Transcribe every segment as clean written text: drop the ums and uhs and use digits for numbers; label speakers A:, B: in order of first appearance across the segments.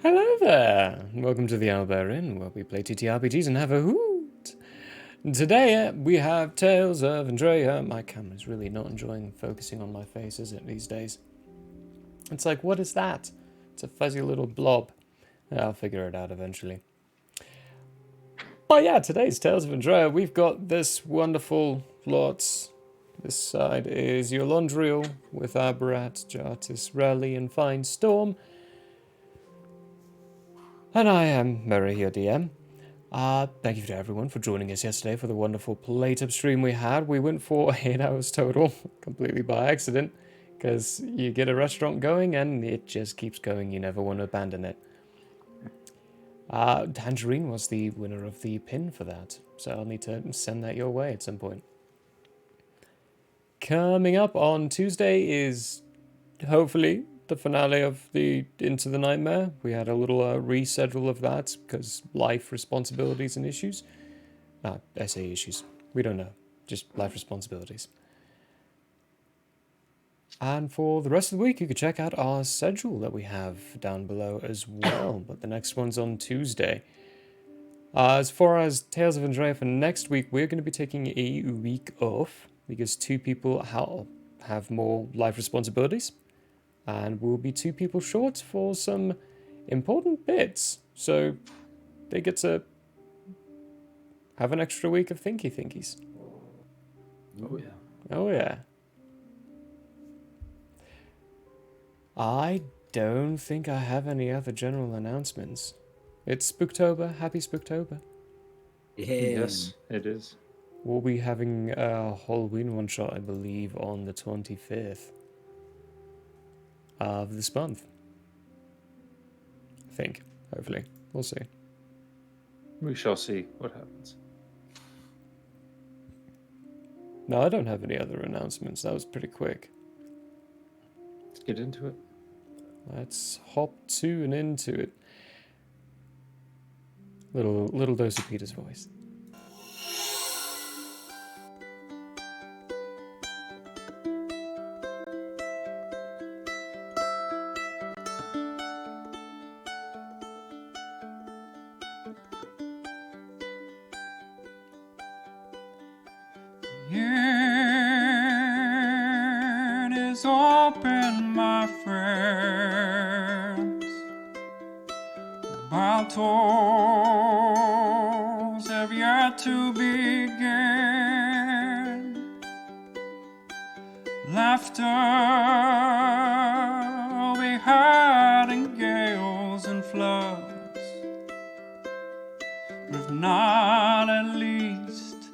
A: Hello there! Welcome to the Albert Inn, where we play TTRPGs and have a hoot! Today we have Tales of Andrea. My camera's really not enjoying focusing on my face, is it, these days? It's like, what is that? It's a fuzzy little blob. I'll figure it out eventually. But yeah, today's Tales of Andrea, we've got this wonderful lots. This side is Yolondriel with Aberrat, Jartis, Rally, and Fine Storm. And I am Murray, your DM. Thank you to everyone for joining us yesterday for the wonderful plate-up stream we had. We went for 8 hours total, completely by accident, because you get a restaurant going and it just keeps going. You never want to abandon it. Tangerine was the winner of the pin for that, so I'll need to send that your way at some point. Coming up on Tuesday is, hopefully, the finale of the Into the Nightmare. We had a little reschedule of that because life responsibilities and issues. I say issues. We don't know. Just life responsibilities. And for the rest of the week, you can check out our schedule that we have down below as well. But the next one's on Tuesday. As far as Tales of Andrea for next week, we're going to be taking a week off because 2 people have more life responsibilities, and we'll be 2 people short for some important bits. So they get to have an extra week of thinkies.
B: Oh yeah.
A: Oh yeah. I don't think I have any other general announcements. It's Spooktober. Happy Spooktober.
B: Yeah.
C: Yes, it is.
A: We'll be having a Halloween one shot, I believe, on the 25th of this month. I think. Hopefully. We'll see.
C: We shall see what happens.
A: No, I don't have any other announcements. That was pretty quick.
C: Let's get into it.
A: Let's hop to and into it. Little dose of Peter's voice.
D: It is open, my friends. Battles have yet to begin. Laughter we had in gales and floods, but if not, at least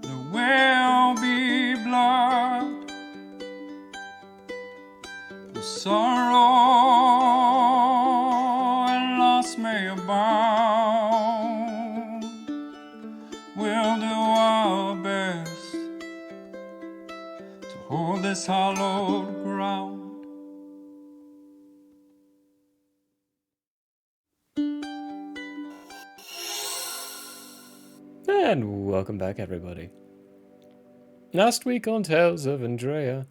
D: there will be blood. The sorrow and loss may abound. We'll do our best to hold this hallowed ground.
A: And welcome back, everybody. Last week on Tales of Andrea,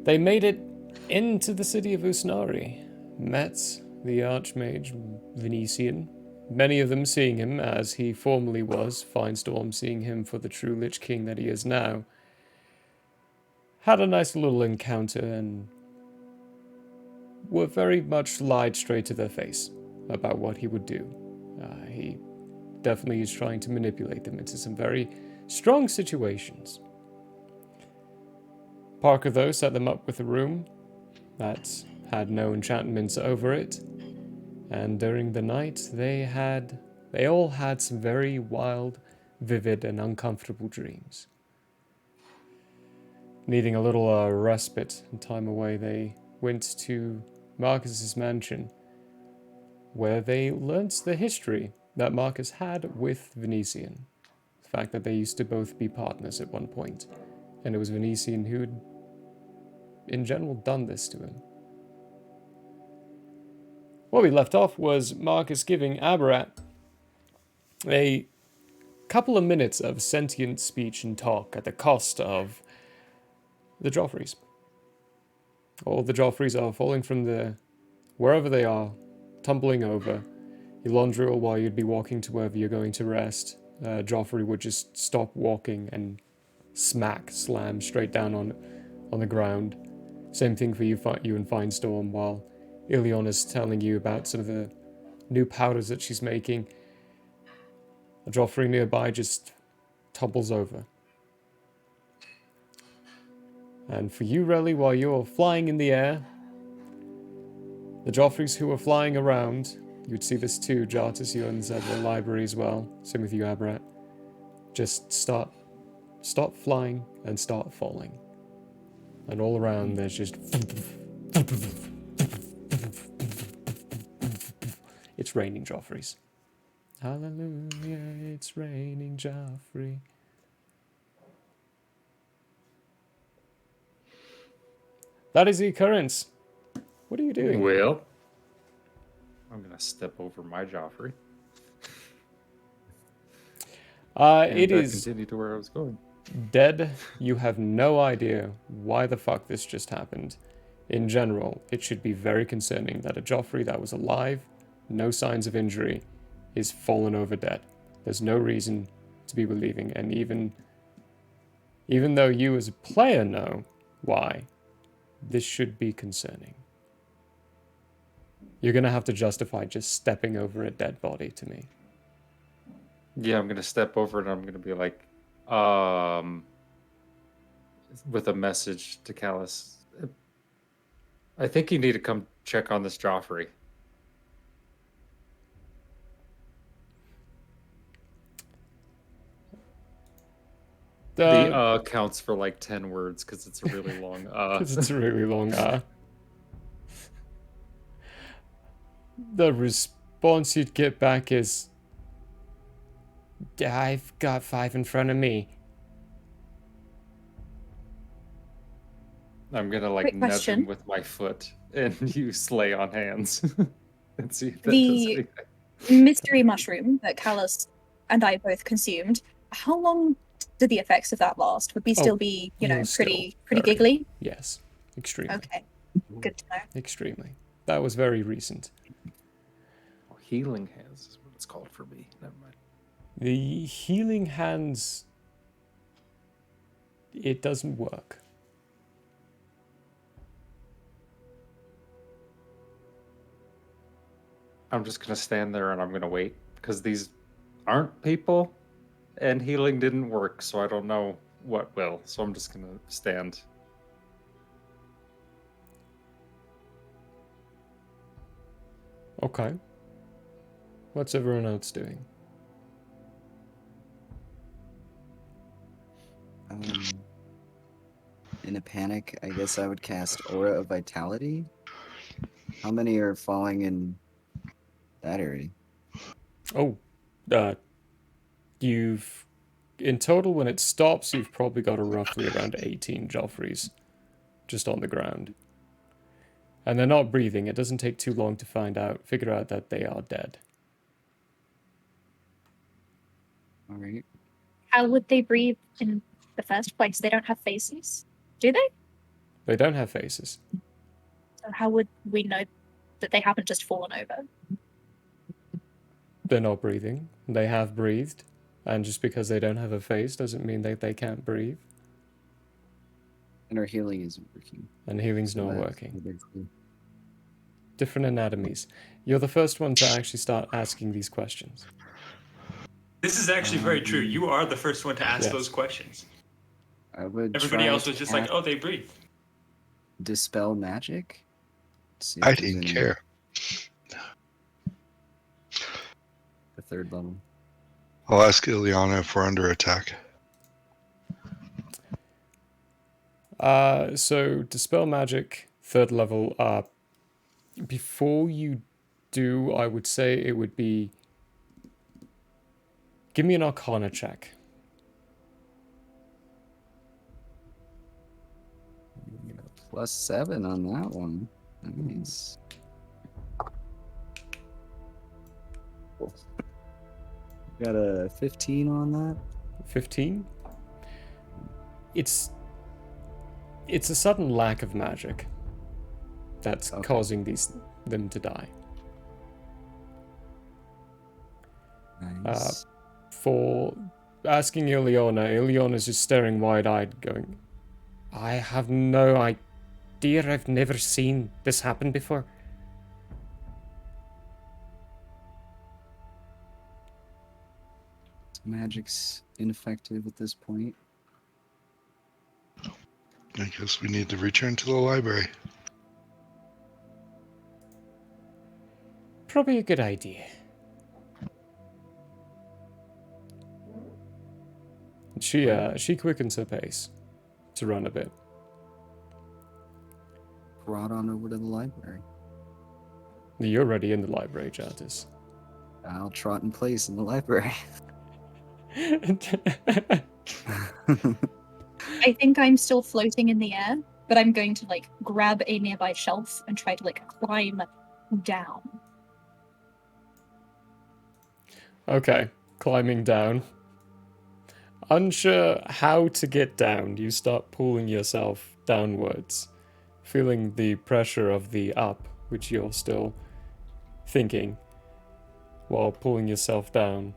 A: they made it into the city of Usnari, met the Archmage Venetian, many of them seeing him as he formerly was, Finestorm seeing him for the true Lich King that he is now, had a nice little encounter and were very much lied straight to their face about what he would do. He definitely is trying to manipulate them into some very strong situations. Parker, though, set them up with a room that had no enchantments over it, and during the night they all had some very wild, vivid, and uncomfortable dreams. Needing a little respite and time away, they went to Marcus's mansion, where they learnt the history that Marcus had with Venetian. The fact that they used to both be partners at one point, and it was Venetian who'd, in general, done this to him. Where we left off was Marcus giving Abarat a couple of minutes of sentient speech and talk at the cost of the Joffreys. All the Joffreys are falling from wherever they are, tumbling over. Elondriel, while you'd be walking to wherever you're going to rest, Joffrey would just stop walking and slam straight down on the ground. Same thing for you and Finestorm, while Ilionna's telling you about some of the new powders that she's making. A Joffrey nearby just tumbles over. And for you, Relly, while you're flying in the air, the Joffreys who are flying around, you'd see this too, Jartus, you're in the library as well, same with you, Abarat, just stop flying and start falling. And all around there's just... It's raining Joffreys. Hallelujah, it's raining Joffrey. That is the occurrence. What are you doing?
C: Well, I'm going to step over my Joffrey.
A: It is
C: continue to where I was going.
A: dead. You have no idea why the fuck this just happened. In general, it should be very concerning that a Joffrey that was alive, no signs of injury, is fallen over dead. There's no reason to be believing, and even Even though you as a player know why, this should be concerning. You're gonna have to justify just stepping over a dead body to me.
C: Yeah, I'm gonna step over and I'm gonna be like, with a message to Callus. I think you need to come check on this Joffrey. The counts for like 10 words because it's a really long
A: Because it's a really long The response you'd get back is, I've got 5 in front of me.
C: I'm gonna like
E: Quick
C: nudge
E: question.
C: him with my foot and use lay on hands and see if that does
E: The
C: anything.
E: mystery mushroom that Callus and I both consumed, how long did the effects of that last? Would we still be, you know,
A: you're still
E: pretty
A: very-
E: giggly?
A: Yes, extremely.
E: Okay, good to know.
A: Extremely. That was very recent.
C: Oh, healing hands is what it's called for me. Never mind.
A: The healing hands, it doesn't work.
C: I'm just gonna stand there and I'm gonna wait because these aren't people, and healing didn't work, so I don't know what will. So I'm just gonna stand.
A: Okay. What's everyone else doing?
B: In a panic, I guess I would cast Aura of Vitality. How many are falling in that area?
A: Oh, you've, in total, when it stops, you've probably got roughly around 18 Joffreys just on the ground. And they're not breathing. It doesn't take too long to figure out that they are dead.
B: All right.
E: How would they breathe in the first place? They don't have faces, do they?
A: They don't have faces.
E: So how would we know that they haven't just fallen over?
A: They're not breathing. They have breathed. And just because they don't have a face doesn't mean that they can't breathe.
B: And our healing isn't working.
A: And healing's
B: So
A: not
B: that's
A: working.
B: a big clue.
A: Different anatomies. You're the first one to actually start asking these questions.
F: This is actually very true. You are the first one to ask
A: Yes.
F: those questions.
B: I would
F: Everybody
B: try
F: else was
B: to
F: just like,
B: cast
F: oh, they breathe.
B: Dispel Magic. See if
G: I
B: there's
G: didn't
B: any-
G: care.
B: The 3rd level.
G: I'll ask Ileana if we're under attack.
A: So Dispel Magic, 3rd level. Before you do, I would say it would be... Give me an Arcana check.
B: +7 on that one. Nice. Got a 15 on that.
A: 15? It's a sudden lack of magic that's
B: Okay.
A: causing them to die.
B: Nice.
A: For asking Ileana's just staring wide-eyed, going, I have no idea. I've never seen this happen before.
B: Magic's ineffective at this point.
G: I guess we need to return to the library.
A: Probably a good idea. She quickens her pace to run a bit.
B: Brought on over to the library.
A: You're already in the library, Jartis.
B: I'll trot in place in the library.
E: I think I'm still floating in the air, but I'm going to like grab a nearby shelf and try to like climb down.
A: Okay, climbing down. Unsure how to get down, you start pulling yourself downwards, feeling the pressure of the up, which you're still thinking, while pulling yourself down.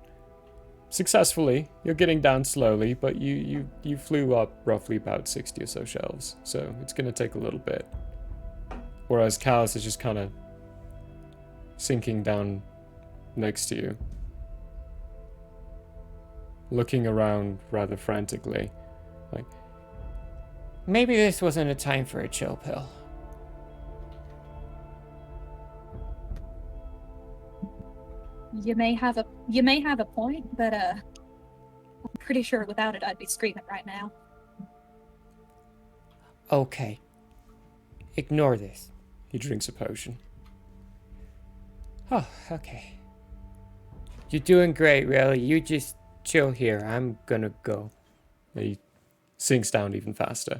A: successfully. You're getting down slowly, but you flew up roughly about 60 or so shelves, so it's going to take a little bit. Whereas Callus is just kind of sinking down next to you, looking around rather frantically, like, maybe this wasn't a time for a chill pill.
E: You may have a point, but I'm pretty sure without it I'd be screaming right now.
A: Okay. Ignore this. He drinks a potion. Oh, okay. You're doing great, really. You just chill here. I'm gonna go. And he sinks down even faster.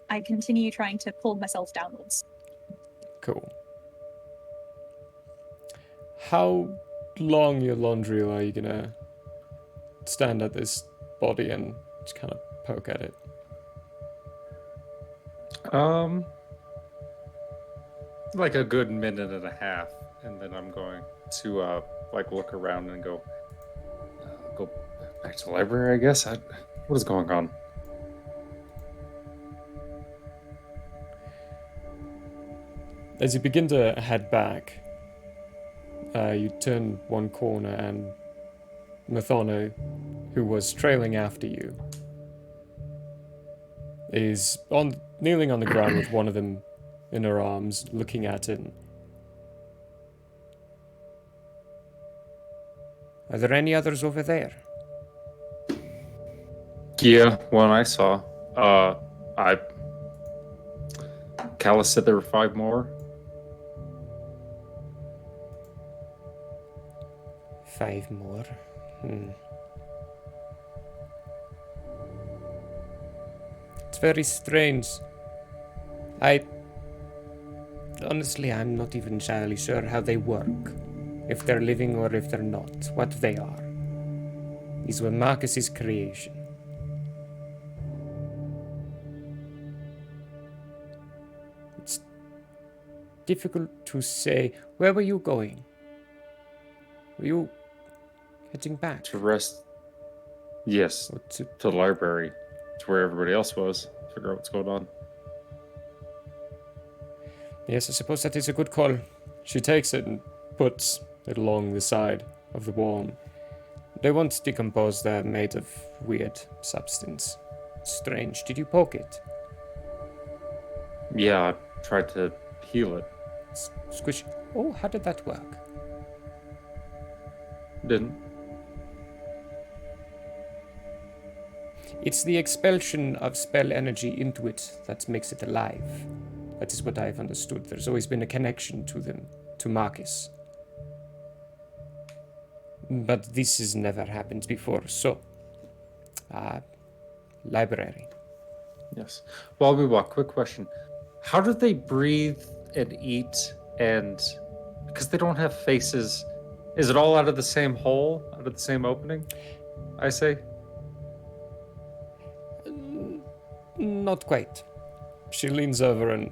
E: I continue trying to pull myself downwards.
A: Cool. How long, your laundry, are you gonna stand at this body and just kind of poke at it?
C: Like a good minute and a half, and then I'm going to like look around and go back to the library, I guess. What is going on?
A: As you begin to head back, you turn one corner and Mathona, who was trailing after you, is kneeling on the ground with one of them in her arms, looking at it. Are there any others over there?
C: Yeah, one I saw. Callus said there were 5 more.
A: 5 more. It's very strange. Honestly, I'm not even entirely sure how they work. If they're living or if they're not. What they are. These were Marcus's creation. It's difficult to say. Where were you going? Were you heading back?
C: To rest. Yes, to the library. To where everybody else was. Figure out what's going on.
A: Yes, I suppose that is a good call. She takes it and puts it along the side of the wall. They won't decompose. They're made of weird substance. Strange. Did you poke it?
C: Yeah, I tried to heal it.
A: Squish. Oh, how did that work?
C: Didn't.
A: It's the expulsion of spell energy into it that makes it alive. That is what I've understood. There's always been a connection to them, to Marcus. But this has never happened before, so... library.
C: Yes. While we walk, quick question. How do they breathe and eat and... Because they don't have faces. Is it all out of the same hole? Out of the same opening? I say?
A: Not quite. She leans over and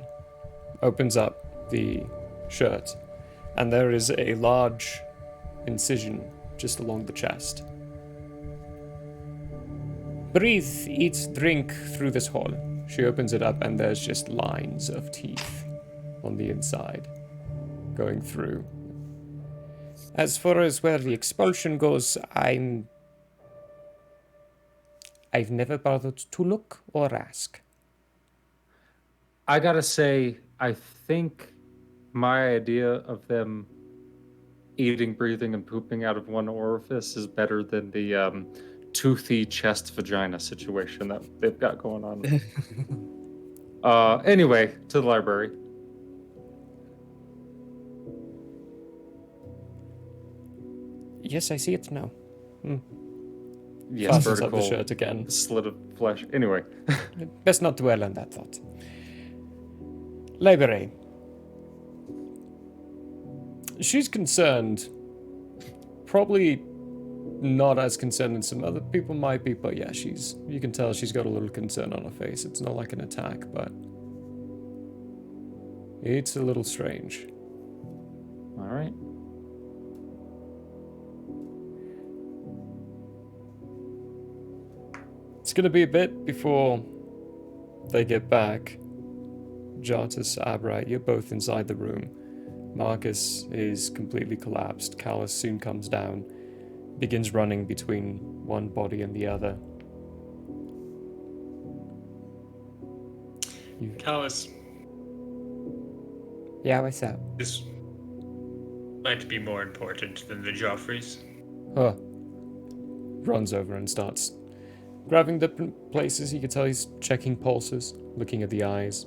A: opens up the shirt, and there is a large incision just along the chest. Breathe, eat, drink through this hole. She opens it up, and there's just lines of teeth on the inside going through. As far as where the expulsion goes, I've never bothered to look or ask.
C: I gotta say, I think my idea of them eating, breathing, and pooping out of one orifice is better than the toothy chest vagina situation that they've got going on. Anyway, to the library.
A: Yes, I see it now.
C: Yes,
A: Fastens up the
C: vertical
A: shirt again.
C: slit of flesh. Anyway.
A: Best not dwell on that thought. Library. She's concerned. Probably not as concerned as some other people might be, but yeah, you can tell she's got a little concern on her face. It's not like an attack, but it's a little strange.
C: All right.
A: It's gonna be a bit before they get back. Jartus, Abra, you're both inside the room. Marcus is completely collapsed. Callus soon comes down, begins running between one body and the other.
F: Callus,
A: Yeah, what's up?
F: this might be more important than the Joffreys.
A: Huh. Runs over and starts grabbing different places. You can tell he's checking pulses, looking at the eyes,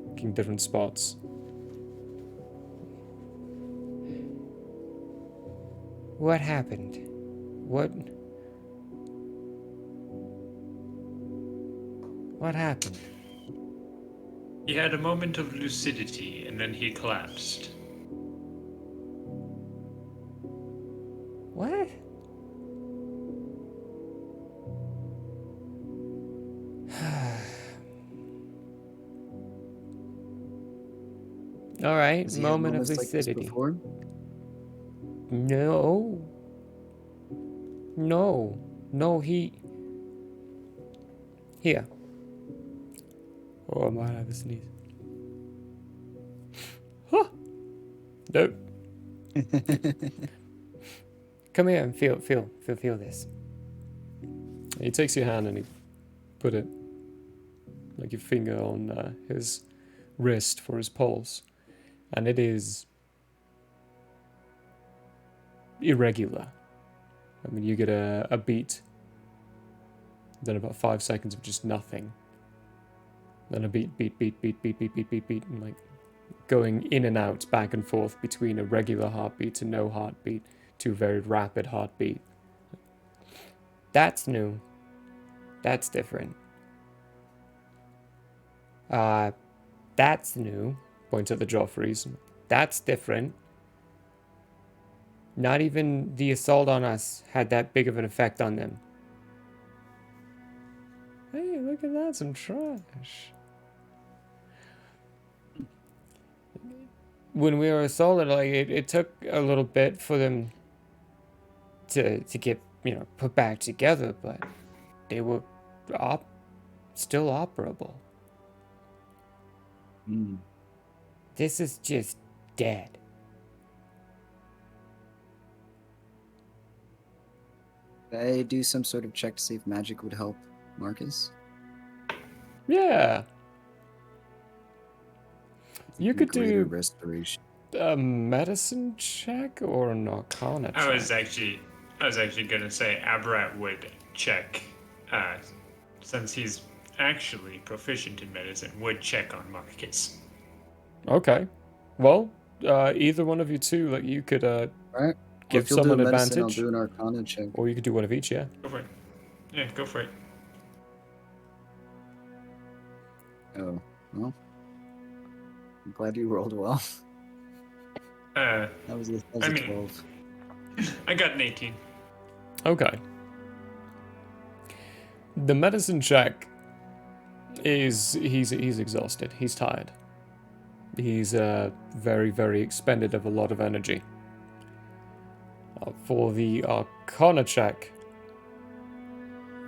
A: looking different spots. What happened? What happened?
F: He had a moment of lucidity, and then he collapsed.
A: What? All right,
B: Has he had
A: moment of
B: moments like this
A: lucidity.
B: before?
A: No. No, he. Here. Oh, I might have a sneeze. Huh. Nope. Come here and feel this. He takes your hand and he put it, like your finger on his wrist for his pulse. And it is irregular. I mean, you get a beat, then about 5 seconds of just nothing. Then a beat, and like going in and out, back and forth between a regular heartbeat to no heartbeat to a very rapid heartbeat. That's new. That's different. That's new. Points at the Joffreys. That's different. Not even the assault on us had that big of an effect on them. Hey, look at that, some trash. When we were assaulted, like it took a little bit for them to get, put back together, but they were still operable.
B: Hmm.
A: This is just dead.
B: Could I do some sort of check to see if magic would help Marcus?
A: Yeah. You could
B: Greater
A: do
B: restoration.
A: a medicine check or an arcana check.
F: I was actually gonna say Abrat would check, since he's actually proficient in medicine, would check on Marcus.
A: Okay. Well, either one of you two, like you could
B: Alright. Well,
A: give
B: if you'll do
A: someone
B: a medicine,
A: advantage,
B: I'll do an arcana check.
A: or you could do one of each. Yeah.
F: Go for it. Yeah, go for it.
B: Oh, well. I'm glad you rolled well. That was a 12.
F: I got an 18.
A: Okay. The medicine check is he's exhausted. He's tired. He's very, very expended of a lot of energy. For the arcana check,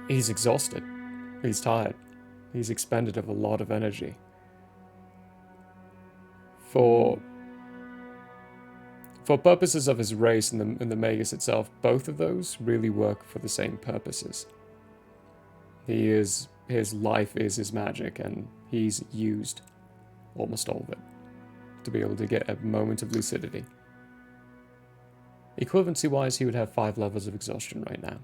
A: he's exhausted. He's tired. He's expended of a lot of energy. For purposes of his race and the Magus itself, both of those really work for the same purposes. His life is his magic, and he's used almost all of it to be able to get a moment of lucidity. Equivalency-wise, he would have 5 levels of exhaustion right now.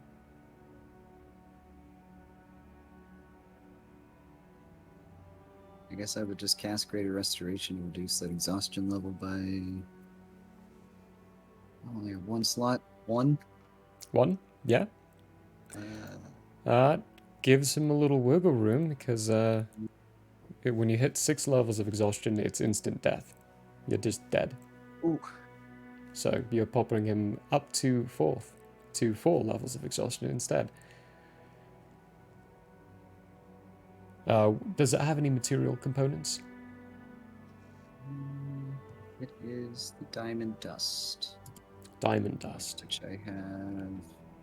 B: I guess I would just cast Greater Restoration to reduce that exhaustion level by... only have one slot. 1?
A: 1? Yeah? Gives him a little wiggle room, because when you hit 6 levels of exhaustion, it's instant death. You're just dead.
B: Ooh.
A: So you're popping him up to 4 levels of exhaustion instead. Does it have any material components?
B: is the diamond dust,
A: Diamond dust.
B: which I have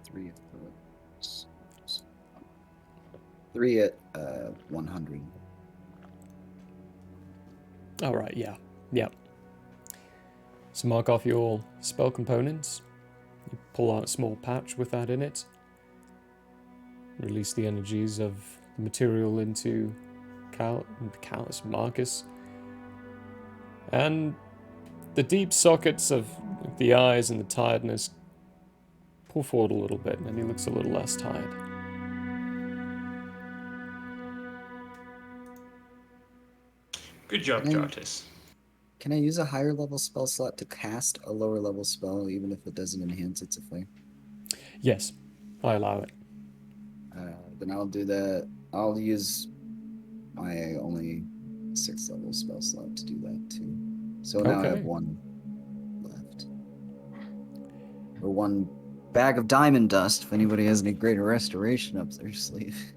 B: 3 of those. 3 at 100.
A: All right, yeah. Yep. So mark off your spell components. You pull out a small patch with that in it. Release the energies of the material into Callus Marcus. And the deep sockets of the eyes and the tiredness pull forward a little bit, and he looks a little less tired.
F: Good job,
B: Can I-
F: Jartis.
B: Can I use a higher level spell slot to cast a lower level spell, even if it doesn't enhance its effect?
A: Yes, I allow it.
B: Then I'll do that. I'll use my only 6th level spell slot to do that too. So now I have
A: Okay.
B: 1 left. Or 1 bag of diamond dust if anybody has any greater restoration up their sleeve.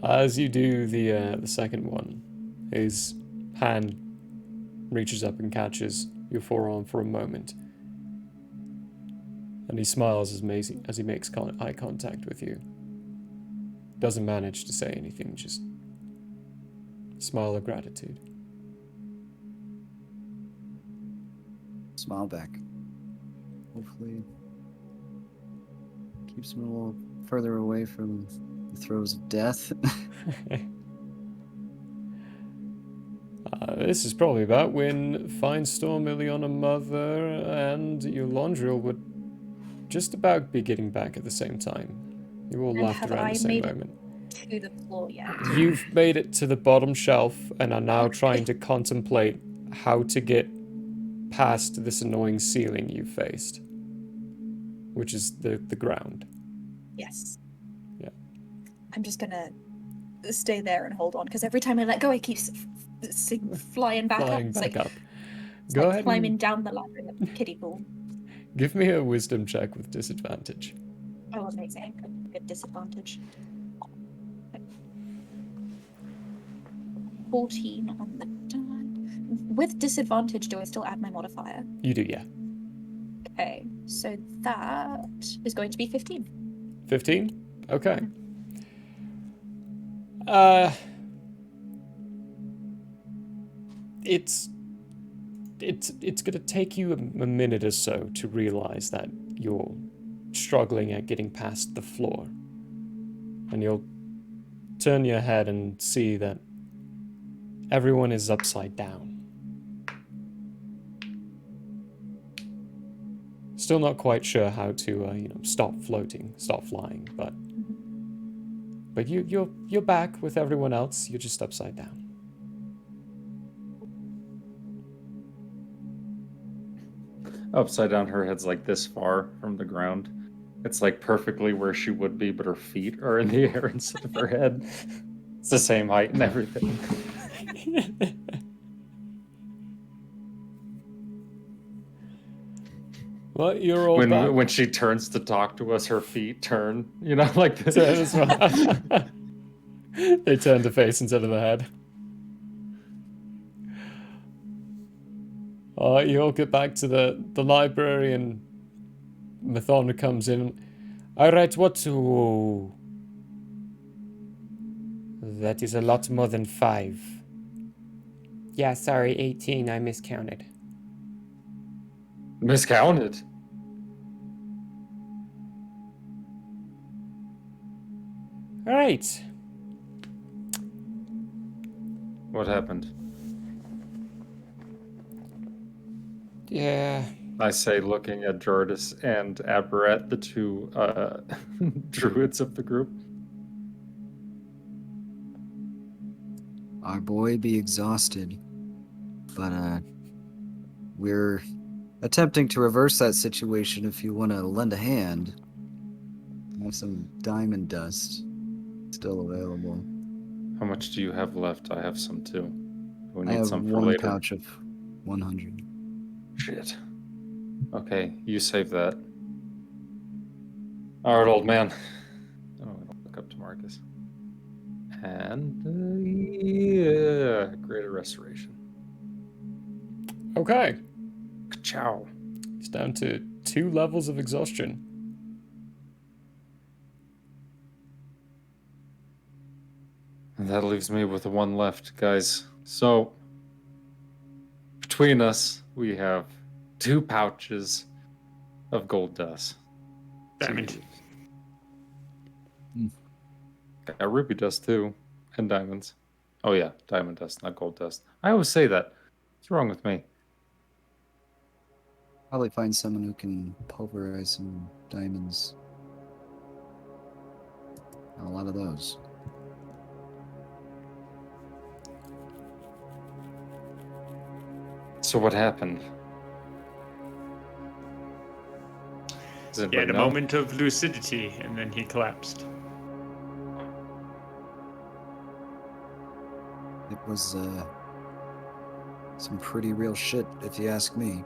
A: As you do the second one, his hand reaches up and catches your forearm for a moment, and he smiles as he makes eye contact with you. Doesn't manage to say anything, just a smile of gratitude.
B: Smile back. Hopefully keeps me a little further away from the throes of death.
A: This is probably about when Finestorm, Ileana Mother, and Eulandriel would just about be getting back at the same time. You all
E: And
A: laughed
E: have
A: around
E: I
A: the same
E: made it
A: moment.
E: to the floor yet?
A: You've made it to the bottom shelf and are now trying to contemplate how to get past this annoying ceiling you faced, which is the ground.
E: Yes.
A: Yeah.
E: I'm just gonna stay there and hold on, because every time I let go, it keeps flying back up.
A: Flying
E: It's
A: back
E: like,
A: up.
E: it's
A: Go
E: like
A: ahead
E: climbing
A: and
E: down the ladder in a kiddie pool.
A: give me a wisdom check with disadvantage.
E: Oh, amazing. Good disadvantage. 14 on the die. With disadvantage, do I still add my modifier?
A: You do, yeah.
E: Okay, so that is going to be 15.
A: 15? Okay. It's gonna take you a minute or so to realize that you're struggling at getting past the floor. And you'll turn your head and see that everyone is upside down. Still not quite sure how to, stop floating, stop flying, but you're back with everyone else. You're just upside down.
C: Upside down, her head's like this far from the ground. It's like perfectly where she would be, but her feet are in the air instead of her head. It's the same height and everything.
A: Well, you're all back.
C: When she turns to talk to us, her feet turn, like this.
A: Turn as well. They turn the face instead of the head. You all get back to the library, and Mathona comes in. All right, what to... That is a lot more than 5. Yeah, sorry, 18. I miscounted.
C: Miscounted.
A: All right.
C: What happened?
A: Yeah.
C: I say, looking at Jordis and Aberette, the two druids of the group.
B: Our boy be exhausted, but we're attempting to reverse that situation. If you want to lend a hand, I have some diamond dust still available.
C: How much do you have left? I have some too. We
B: I
C: need
B: have
C: some for
B: 1
C: later.
B: pouch of 100.
C: Shit. Okay, you save that. All right, old man. Oh, I'll look up to Marcus. And yeah, greater restoration.
A: Okay.
C: Ciao.
A: He's down to 2 levels of exhaustion.
C: And that leaves me with the one left, guys. So, between us, we have 2 pouches of gold dust.
F: Diamond.
C: to use. Got ruby dust too, and diamonds. Oh yeah, diamond dust, not gold dust. I always say that. What's wrong with me?
B: Probably find someone who can pulverize some diamonds. A lot of those.
C: So what happened? Does
F: He
C: anybody
F: had a
C: know?
F: moment of lucidity, and then he collapsed.
B: It was some pretty real shit, if you ask me.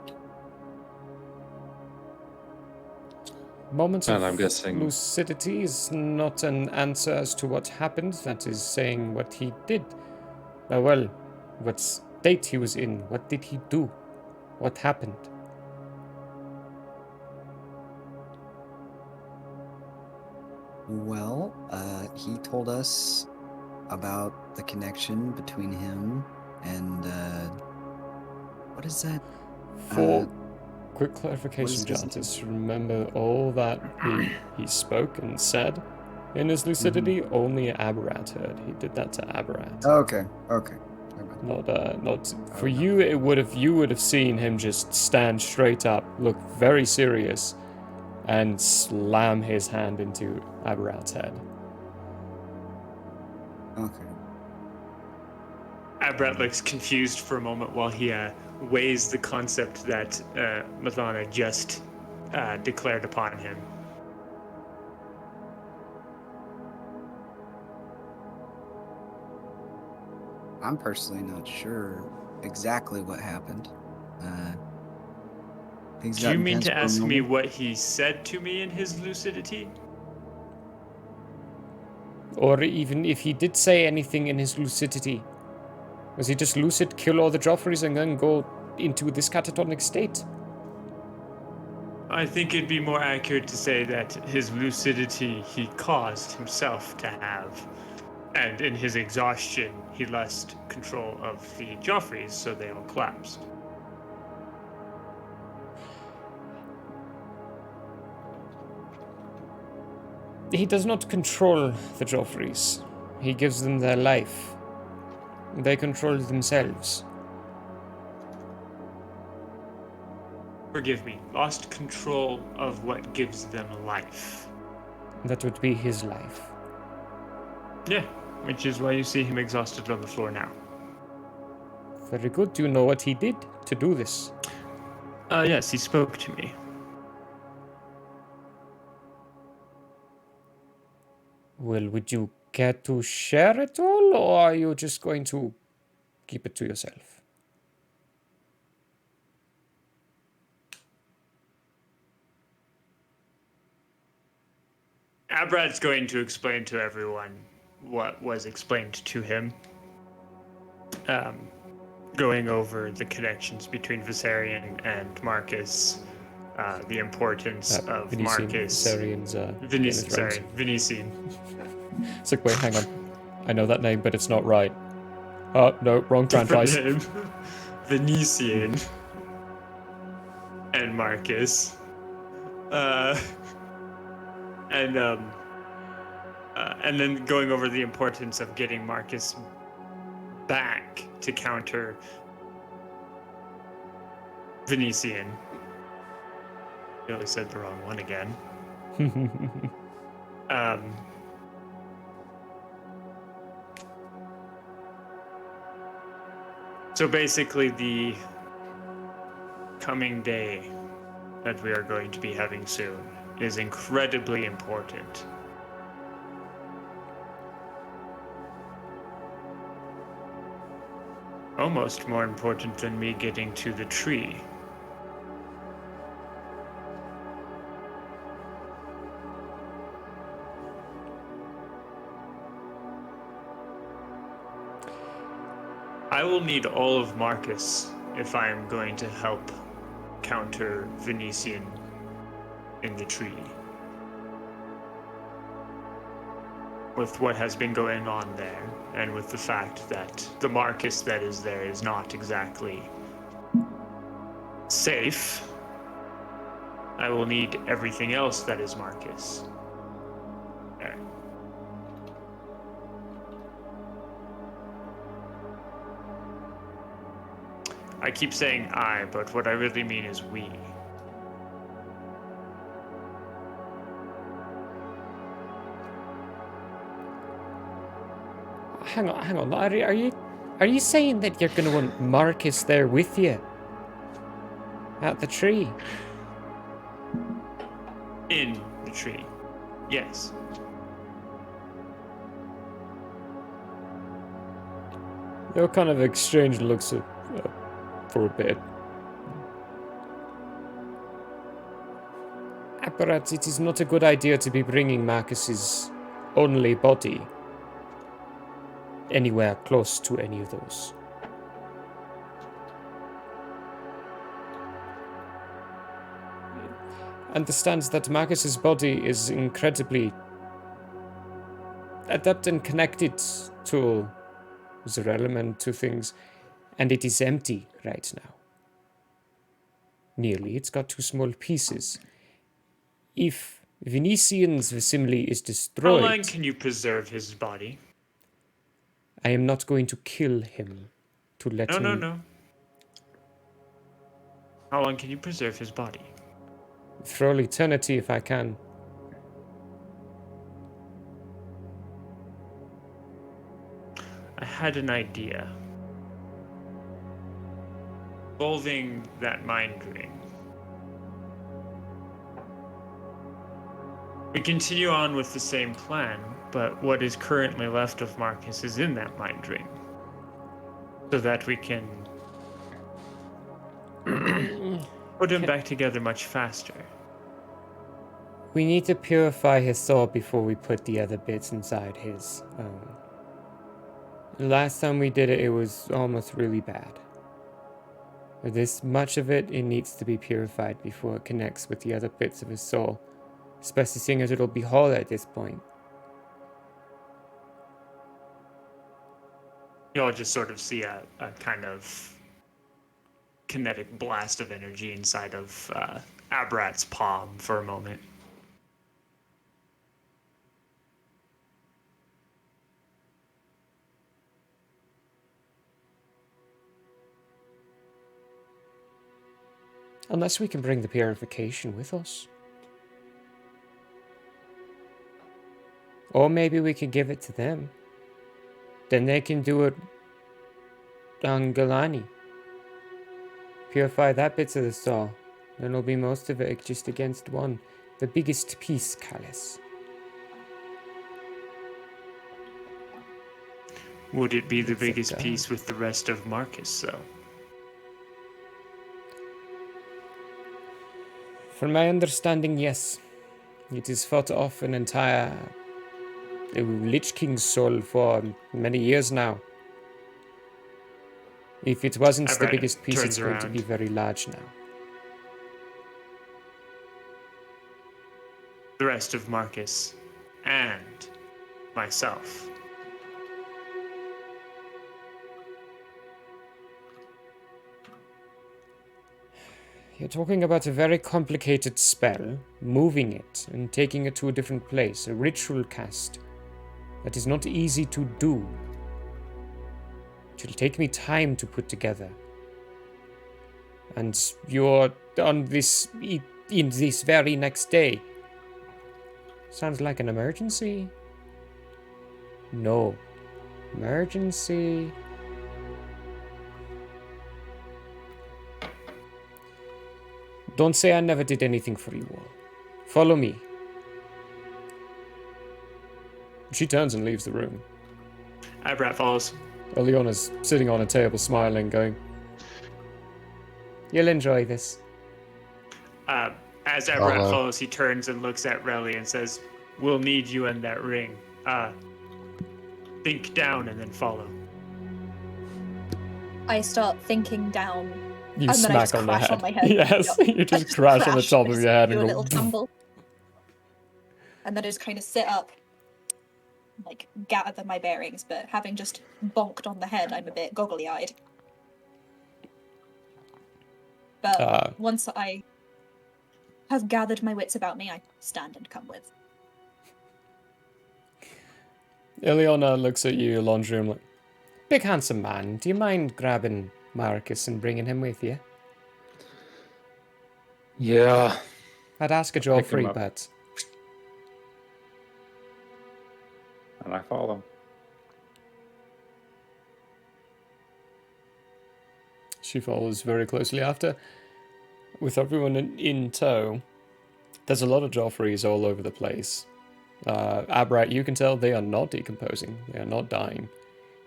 A: Moments
C: And
A: of
C: I'm guessing-
A: lucidity is not an answer as to what happened. That is saying what he did. Well, what state he was in. What did he do? What happened?
B: Well, he told us about the connection between him and what is that?
A: For quick
B: what
A: clarification,
B: is his name?
A: Jantis, remember all that he spoke and said in his lucidity? Only Aberrat heard. He did that to Aberrat.
B: Okay.
A: Not for
B: Oh, no.
A: you. You would have seen him just stand straight up, look very serious, and slam his hand into Aberrat's head.
B: Okay.
F: Abrat looks confused for a moment while he weighs the concept that Mathana just declared upon him.
B: I'm personally not sure exactly what happened. Things
F: Do
B: got
F: you mean
B: intense
F: to
B: for a
F: ask me
B: moment.
F: what he said to me in his lucidity?
A: Or even if he did say anything in his lucidity, was he just lucid, kill all the Joffreys, and then go into this catatonic state?
F: I think it'd be more accurate to say that his lucidity he caused himself to have. And in his exhaustion, he lost control of the Joffreys, so they all collapsed.
A: He does not control the Joffreys. He gives them their life. They control themselves.
F: Forgive me, lost control of what gives them life.
A: That would be his life.
F: Yeah, which is why you see him exhausted on the floor now.
A: Very good. Do you know what he did to do this?
F: Yes, he spoke to me.
A: Well, would you care to share it all, or are you just going to keep it to yourself?
F: Abrad's going to explain to everyone what was explained to him. Going over the connections between Viserion and Marcus, the importance of
A: Venetian,
F: Marcus.
A: Viserian's, Game of Thrones.
F: Venetian.
A: It's like, wait, hang on. I know that name, but it's not right. Oh, no, wrong
F: Different
A: franchise.
F: name. Venetian. And Marcus. And then going over the importance of getting Marcus back to counter Venetian. Nearly said the wrong one again. So basically, the coming day that we are going to be having soon is incredibly important. Almost more important than me getting to the tree. I will need all of Marcus if I am going to help counter Venetian in the tree. With what has been going on there, and with the fact that the Marcus that is there is not exactly safe, I will need everything else that is Marcus there. I keep saying I, but what I really mean is we.
A: Hang on. Are you saying that you're gonna want Marcus there with you? At the tree?
F: In the tree. Yes.
A: They'll kind of exchange looks for a bit. Perhaps it is not a good idea to be bringing Marcus's only body anywhere close to any of those. Understands that Marcus's body is incredibly adept and connected to the realm and to things, and it is empty right now. Nearly, it's got 2 small pieces. If Venetian's facsimile is
F: How
A: destroyed,
F: long can you preserve his body?
A: I am not going to kill him to let him.
F: No. How long can you preserve his body?
A: For all eternity if I can.
F: I had an idea. Involving that mind ring. We continue on with the same plan, but what is currently left of Marcus is in that mind ring. So that we can put him back together much faster.
A: We need to purify his soul before we put the other bits inside his. Last time we did it, it was almost really bad. This much of it needs to be purified before it connects with the other bits of his soul. Especially seeing as it'll be hollow at this point.
F: You'll just sort of see a kind of kinetic blast of energy inside of Abrat's palm for a moment.
A: Unless we can bring the purification with us. Or maybe we can give it to them. Then they can do it on Galani. Purify that bit of the soul. Then it'll be most of it just against one. The biggest piece, Callus.
F: Would it be the
A: It's a
F: biggest
A: god.
F: piece with the rest of Marcus, though?
A: From my understanding, yes. It has fought off an entire Lich King's soul for many years now. If it wasn't the
F: Abrat
A: biggest piece,
F: turns
A: it's going to
F: around.
A: be very large now.
F: The rest of Marcus and myself.
A: You're talking about a very complicated spell, moving it and taking it to a different place, a ritual cast that is not easy to do. It will take me time to put together. And you're on this in this very next day. Sounds like an emergency? No. Emergency? Don't say I never did anything for you all. Follow me. She turns and leaves the room.
F: Abrat follows.
A: Oleana's sitting on a table smiling, going, "You'll enjoy this."
F: As Abrat
G: Hello.
F: follows, he turns and looks at Relly and says, "We'll need you in that ring. Think down and then follow."
E: I start thinking down
A: You
E: And then I just
A: smack on the
E: crash
A: head.
E: on my head.
A: Yes,
E: Yep.
A: you
E: I
A: just crash on the
E: crash,
A: top
E: I
A: of
E: just
A: your head
E: do
A: and
E: a
A: go.
E: little tumble. And then I just kind of sit up, like gather my bearings, but having just bonked on the head, I'm a bit goggly-eyed. But once I have gathered my wits about me, I stand and come with.
A: Ileana looks at you, laundry room, like, big handsome man, do you mind grabbing Marcus and bringing him with you?
C: Yeah.
A: I'd ask a
C: I'll
A: draw
C: pick him
A: free,
C: up.
A: but
C: And I follow.
A: she follows very closely after. With everyone in tow, there's a lot of Joffreys all over the place. Abrat, you can tell they are not decomposing. They are not dying.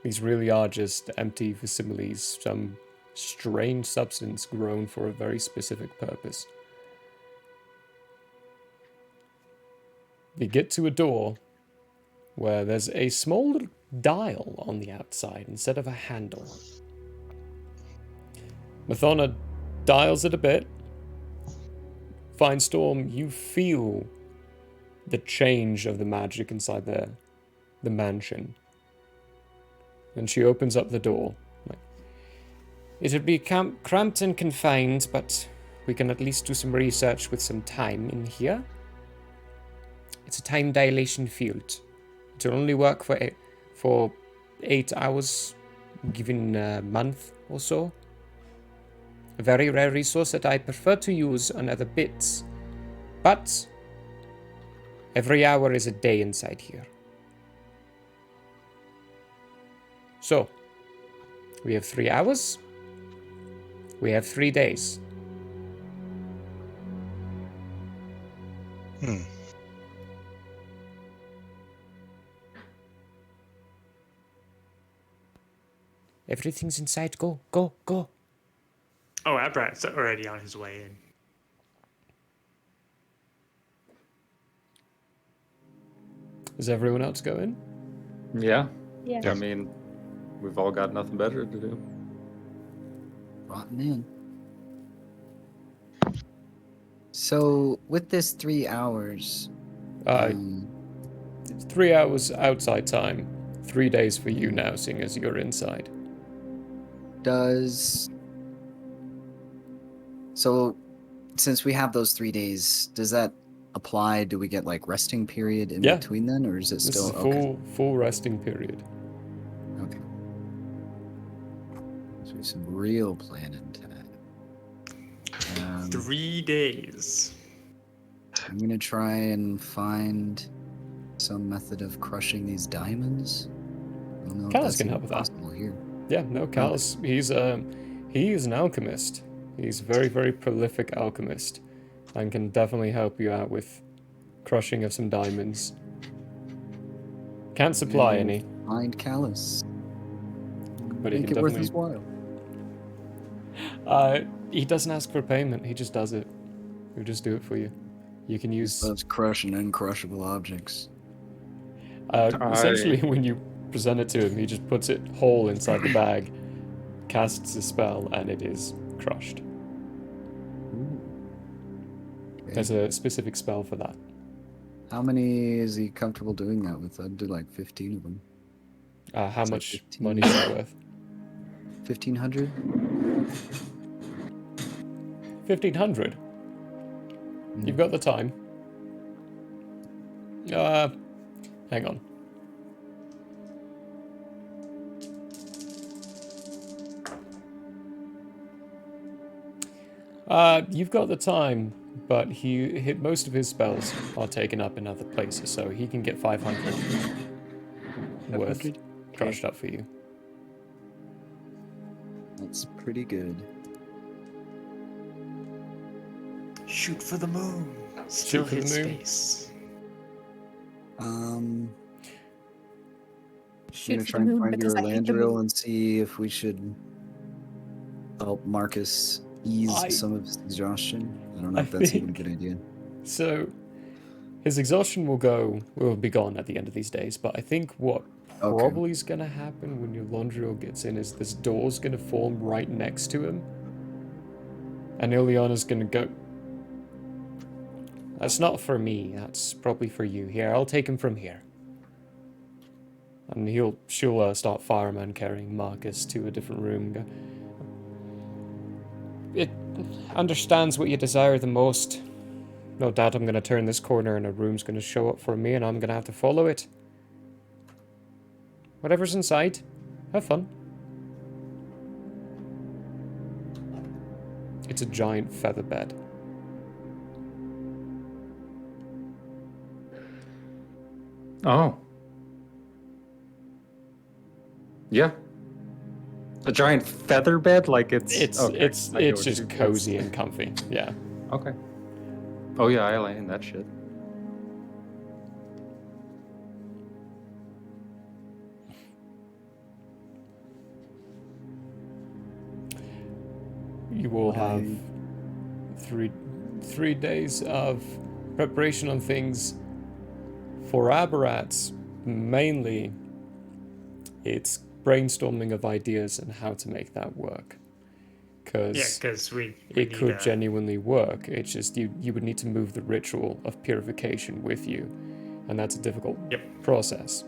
A: These really are just empty facilities, some strange substance grown for a very specific purpose. You get to a door where there's a small little dial on the outside instead of a handle. Mathona dials it a bit. Finestorm, you feel the change of the magic inside the mansion. And she opens up the door. Like, it'll be cramped and confined, but we can at least do some research with some time in here. It's a time dilation field. It'll only work for 8 hours, given a month or so. A very rare resource that I prefer to use on other bits. But every hour is a day inside here. So, we have 3 hours. We have 3 days.
G: Hmm.
A: Everything's inside. Go, go, go.
F: Oh, Abrat's already on his way in.
A: Is everyone else going?
C: Yeah.
E: Yeah.
C: I mean, we've all got nothing better to do.
B: Rotten in. So with this 3 hours,
A: 3 hours outside time. 3 days for you now, seeing as you're inside.
B: so since we have those 3 days, does that apply? Do we get like resting period in
A: Yeah.
B: between then, or is it
A: This
B: still
A: is a full resting period.
B: Okay. So some real planning time.
F: 3 days.
B: I'm gonna try and find some method of crushing these diamonds. I don't know if
A: Callus
B: that's
A: can
B: even
A: help with that.
B: possible here.
A: Yeah, no, Callus, he is an alchemist. He's a very, very prolific alchemist and can definitely help you out with crushing of some diamonds. Can't supply any,
B: Find Callus.
A: but he
B: Make
A: can
B: it worth his
A: definitely...
B: while.
A: He doesn't ask for payment, he just does it. He'll just do it for you. You can use...
B: Loves crushing uncrushable objects.
A: essentially, when you present it to him, he just puts it whole inside the bag, casts a spell, and it is crushed.
B: Okay.
A: There's a specific spell for that.
B: How many is he comfortable doing that with? I'd do like 15 of them.
A: How
B: It's like
A: much
B: 15.
A: money is it worth?
B: 1,500?
A: 1,500. You've got the time. Hang on. You've got the time, but most of his spells are taken up in other places, so he can get 500 worth
B: 500?
A: crushed up for you.
B: That's pretty good.
F: Shoot for the moon. Still
A: for the
F: hit
A: moon.
F: space.
B: I'm
E: Shoot
B: gonna
E: for
B: try
E: the
B: and
E: moon
B: find
E: because
B: your
E: I hate the
B: Landrill
E: moon.
B: and see if we should help Marcus ease
A: I-
B: some of his exhaustion. I don't know
A: I
B: if that's even a
A: think-
B: good idea.
A: So, his exhaustion will be gone at the end of these days, but I think what
B: Okay.
A: probably is going to happen when your Laundriel gets in is this door's going to form right next to him, And Ileana's gonna go. That's not for me. That's probably for you. Here, I'll take him from here. And she'll start fireman carrying Marcus to a different room. Go, it understands what you desire the most. No doubt I'm gonna turn this corner and a room's gonna show up for me and I'm gonna have to follow it. Whatever's in sight. Have fun. It's a giant feather bed.
C: Oh. Yeah. A giant feather bed, like
A: It's
C: okay,
A: it's
C: I get
A: it's
C: what
A: just
C: you-
A: cozy and comfy. Yeah.
C: Okay. Oh yeah, I lay in that shit.
A: You will have
B: I-
A: three days of preparation on things. For Aberrats, mainly, it's brainstorming of ideas and how to make that work.
F: Yeah,
A: Because
F: because we
A: it
F: need
A: could
F: a-
A: genuinely work. It's just you would need to move the ritual of purification with you, and that's a difficult
F: Yep.
A: process.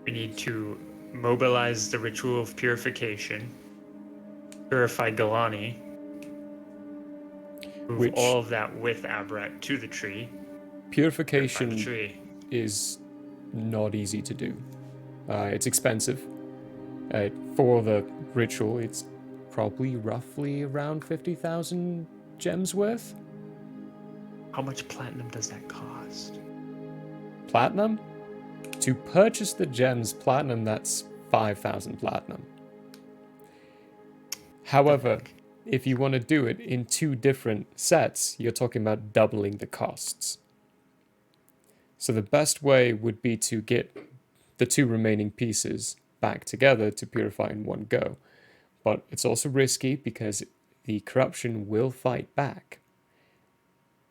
F: We need to mobilize the ritual of purification, purify Galani, move
A: Which-
F: all of that with Abrat to the tree. Purify
A: Purification
F: the tree.
A: is not easy to do. It's expensive. For the ritual, it's probably roughly around 50,000 gems worth.
F: How much platinum does that cost?
A: Platinum? To purchase the gems platinum, that's 5,000 platinum. However, if you want to do it in 2 different sets, you're talking about doubling the costs. So the best way would be to get the 2 remaining pieces back together to purify in one go. But it's also risky because the corruption will fight back.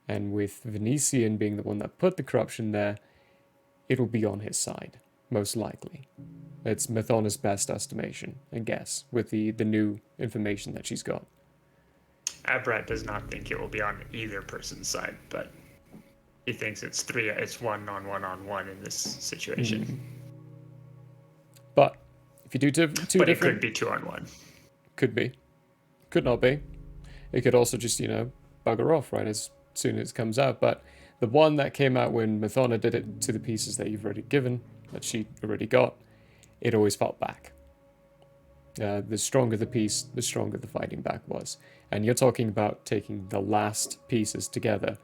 A: And with Venetian being the one that put the corruption there, it'll be on his side, most likely. It's Mathana's best estimation and guess with the new information that she's got.
F: Abrat does not think it will be on either person's side, but he thinks it's 1 on 1 on 1 in this situation.
A: But if you do two
F: But
A: different,
F: it could be 2 on 1.
A: Could be. Could not be. It could also just, bugger off right as soon as it comes out. But the one that came out when Mathana did it to the pieces that you've already given, that she already got, it always fought back. The stronger the piece, the stronger the fighting back was. And you're talking about taking the last pieces together.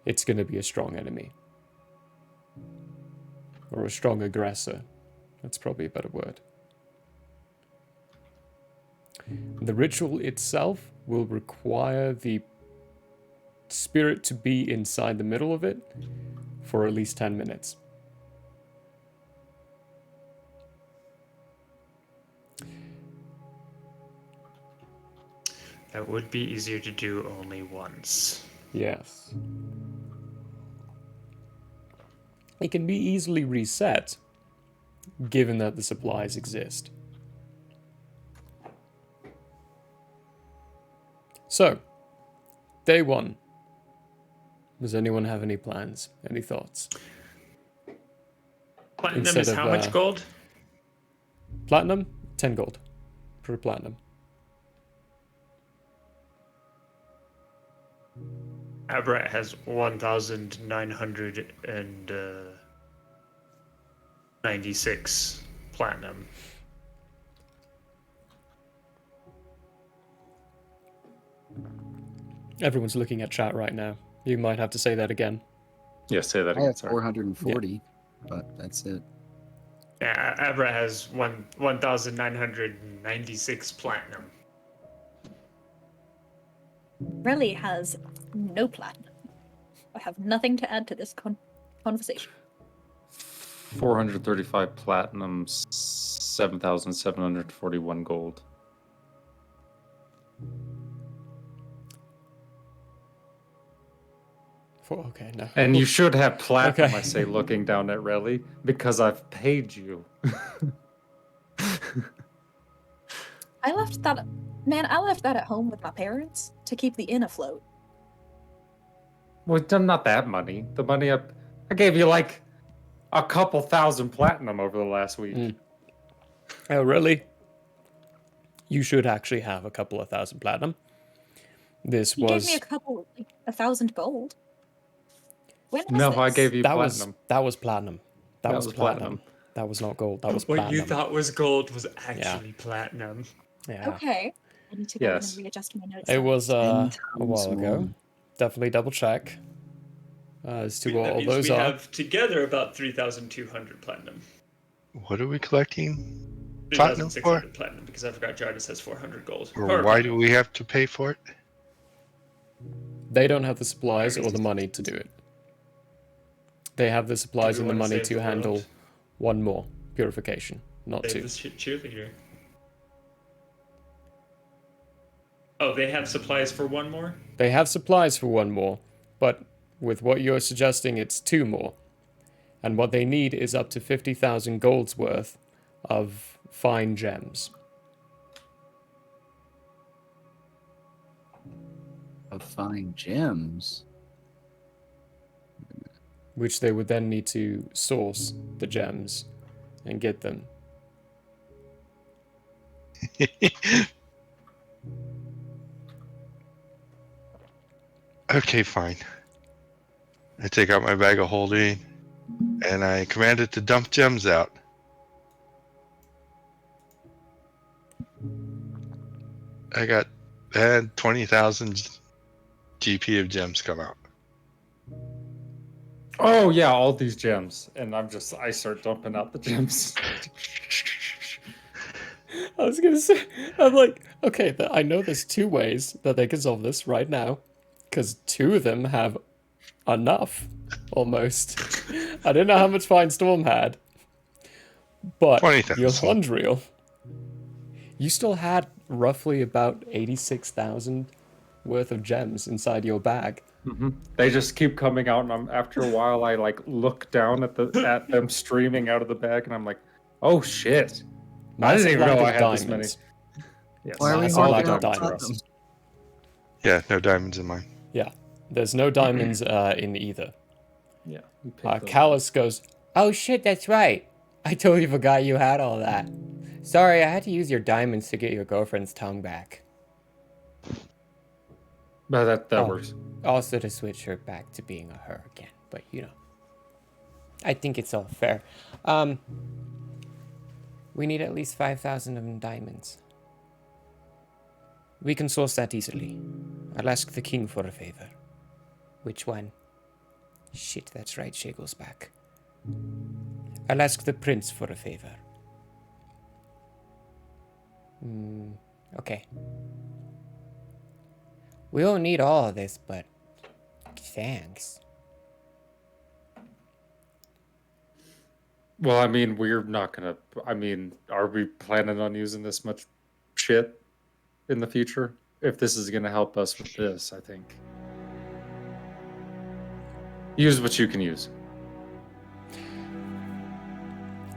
A: It's going to be a strong enemy. Or a strong aggressor. That's probably a better word. The ritual itself will require the spirit to be inside the middle of it for at least 10 minutes.
F: That would be easier to do only once.
A: Yes. It can be easily reset, given that the supplies exist. So, day 1. Does anyone have any plans? Any thoughts?
F: Platinum
A: Instead
F: is
A: of,
F: how much gold?
A: Platinum? 10 gold per platinum.
F: Abrat has 1,996 platinum.
A: Everyone's looking at chat right now. You might have to say that again.
C: Yeah, say that
B: I
C: again.
B: have
C: Sorry.
B: 440, but that's it.
F: Yeah, Abrat has 1,996 platinum.
E: Relly has no platinum. I have nothing to add to this conversation.
C: 435 platinum, 7,741 gold.
A: Okay, no.
C: And you should have platinum,
A: Okay.
C: I say, looking down at Relly, because I've paid you.
E: I left that Man, I left that at home with my parents to keep the inn afloat.
C: Well, not that money. The money I gave you like a couple thousand platinum over the last week.
A: Oh, really? You should actually have a couple of thousand platinum. This
E: He gave me a couple, like 1,000 gold. When was
C: No,
E: this?
C: I gave you
A: that
C: platinum.
A: was platinum. That was platinum. That was not gold. That was
F: What
A: platinum.
F: you thought was gold was actually platinum.
A: Yeah.
E: Okay. I need to go in
C: Yes.
E: and readjust my notes.
A: It
E: then.
A: was
B: 10
A: a
B: times
A: while ago.
B: more.
A: Definitely double check as to what
F: That
A: all
F: means
A: those
F: we
A: are.
F: have together about 3,200 platinum.
G: What are we collecting platinum for?
F: 3,600 platinum, because I forgot Jarvis has 400 gold.
G: Or why do we have to pay for it?
A: They don't have the supplies or the
F: reasons.
A: money to do it. They have the supplies and the
F: wanna
A: money
F: save
A: to
F: the
A: handle
F: world?
A: one more purification, not
F: Save
A: two.
F: this cheerleader. Oh, they have supplies for one more?
A: They have supplies for one more, but with what you're suggesting, it's two more. And what they need is up to 50,000 gold's worth of fine gems.
B: Of fine gems.
A: Which they would then need to source the gems and get them.
G: Okay, fine. I take out my bag of holding and I command it to dump gems out. I got 20,000 GP of gems come out.
C: Oh yeah, all these gems, and I start dumping out the gems.
A: I was gonna say, I'm like, okay, I know there's two ways that they can solve this right now, because two of them have enough, almost. I didn't know how much Fine Storm had, but
G: 20,000.
A: your Thundreel, you still had roughly about 86,000 worth of gems inside your bag.
C: They just keep coming out, and after a while, I like look down at them streaming out of the bag, and I'm like, oh shit! I didn't even know I had this many. Yes,
B: Why are we
A: Massive
B: holding
A: lack
B: out
A: of diamonds.
B: platinum?
G: Yeah, no diamonds in mine.
A: Yeah, there's no diamonds in either.
C: Yeah. you pick those
A: Callus goes, oh shit, that's right. I totally forgot you had all that. Sorry, I had to use your diamonds to get your girlfriend's tongue back.
C: But that
A: Oh.
C: works.
A: Also to switch her back to being a her again, but you know. I think it's all fair. We need at least 5,000 of diamonds. We can source that easily. I'll ask the king for a favor. Which one? Shit, that's right, Shay goes back. I'll ask the prince for a favor. Okay. We don't need all of this, but thanks.
C: Well, I mean, we're not gonna. I mean, are we planning on using this much shit in the future? If this is gonna help us with this, I think. Use what you can use.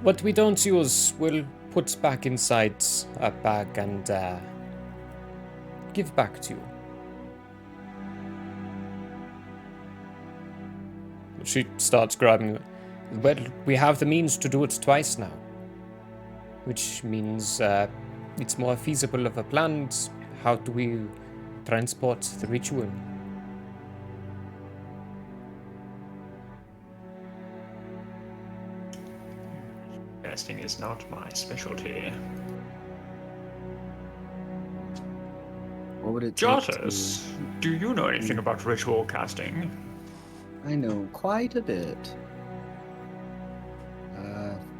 A: What we don't use, we'll put back inside a bag and give back to you. She starts grabbing it. Well, we have the means to do it twice now. Which means it's more feasible of a plan. How do we transport the ritual?
F: Casting is not my specialty.
B: What would it take to...
F: Jarvis, do you know anything about ritual casting?
B: I know quite a bit.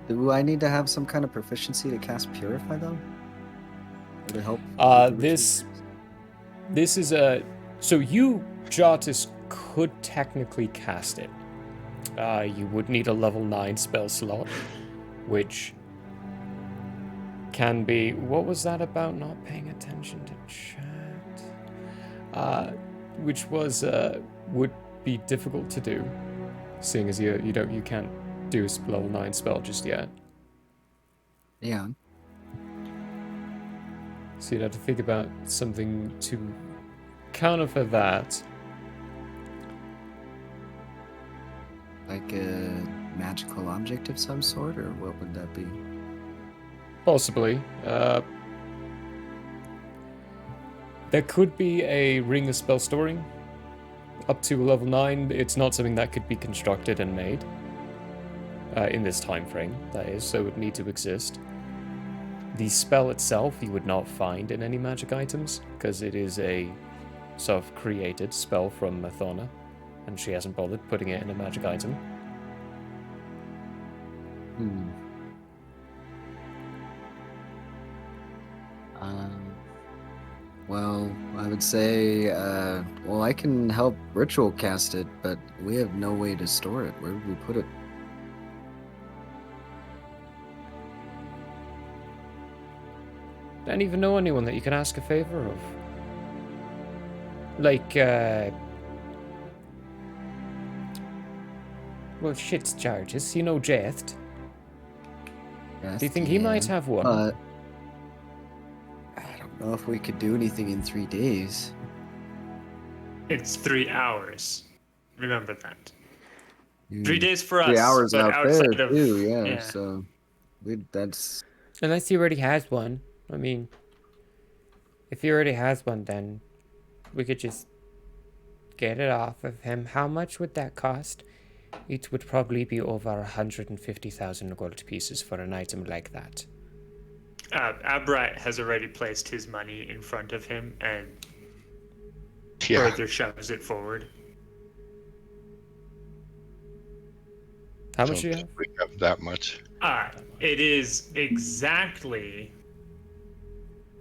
B: Do I need to have some kind of proficiency to cast Purify, though? Or to help? with the
A: This
B: ritual?
A: is a... So you, Jartis, could technically cast it. You would need a level 9 spell slot, which can be... What was that about not paying attention to chat? Which was... would be difficult to do, seeing as you can't do a level 9 spell just yet.
B: Yeah.
A: So you'd have to think about something to counter for that.
B: Like a magical object of some sort, or what would that be?
A: Possibly. There could be a ring of spell storing. Up to level 9, it's not something that could be constructed and made. In this time frame, that is, so it would need to exist. The spell itself you would not find in any magic items, because it is a self-created spell from Mathona, and she hasn't bothered putting it in a magic item.
B: Hmm. Well, I would say, well, I can help ritual cast it, but we have no way to store it. Where would we put it?
A: Don't even know anyone that you can ask a favor of. Like, well, shit's charges. You know Jeth. Do you think he might have one?
B: But I don't know if we could do anything in 3 days.
F: It's 3 hours. Remember that.
B: Hmm.
F: 3 days for us.
B: 3 hours
F: but
B: out there
F: outside of,
B: too, yeah. So that's
A: Unless he already has one. I mean, if he already has one, then we could just get it off of him. How much would that cost? It would probably be over 150,000 gold pieces for an item like that.
F: Abrat has already placed his money in front of him and
G: Yeah.
F: further shoves it forward.
A: How much do you
G: Don't
A: have?
G: think we have that much.
F: It is exactly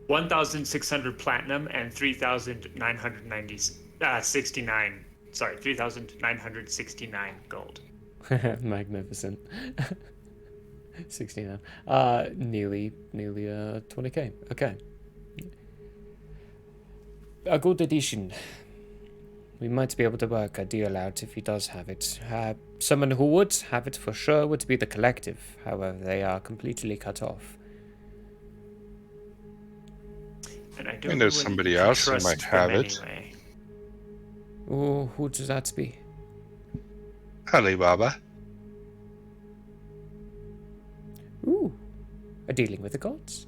F: 1,600 platinum and 3,969. Sorry, 3,969 gold.
A: Magnificent. 69. Nearly 20k. Okay. A good addition. We might be able to work a deal out if he does have it. Someone who would have it for sure would be the collective. However, they are completely cut off.
F: And I
G: I
F: don't
G: know
F: know
G: somebody
F: whether you can
G: else who
F: trust
G: might
F: them
G: have it.
F: anyway.
A: Oh, who does that be?
G: Alibaba.
A: Ooh, a dealing with the gods.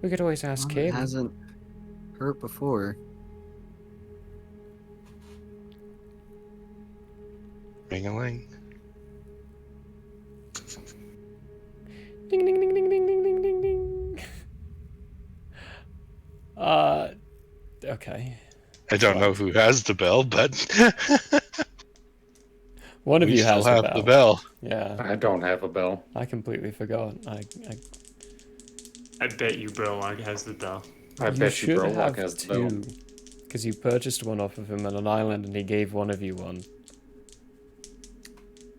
A: We could always ask
B: one that
A: him.
B: hasn't hurt before.
G: Ring-a-ling.
A: Ding ding ding ding ding ding ding ding ding. Okay.
G: I don't know who has the bell, but
A: One of
G: we
A: you
G: still
A: has
G: have
A: the bell.
G: the bell.
A: Yeah,
C: I don't have a bell.
A: I completely forgot.
F: I bet you Brolog has the bell.
C: I
A: You
C: bet you
A: should
C: Brolog
A: have
C: has the bell.
A: two, because you purchased one off of him on an island, and he gave one of you one.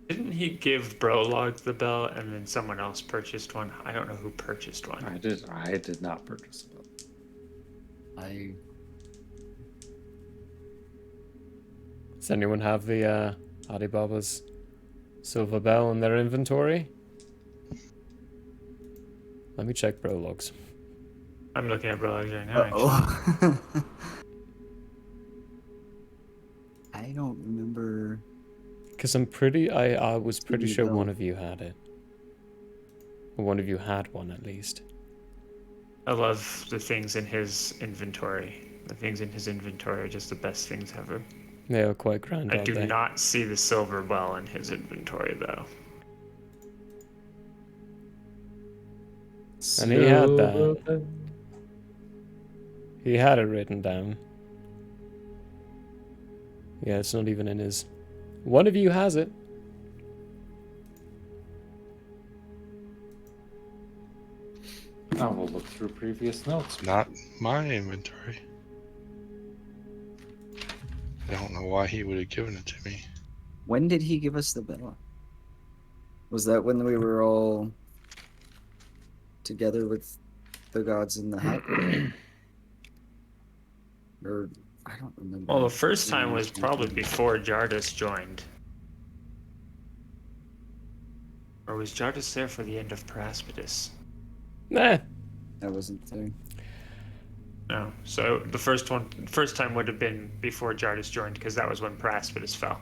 F: Didn't he give Brolog the bell and then someone else purchased one? I don't know who purchased one.
C: I did not purchase a bell.
A: Does anyone have the Alibaba's silver bell in their inventory? Let me check bro logs.
F: I'm looking at Brolog right now. Actually.
B: Oh. I don't remember.
A: Because I was pretty
B: Silver
A: sure
B: bell.
A: one of you had it. Or one of you had one at least.
F: I love the things in his inventory. The things in his inventory are just the best things ever.
A: They are quite grand,
F: I
A: aren't
F: do
A: they?
F: not see the silver bell in his inventory though.
A: And he had that.
C: Silver-
A: He had it written down. Yeah, it's not even in his... One of you has it.
C: I will look through previous notes.
G: Not my inventory. I don't know why he would have given it to me.
B: When did he give us the bell? Was that when we were all together with the gods in the hut? Or I don't remember.
F: Well, the first time was probably before Jardis joined. Or was Jardis there for the end of Paraspidus?
A: Nah.
B: I wasn't there.
F: No. So the first time would have been before Jardis joined, because that was when Paraspidus fell.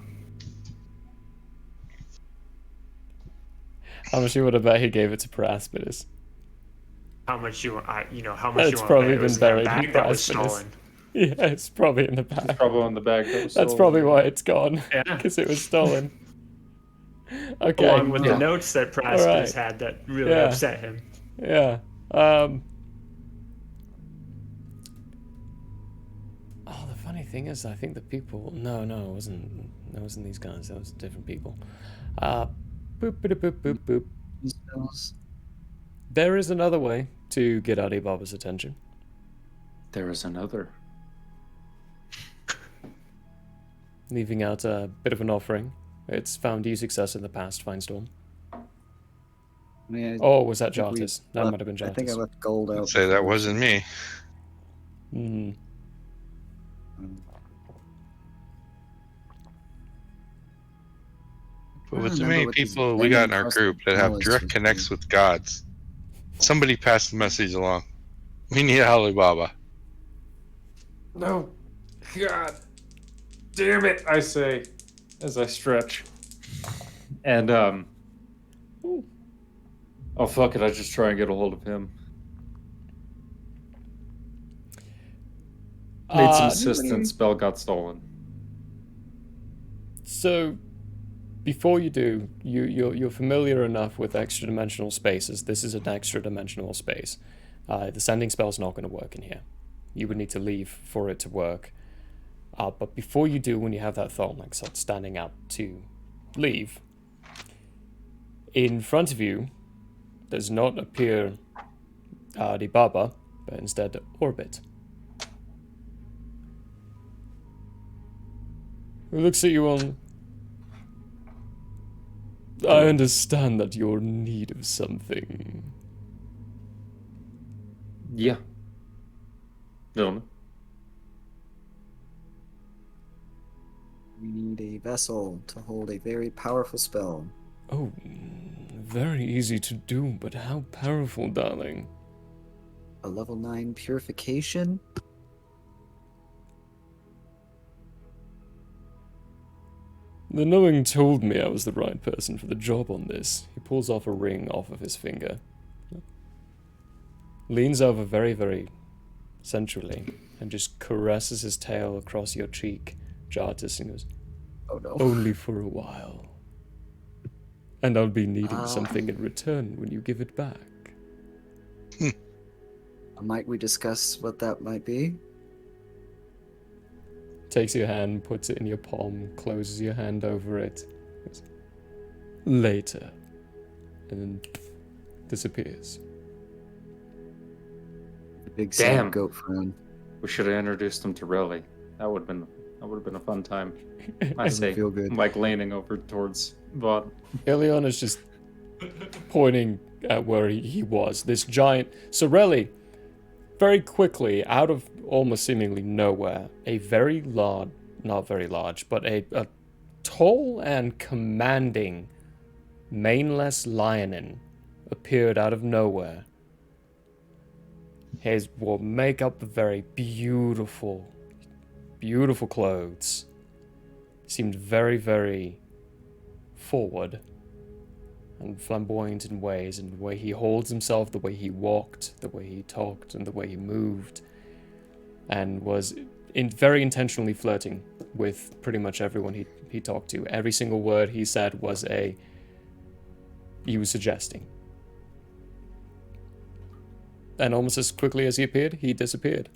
A: How much you would have bet he gave it to Paraspidus?
F: How much you how much
A: It's
F: you want to bet
A: probably
F: it was
A: been
F: in that
A: buried in
F: bag that was
A: Paraspidus.
F: stolen?
A: Yeah, it's probably in the
C: It's
A: bag.
C: probably on the bag that was
A: That's
C: stolen.
A: probably why it's gone.
F: Yeah.
A: Because it was stolen. Okay.
F: Along with
C: Yeah.
F: the notes that Paraspidus
A: Alright.
F: had that really
A: Yeah.
F: upset him.
A: Yeah. Oh, the funny thing is, I think the people. No, it wasn't. That wasn't these guys. That was different people. Boop, boop, boop, boop, boop.
B: These spells.
A: There is another way to get Ali Baba's attention.
C: There is another.
A: Leaving out a bit of an offering. It's found you success in the past, Finestorm.
B: I mean,
A: Oh, was that
B: think we
A: Jartis? That
B: left-
A: might have been Jartis.
B: I think I left gold out.
G: I'd say that
B: before,
G: wasn't me.
A: Hmm.
G: But
B: I
G: with the
B: remember
G: many
B: what these
G: people we got in our
B: random
G: group that
B: trust
G: have
B: knowledge
G: direct
B: was
G: connects
B: doing.
G: with gods, somebody passed the message along. We need Alibaba.
C: No. God. Damn it, I say as I stretch. And oh fuck it, I just try and get a hold of him. Need some assistance, spell got stolen.
A: So, before you do, you're familiar enough with extra dimensional spaces. This is an extra dimensional space. The sending spell's not going to work in here. You would need to leave for it to work. But before you do, when you have that thought, like sort of standing up to leave, in front of you does not appear Alibaba, but instead Orbit. Who looks at you on. I understand that you're in need of something.
C: Yeah. Gentlemen.
B: We need a vessel to hold a very powerful spell.
A: Oh, very easy to do, but how powerful, darling?
B: A level 9 purification?
A: The knowing told me I was the right person for the job on this. He pulls off a ring off of his finger. Leans over very, very sensually and just caresses his tail across your cheek, Jartis, and goes,
B: Oh no.
A: only for a while. And I'll be needing something in return when you give it back.
B: Might we discuss what that might be?
A: Takes your hand, puts it in your palm, closes your hand over it. Goes, later. And then disappears.
B: The big
C: Damn.
B: sad goat friend.
C: We should have introduced him to Relly. That would have been a fun time. I
B: Doesn't
C: say,
B: feel good.
C: like leaning over towards Vaughn.
A: Ilion is just pointing at where he was. This giant Sorelli, very quickly, out of almost seemingly nowhere, a very large, not very large, but a tall and commanding maneless lionin appeared out of nowhere. His will make up very beautiful, beautiful clothes. Seemed very, very forward and flamboyant in ways, and the way he holds himself, the way he walked, the way he talked, and the way he moved, and was very intentionally flirting with pretty much everyone he talked to. Every single word he said was he was suggesting. And almost as quickly as he appeared, he disappeared.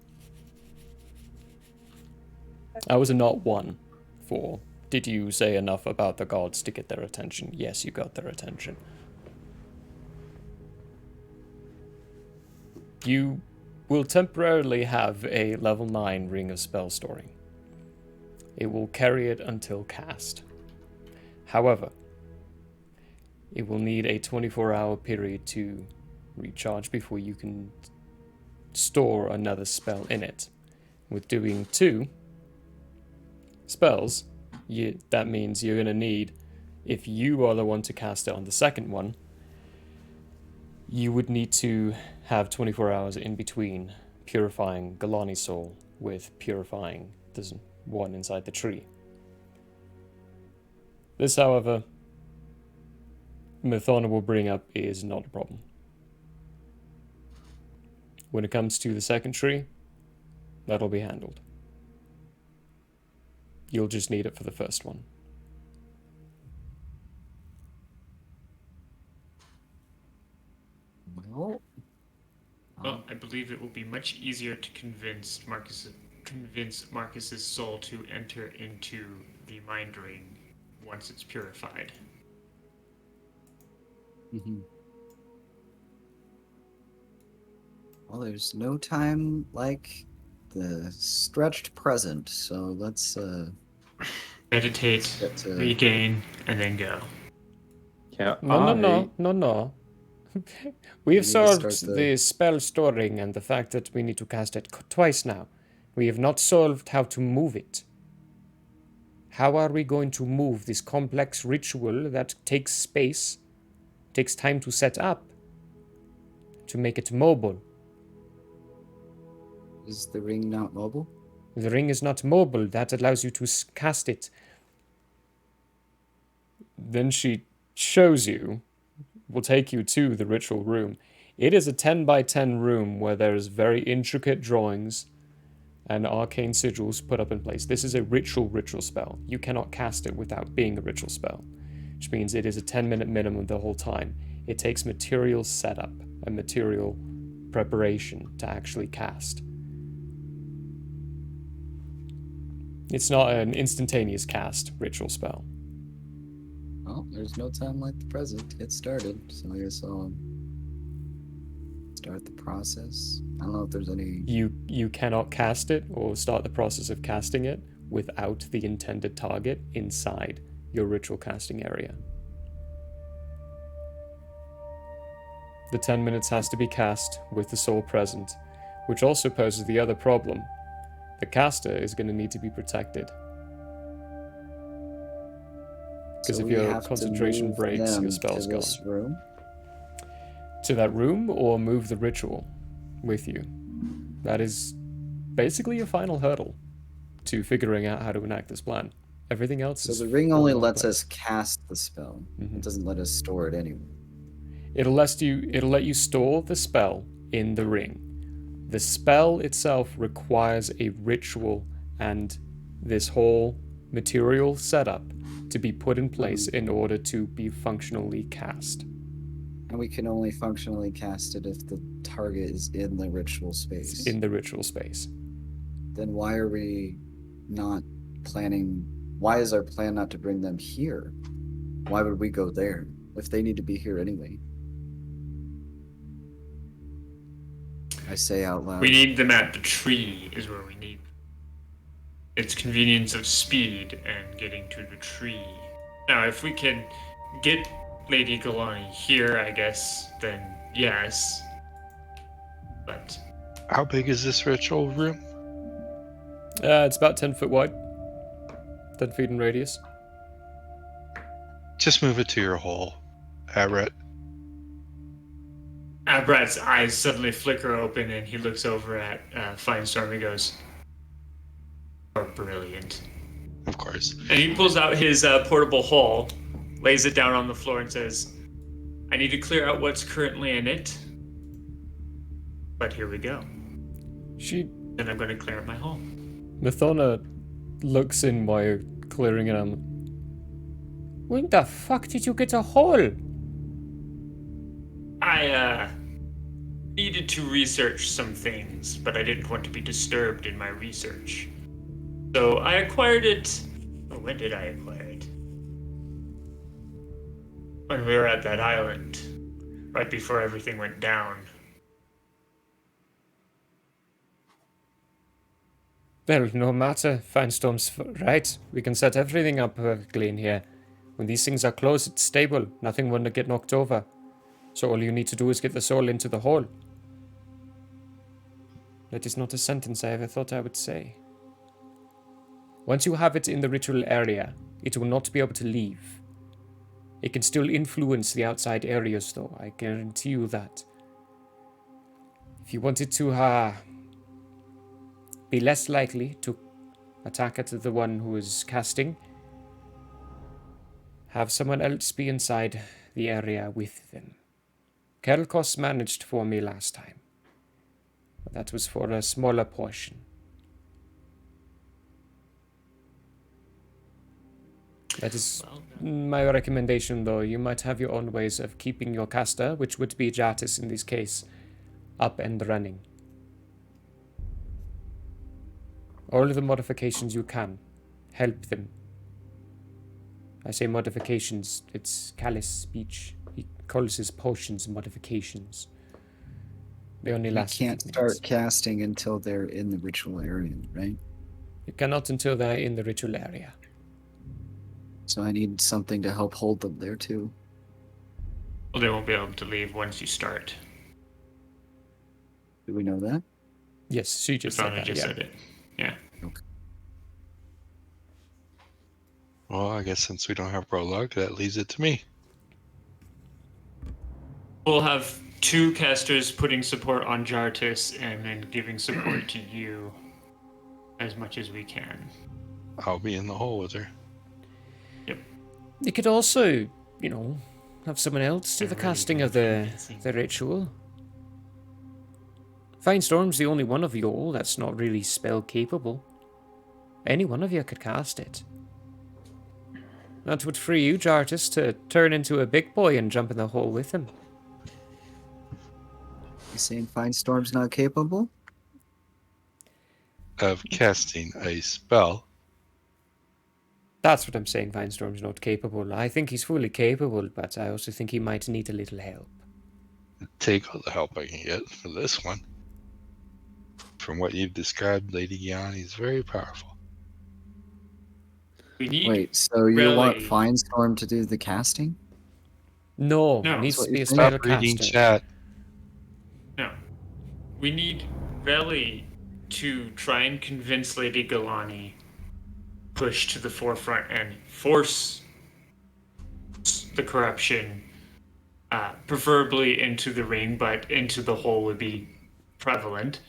A: I was a not one for, did you say enough about the gods to get their attention? Yes, you got their attention. You will temporarily have a level 9 Ring of Spell Storing. It will carry it until cast. However, it will need a 24-hour period to recharge before you can store another spell in it. With doing 2 spells, that means you're going to need, if you are the one to cast it on the second one, You would need to have 24 hours in between purifying Galani's soul with purifying the one inside the tree. This, however, Mathona will bring up is not a problem. When it comes to the second tree, that'll be handled. You'll just need it for the first one.
B: Well,
F: Well, I believe it will be much easier to convince Marcus's soul to enter into the mind ring once it's purified.
B: mhm. Well, there's no time like the stretched present, so let's
F: Meditate,
B: get to.
F: regain, and then go.
C: Yeah,
A: No. We have
B: need to
A: solved
B: start
A: the
B: the-
A: spell storing and the fact that we need to cast it twice now. We have not solved how to move it. How are we going to move this complex ritual that takes space, takes time to set up, to make it mobile?
B: Is the ring not mobile?
A: The ring is not mobile. That allows you to cast it. Then she shows you, will take you to the ritual room. It is a 10 by 10 room where there's very intricate drawings and arcane sigils put up in place. This is a ritual spell. You cannot cast it without being a ritual spell, which means it is a 10-minute minimum the whole time. It takes material setup and material preparation to actually cast. It's not an instantaneous cast ritual spell.
B: Well, there's no time like the present. Get started. So I guess I'll start the process. I don't know if there's any.
A: You cannot cast it or start the process of casting it without the intended target inside your ritual casting area. The 10 minutes has to be cast with the soul present, which also poses the other problem. The caster is going to need to be protected. Because
B: So
A: if
B: we
A: your
B: have to
A: concentration
B: move
A: breaks, your
B: them
A: spell's
B: to this
A: gone.
B: room.
A: To that room or move the ritual with you. That is basically your final hurdle to figuring out how to enact this plan. Everything else
B: So
A: is
B: the ring only
A: falling into
B: lets
A: place.
B: us cast the spell.
A: Mhm.
B: It doesn't let us store it anywhere.
A: It'll let you store the spell in the ring. The spell itself requires a ritual and this whole material setup to be put in place in order to be functionally cast.
B: And we can only functionally cast it if the target is in the ritual space.
A: In the ritual space.
B: Then why are we not planning? Why is our plan not to bring them here? Why would we go there if they need to be here anyway? I say out loud.
F: We need them at the tree is where we need. It's convenience of speed and getting to the tree. Now, if we can get Lady Galani here, I guess, then yes. But
G: How big is this ritual room?
A: It's about 10 foot wide. 10 feet in radius.
G: Just move it to your hole, Abret.
F: Abrat's eyes suddenly flicker open and he looks over at Finestorm and goes, "Oh, brilliant."
G: Of course.
F: And he pulls out his portable hole, lays it down on the floor, and says, "I need to clear out what's currently in it. But here we go. Then I'm going to clear out my hole."
A: Mathona looks in while you're clearing it. When the fuck did you get a hole?
F: I needed to research some things, but I didn't want to be disturbed in my research. So I acquired it. Oh, when did I acquire it? When we were at that island, right before everything went down.
A: Well, no matter. Finestorm's right. We can set everything up perfectly in here. When these things are closed, it's stable. Nothing will get knocked over. So all you need to do is get the soul into the hole. That is not a sentence I ever thought I would say. Once you have it in the ritual area, it will not be able to leave. It can still influence the outside areas, though. I guarantee you that. If you wanted to be less likely to attack at the one who is casting, have someone else be inside the area with them. Kelkos managed for me last time. But that was for a smaller portion. That is my recommendation, though. You might have your own ways of keeping your caster, which would be Jatis in this case, up and running. All of the modifications you can. Help them. I say modifications, it's Callus speech. He calls his potions modifications. They only
B: You
A: last
B: can't
A: a few
B: start
A: minutes.
B: casting until they're in the ritual area, right?
A: You cannot until they're in the ritual area.
B: So I need something to help hold them there too.
F: Well, they won't be able to leave once you start.
B: Do we know that?
A: Yes, she just said
F: Sona
A: that,
F: just
A: yeah.
F: said it. Yeah.
G: Well, I guess since we don't have prologue, that leaves it to me.
F: We'll have 2 casters putting support on Jartis and then giving support to you as much as we can.
G: I'll be in the hole with her.
A: You could also, have someone else do
F: I'm
A: the
F: really
A: casting
F: good
A: of
F: at
A: the
F: convincing.
A: ritual. Firestorm's the only one of you all that's not really spell capable. Any one of you could cast it. That would free you, Jartis, to turn into a big boy and jump in the hole with him.
B: You saying Firestorm's not capable?
G: Of casting a spell.
A: That's what I'm saying, Firestorm's not capable. I think he's fully capable, but I also think he might need a little help.
G: Take all the help I can get for this one. From what you've described, Lady Gianni is very powerful.
F: We need
B: Wait, so you want
F: Reli.
B: Firestorm to do the casting?
A: No,
F: No.
A: it needs
B: That's what
A: to be
B: you're
A: a
B: saying?
A: spell
G: Stop reading
A: caster.
G: chat.
F: No. We need Reli to try and convince Lady Galani push to the forefront and force the corruption, preferably into the ring, but into the hole would be prevalent.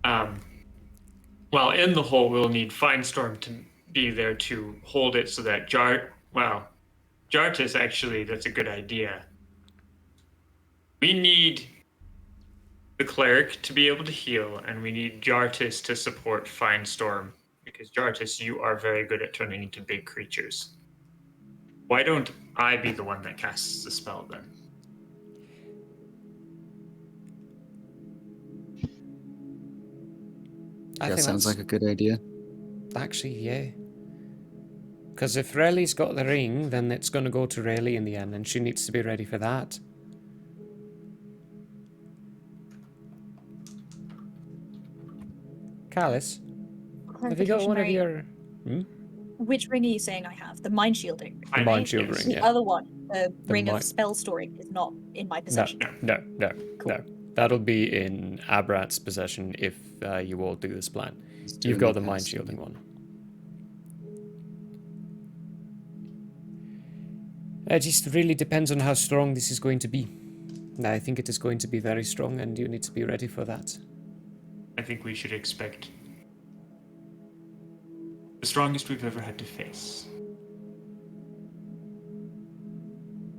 F: While in the hole, we'll need Firestorm to be there to hold it so that Jartis, actually, that's a good idea. We need the cleric to be able to heal, and we need Jartis to support Firestorm. Because Jartis, you are very good at turning into big creatures. Why don't I be the one that casts the spell then?
A: I
B: That
A: think
B: sounds
A: that's
B: like a good idea.
A: actually, yeah. Because if Reli's got the ring, then it's going to go to Reli in the end, and she needs to be ready for that. Callus, have you got one of your...
E: Which ring are you saying I have? The mind shielding.
A: The mind shield
F: yes.
A: ring,
E: The
A: yeah.
E: other one, the ring
A: mi-
E: of spell storing, is not in my possession.
A: No.
E: Cool.
A: That'll be in Abrat's possession if you all do this plan.
B: He's
A: You've
B: doing
A: got the
B: the
A: mind
B: casting.
A: shielding one. It just really depends on how strong this is going to be. I think it is going to be very strong, and you need to be ready for that.
F: I think we should expect the strongest we've ever had to face.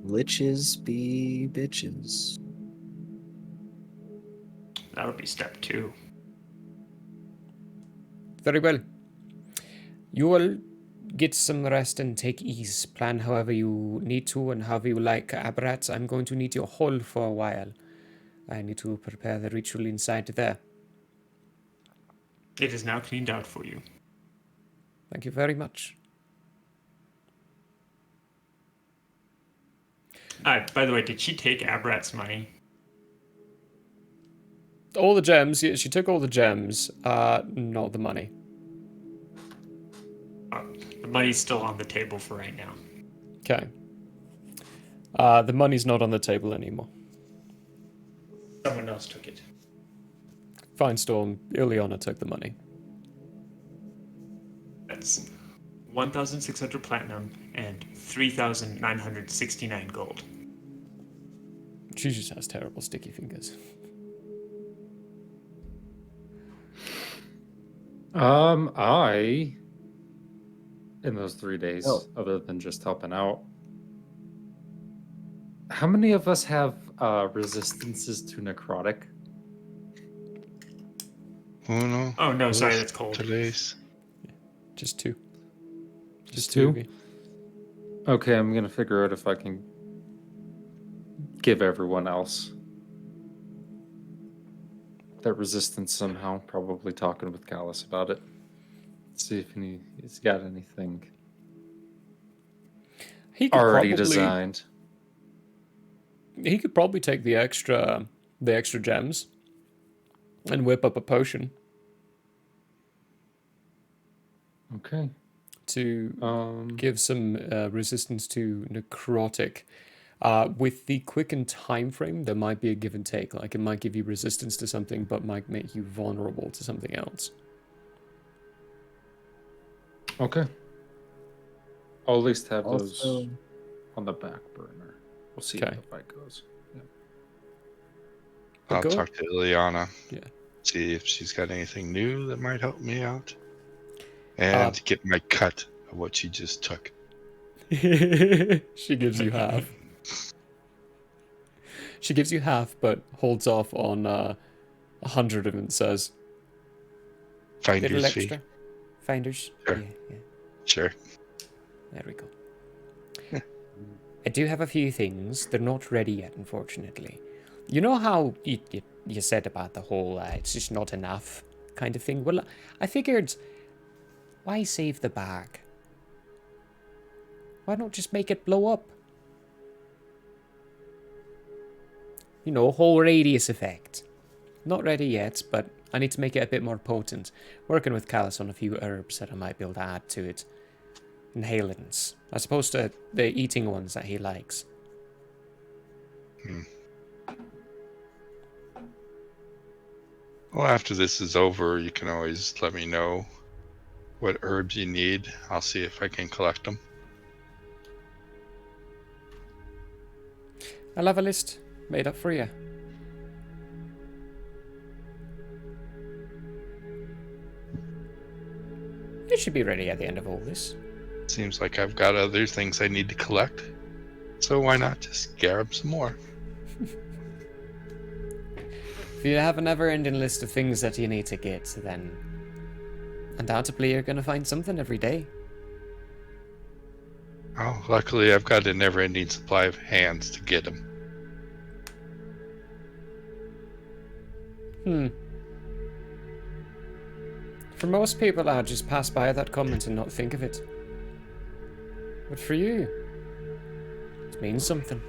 B: Liches be bitches.
F: That'll be step 2.
A: Very well. You will get some rest and take ease. Plan however you need to and however you like. Abrat, I'm going to need your hole for a while. I need to prepare the ritual inside there.
F: It is now cleaned out for you.
A: Thank you very much.
F: By the way, did she take Abrat's money?
A: All the gems. Yeah, she took all the gems. Not the money.
F: The money's still on the table for right now.
A: Okay. The money's not on the table anymore.
F: Someone else took it.
A: Firestorm, Ileana took the money.
F: That's 1,600 platinum, and 3,969 gold.
A: She just has terrible sticky fingers.
C: I, in those 3 days,
B: Oh.
C: other than just helping out, how many of us have resistances to necrotic?
G: Uno.
F: Oh no, sorry,
G: dos,
F: that's cold.
G: tres.
A: Just two.
C: Just
A: two of
C: two?
A: you.
C: Okay, I'm gonna figure out if I can give everyone else that resistance somehow. Probably talking with Callus about it. See if he's got anything
A: He could
C: already
A: probably
C: designed.
A: take the extra gems and whip up a potion
C: Okay.
A: to give some resistance to necrotic. With the quickened time frame, there might be a give and take. Like, it might give you resistance to something, but might make you vulnerable to something else.
C: Okay. I'll at least have
B: Also,
C: those on the back burner. We'll see how
A: Okay.
C: the fight goes. Yeah.
A: But
G: I'll
A: go-
G: talk to Ileana.
A: Yeah.
G: See if she's got anything new that might help me out. And get my cut of what she just took.
A: She gives you half. She gives you half, but holds off on 100 of it and says,
G: Finder's
A: little
G: fee.
A: extra. Finders.
G: Sure.
A: Yeah.
G: Sure.
A: There we go. I do have a few things. They're not ready yet, unfortunately. You know how you said about the whole it's just not enough kind of thing? Well, I figured, why save the bag? Why not just make it blow up? You know, whole radius effect. Not ready yet, but I need to make it a bit more potent. Working with Callus on a few herbs that I might be able to add to it. Inhalants. As opposed to the eating ones that he likes.
G: Well, after this is over, you can always let me know what herbs you need. I'll see if I can collect them.
A: I'll have a list made up for you. It should be ready at the end of all this.
G: Seems like I've got other things I need to collect. So why not just grab some more?
A: If you have a never-ending list of things that you need to get, then undoubtedly you're going to find something every day.
G: Oh, luckily I've got a never-ending supply of hands to get them.
A: For most people, I'd just pass by that comment and not think of it. But for you, it means something.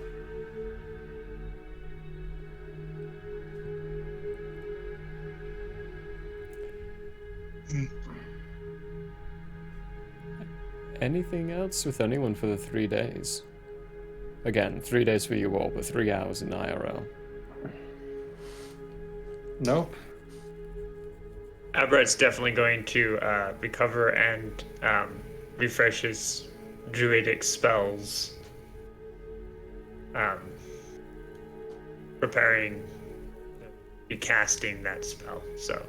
A: Anything else with anyone for the 3 days? Again, 3 days for you all, but 3 hours in IRL.
C: Nope.
F: Abrad's definitely going to recover and refresh his druidic spells. Preparing, casting that spell. So,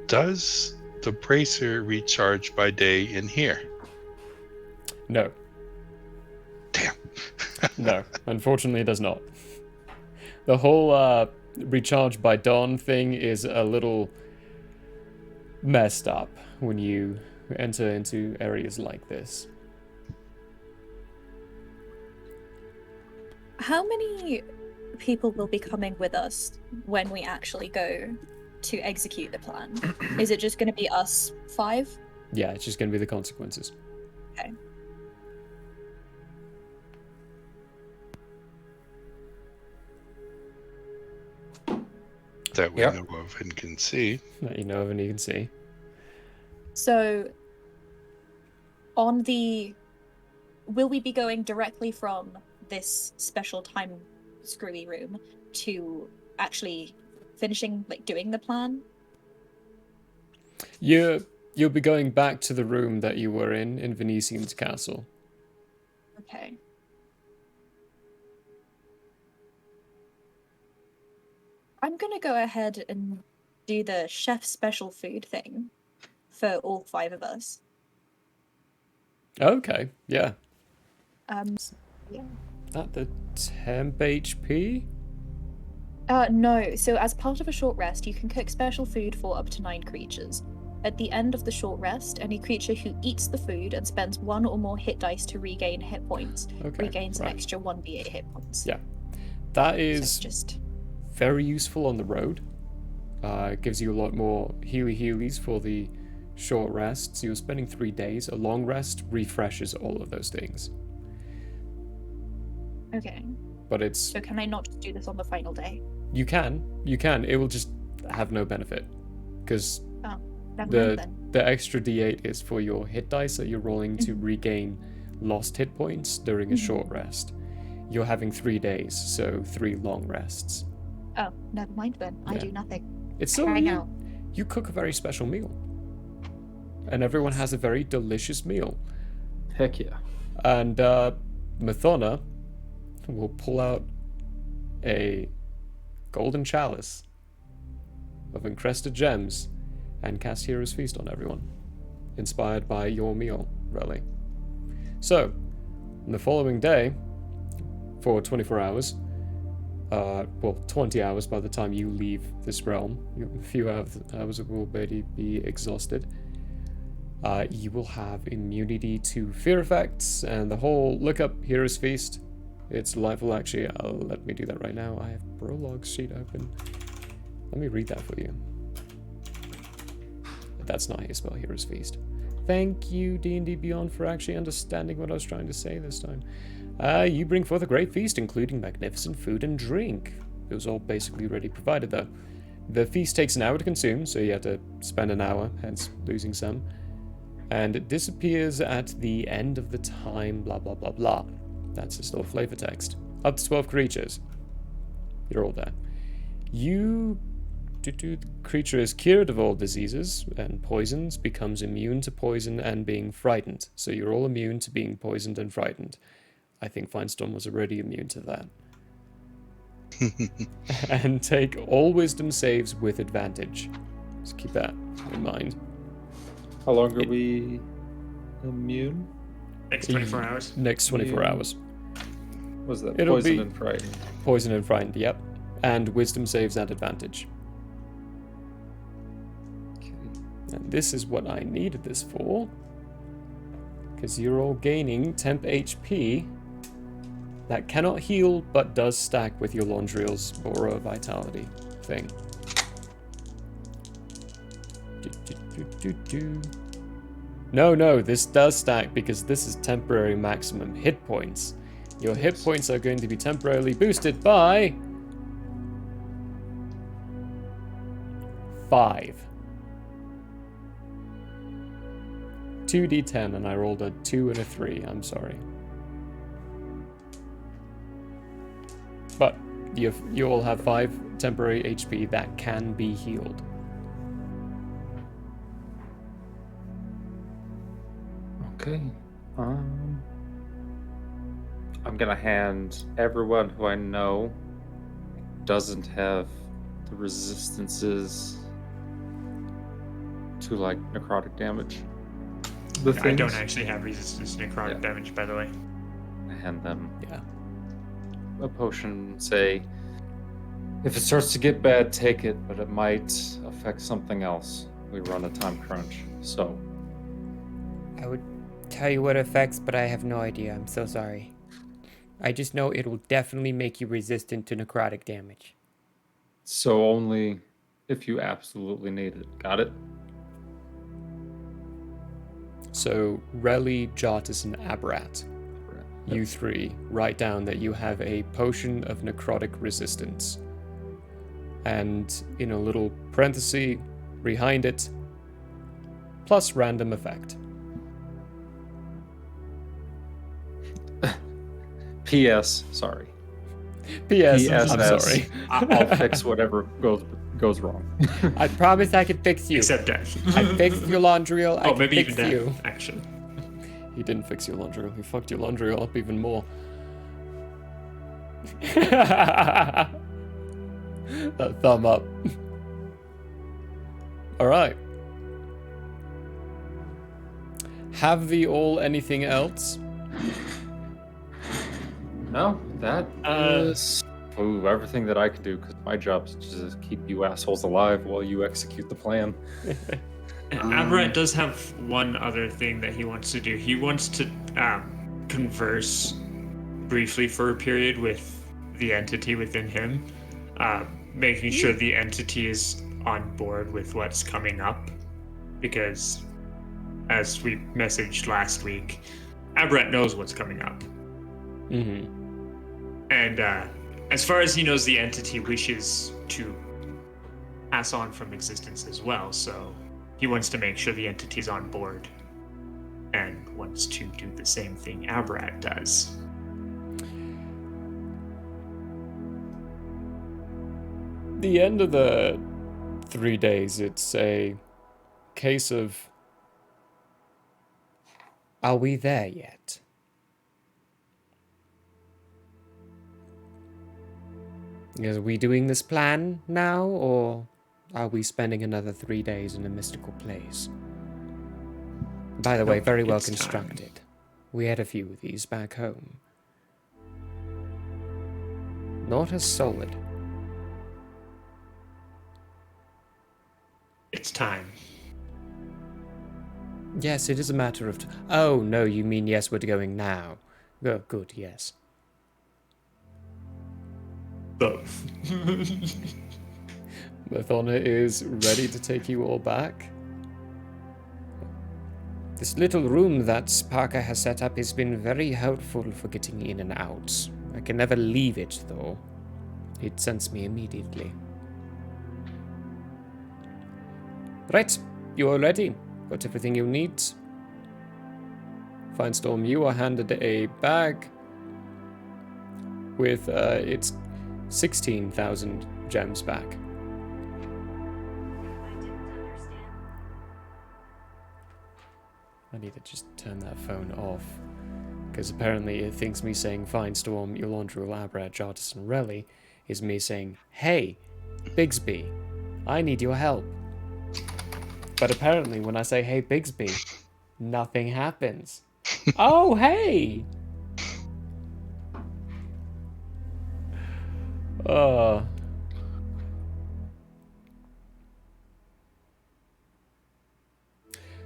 G: Does the bracer recharge by day in here?
A: No.
G: Damn.
A: No, unfortunately it does not. The whole recharge by dawn thing is a little messed up when you enter into areas like this.
E: How many people will be coming with us when we actually go to execute the plan? Is it just going to be us 5?
A: Yeah, it's just going to be the consequences.
E: Okay.
G: That we
C: Yep.
G: know of and can see.
A: That you know of and you can see.
E: So, will we be going directly from this special time screwy room to actually finishing, like, doing the plan?
A: You're You'll be going back to the room that you were in Venetian's castle.
E: Okay. I'm gonna go ahead and do the chef special food thing for all 5 of us.
A: Okay, yeah.
E: Yeah.
A: At the temp HP?
E: No. So as part of a short rest, you can cook special food for up to 9 creatures. At the end of the short rest, any creature who eats the food and spends 1 or more hit dice to regain hit points regains an extra 1d8 hit points.
A: Yeah. That
E: So
A: is
E: just
A: very useful on the road. It gives you a lot more healies for the short rests. You're spending 3 days. A long rest refreshes all of those things.
E: okay.
A: But it's...
E: So can I not just do this on the final day?
A: You can. It will just have no benefit. Because
E: Never mind then.
A: the extra d8 is for your hit dice that you're rolling to regain lost hit points during a short rest. You're having 3 days, so 3 long rests.
E: Oh, never mind then. I
A: Yeah.
E: do nothing.
A: It's so
E: Hang out.
A: you cook a very special meal. And everyone has a very delicious meal.
C: Heck yeah.
A: And Mathona will pull out a golden chalice of encrusted gems and cast Hero's Feast on everyone, inspired by your meal, really. So, on the following day, for 24 hours, 20 hours by the time you leave this realm, a few hours will already be exhausted. You will have immunity to fear effects and the whole look up Hero's Feast. It's delightful, actually. Let me do that right now. I have Prologue's sheet open. Let me read that for you. That's not how you spell Hero's Feast. Thank you, D&D Beyond, for actually understanding what I was trying to say this time. You bring forth a great feast, including magnificent food and drink. It was all basically already provided, though. The feast takes an hour to consume, so you have to spend an hour, hence losing some. And it disappears at the end of the time, blah, blah, blah, blah. That's just all flavor text. Up to 12 creatures. You're all there. The creature is cured of all diseases and poisons, becomes immune to poison and being frightened. So you're all immune to being poisoned and frightened. I think Finestorm was already immune to that. And take all wisdom saves with advantage. Just keep that in mind.
C: How long are we immune?
F: Next 24 hours.
A: Next 24 hours.
C: Was that
A: It'll
C: poison
A: be-
C: and frightened?
A: Poison and frightened, yep. And wisdom saves at advantage.
C: Okay.
A: And this is what I needed this for. Because you're all gaining temp HP that cannot heal but does stack with your Laundriel's Aura Vitality thing. No, this does stack because this is temporary maximum hit points. Your hit points are going to be temporarily boosted by 5. 2d10, and I rolled a 2 and a 3. I'm sorry. But you all have 5 temporary HP that can be healed.
C: Okay. I'm gonna hand everyone who I know doesn't have the resistances to like necrotic damage. The
F: I don't
C: things,
F: actually have resistance to necrotic damage, by the way.
C: I hand them
A: Yeah.
C: a potion and say, if it starts to get bad, take it, but it might affect something else. We run a time crunch, so.
H: I would tell you what it affects, but I have no idea. I'm so sorry. I just know it will definitely make you resistant to necrotic damage.
C: So only if you absolutely need it. Got it?
A: So, Relly, Jartus, and Abrat, you 3, write down that you have a potion of necrotic resistance. And in a little parenthesis behind it, plus random effect.
C: P.S. Sorry.
A: P.S. I'm
C: PSS.
A: sorry.
C: I'll fix whatever goes wrong.
H: I promise I can fix you.
F: Except death.
H: I fixed your laundry roll. I
F: Oh,
H: can
F: maybe
H: fix
F: even death,
H: you.
F: actually.
A: He didn't fix your laundry roll. He fucked your laundry roll up even more. That thumb up. Alright. Have the all anything else?
C: No, that
F: Uh,
C: is everything that I can do, because my job is to just keep you assholes alive while you execute the plan.
F: Amaret does have one other thing that he wants to do. He wants to converse briefly for a period with the entity within him, making sure the entity is on board with what's coming up. Because, as we messaged last week, Amaret knows what's coming up.
A: Mm-hmm.
F: And as far as he knows, the entity wishes to pass on from existence as well, so he wants to make sure the entity's on board and wants to do the same thing Abrat does.
A: The end of the 3 days, it's a case of,
H: Are we there yet? Are we doing this plan now, or are we spending another 3 days in a mystical place? By the way,
F: Nope,
H: very well
F: it's time.
H: constructed. We had a few of these back home. Not as solid.
F: It's time.
H: Yes, it is a matter of... Oh, no, you mean yes, we're going now. Oh, good, yes.
F: Both.
A: Mathona is ready to take you all back.
H: This little room that Parker has set up has been very helpful for getting in and out. I can never leave it, though. It sends me immediately. Right, you are ready. Got everything you need.
A: Finestorm, you are handed a bag with its 16,000 gems back. I need to just turn that phone off, because apparently it thinks me saying Finestorm, Yolandra, Labra, Jartis, and Relly is me saying, hey, Bigsby, I need your help. But apparently when I say, hey, Bigsby, nothing happens. Oh, hey!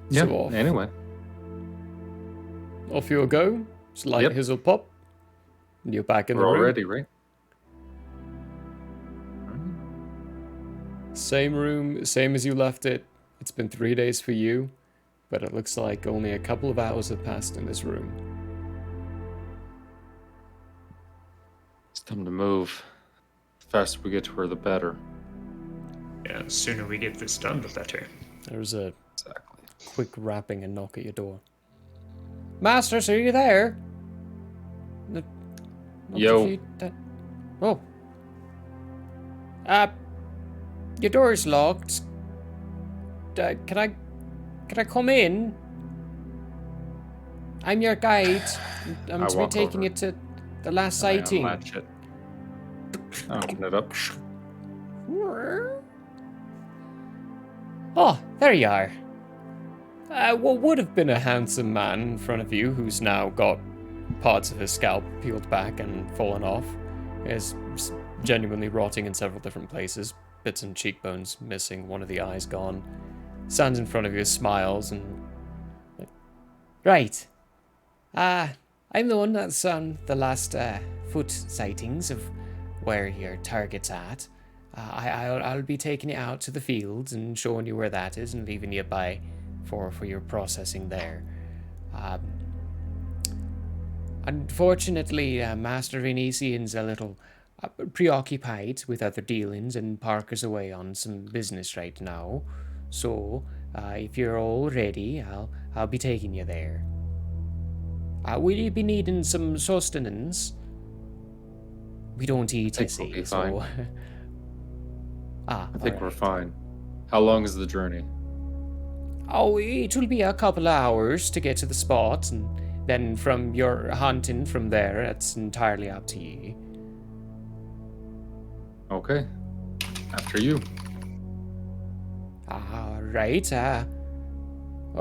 C: Yeah,
A: So
C: anyway.
A: off you go. Slight
C: Yep.
A: hizzle pop. And you're back in
C: We're
A: the
C: all
A: room.
C: ready, right?
A: Same room, same as you left it. It's been 3 days for you, but it looks like only a couple of hours have passed in this room.
C: It's time to move. The faster we get to her, the better.
F: Yeah, the sooner we get this done, the better.
A: There's a
C: Exactly.
A: quick rapping and knock at your door.
H: Masters, are you there?
C: Yo.
H: Oh. Your door's locked. Can I come in? I'm your guide. I'm
C: I
H: to be
C: walk
H: taking
C: over.
H: you to the last
C: I
H: sighting.
C: unlatch it. I open it up.
A: Oh, there you are. What would have been a handsome man in front of you, who's now got parts of his scalp peeled back and fallen off, is genuinely rotting in several different places, bits and cheekbones missing, one of the eyes gone. Stands in front of you, smiles, and...
H: Right. I'm the one that's on the last foot sightings of where your target's at. I'll be taking you out to the fields and showing you where that is and leaving you by for your processing there. Unfortunately, Master Venetian's a little preoccupied with other dealings, and Parker's away on some business right now. So, if you're all ready, I'll be taking you there. Will you be needing some sustenance? We don't eat,
C: I
H: you
C: think we'll
H: see,
C: be
H: so...
C: fine.
H: Ah,
C: I think we're
H: alright.
C: fine. How long is the journey?
H: Oh, it will be a couple of hours to get to the spot, and then from your hunting from there, it's entirely up to you.
C: Okay. After you.
H: Alright, oh,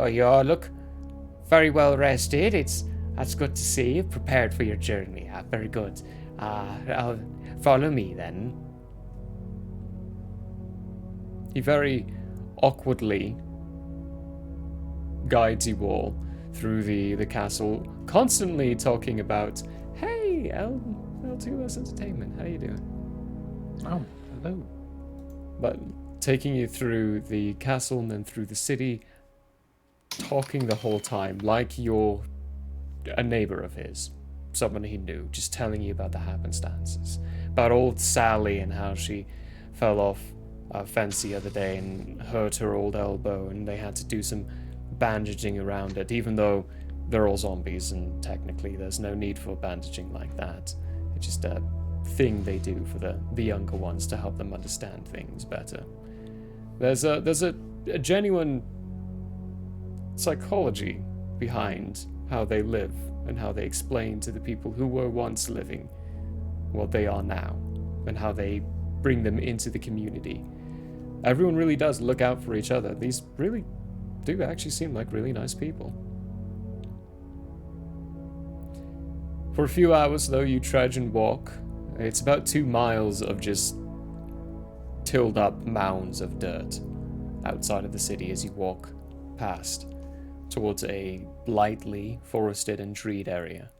H: you all look very well rested. That's good to see. You're prepared for your journey. Very good. I'll follow me then. He very awkwardly guides you all through the castle, constantly talking about, hey, L2S Entertainment, how you doing?
C: Oh, hello.
H: But taking you through the castle and then through the city, talking the whole time like you're a neighbor of his, someone he knew, just telling you about the happenstances, about old Sally and how she fell off a fence the other day and hurt her old elbow, and they had to do some bandaging around it, even though they're all zombies and technically there's no need for bandaging like that. It's just a thing they do for the younger ones to help them understand things better. There's a genuine psychology behind how they live and how they explain to the people who were once living what they are now and how they bring them into the community. Everyone really does look out for each other. These really do actually seem like really nice people. For a few hours, though, you trudge and walk. It's about 2 miles of just tilled up mounds of dirt outside of the city as you walk past towards a lightly forested and treed area.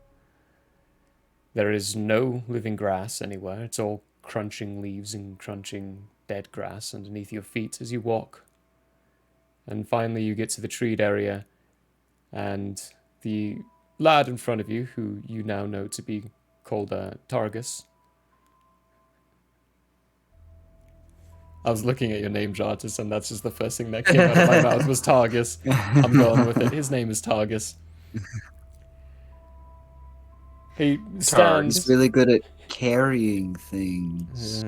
H: There is no living grass anywhere. It's all crunching leaves and crunching dead grass underneath your feet as you walk. And finally you get to the treed area, and the lad in front of you, who you now know to be called Targus. I was looking at your name, Jartis, and that's just the first thing that came out of my mouth was Targus. I'm going with it. His name is Targus. He stands...
B: He's really good at carrying things.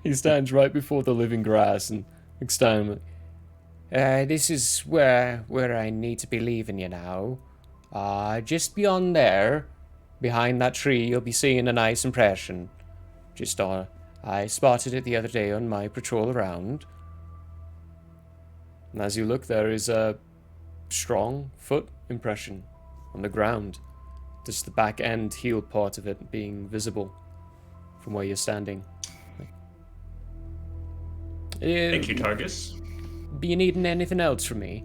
H: He stands right before the living grass and looks down. This is where I need to be leaving you now. Just beyond there, behind that tree, you'll be seeing a nice impression. Just I spotted it the other day on my patrol around. And as you look, there is a strong foot impression on the ground. Just the back end heel part of it being visible from where you're standing.
F: Thank you, Targus.
H: Be you needing anything else from me?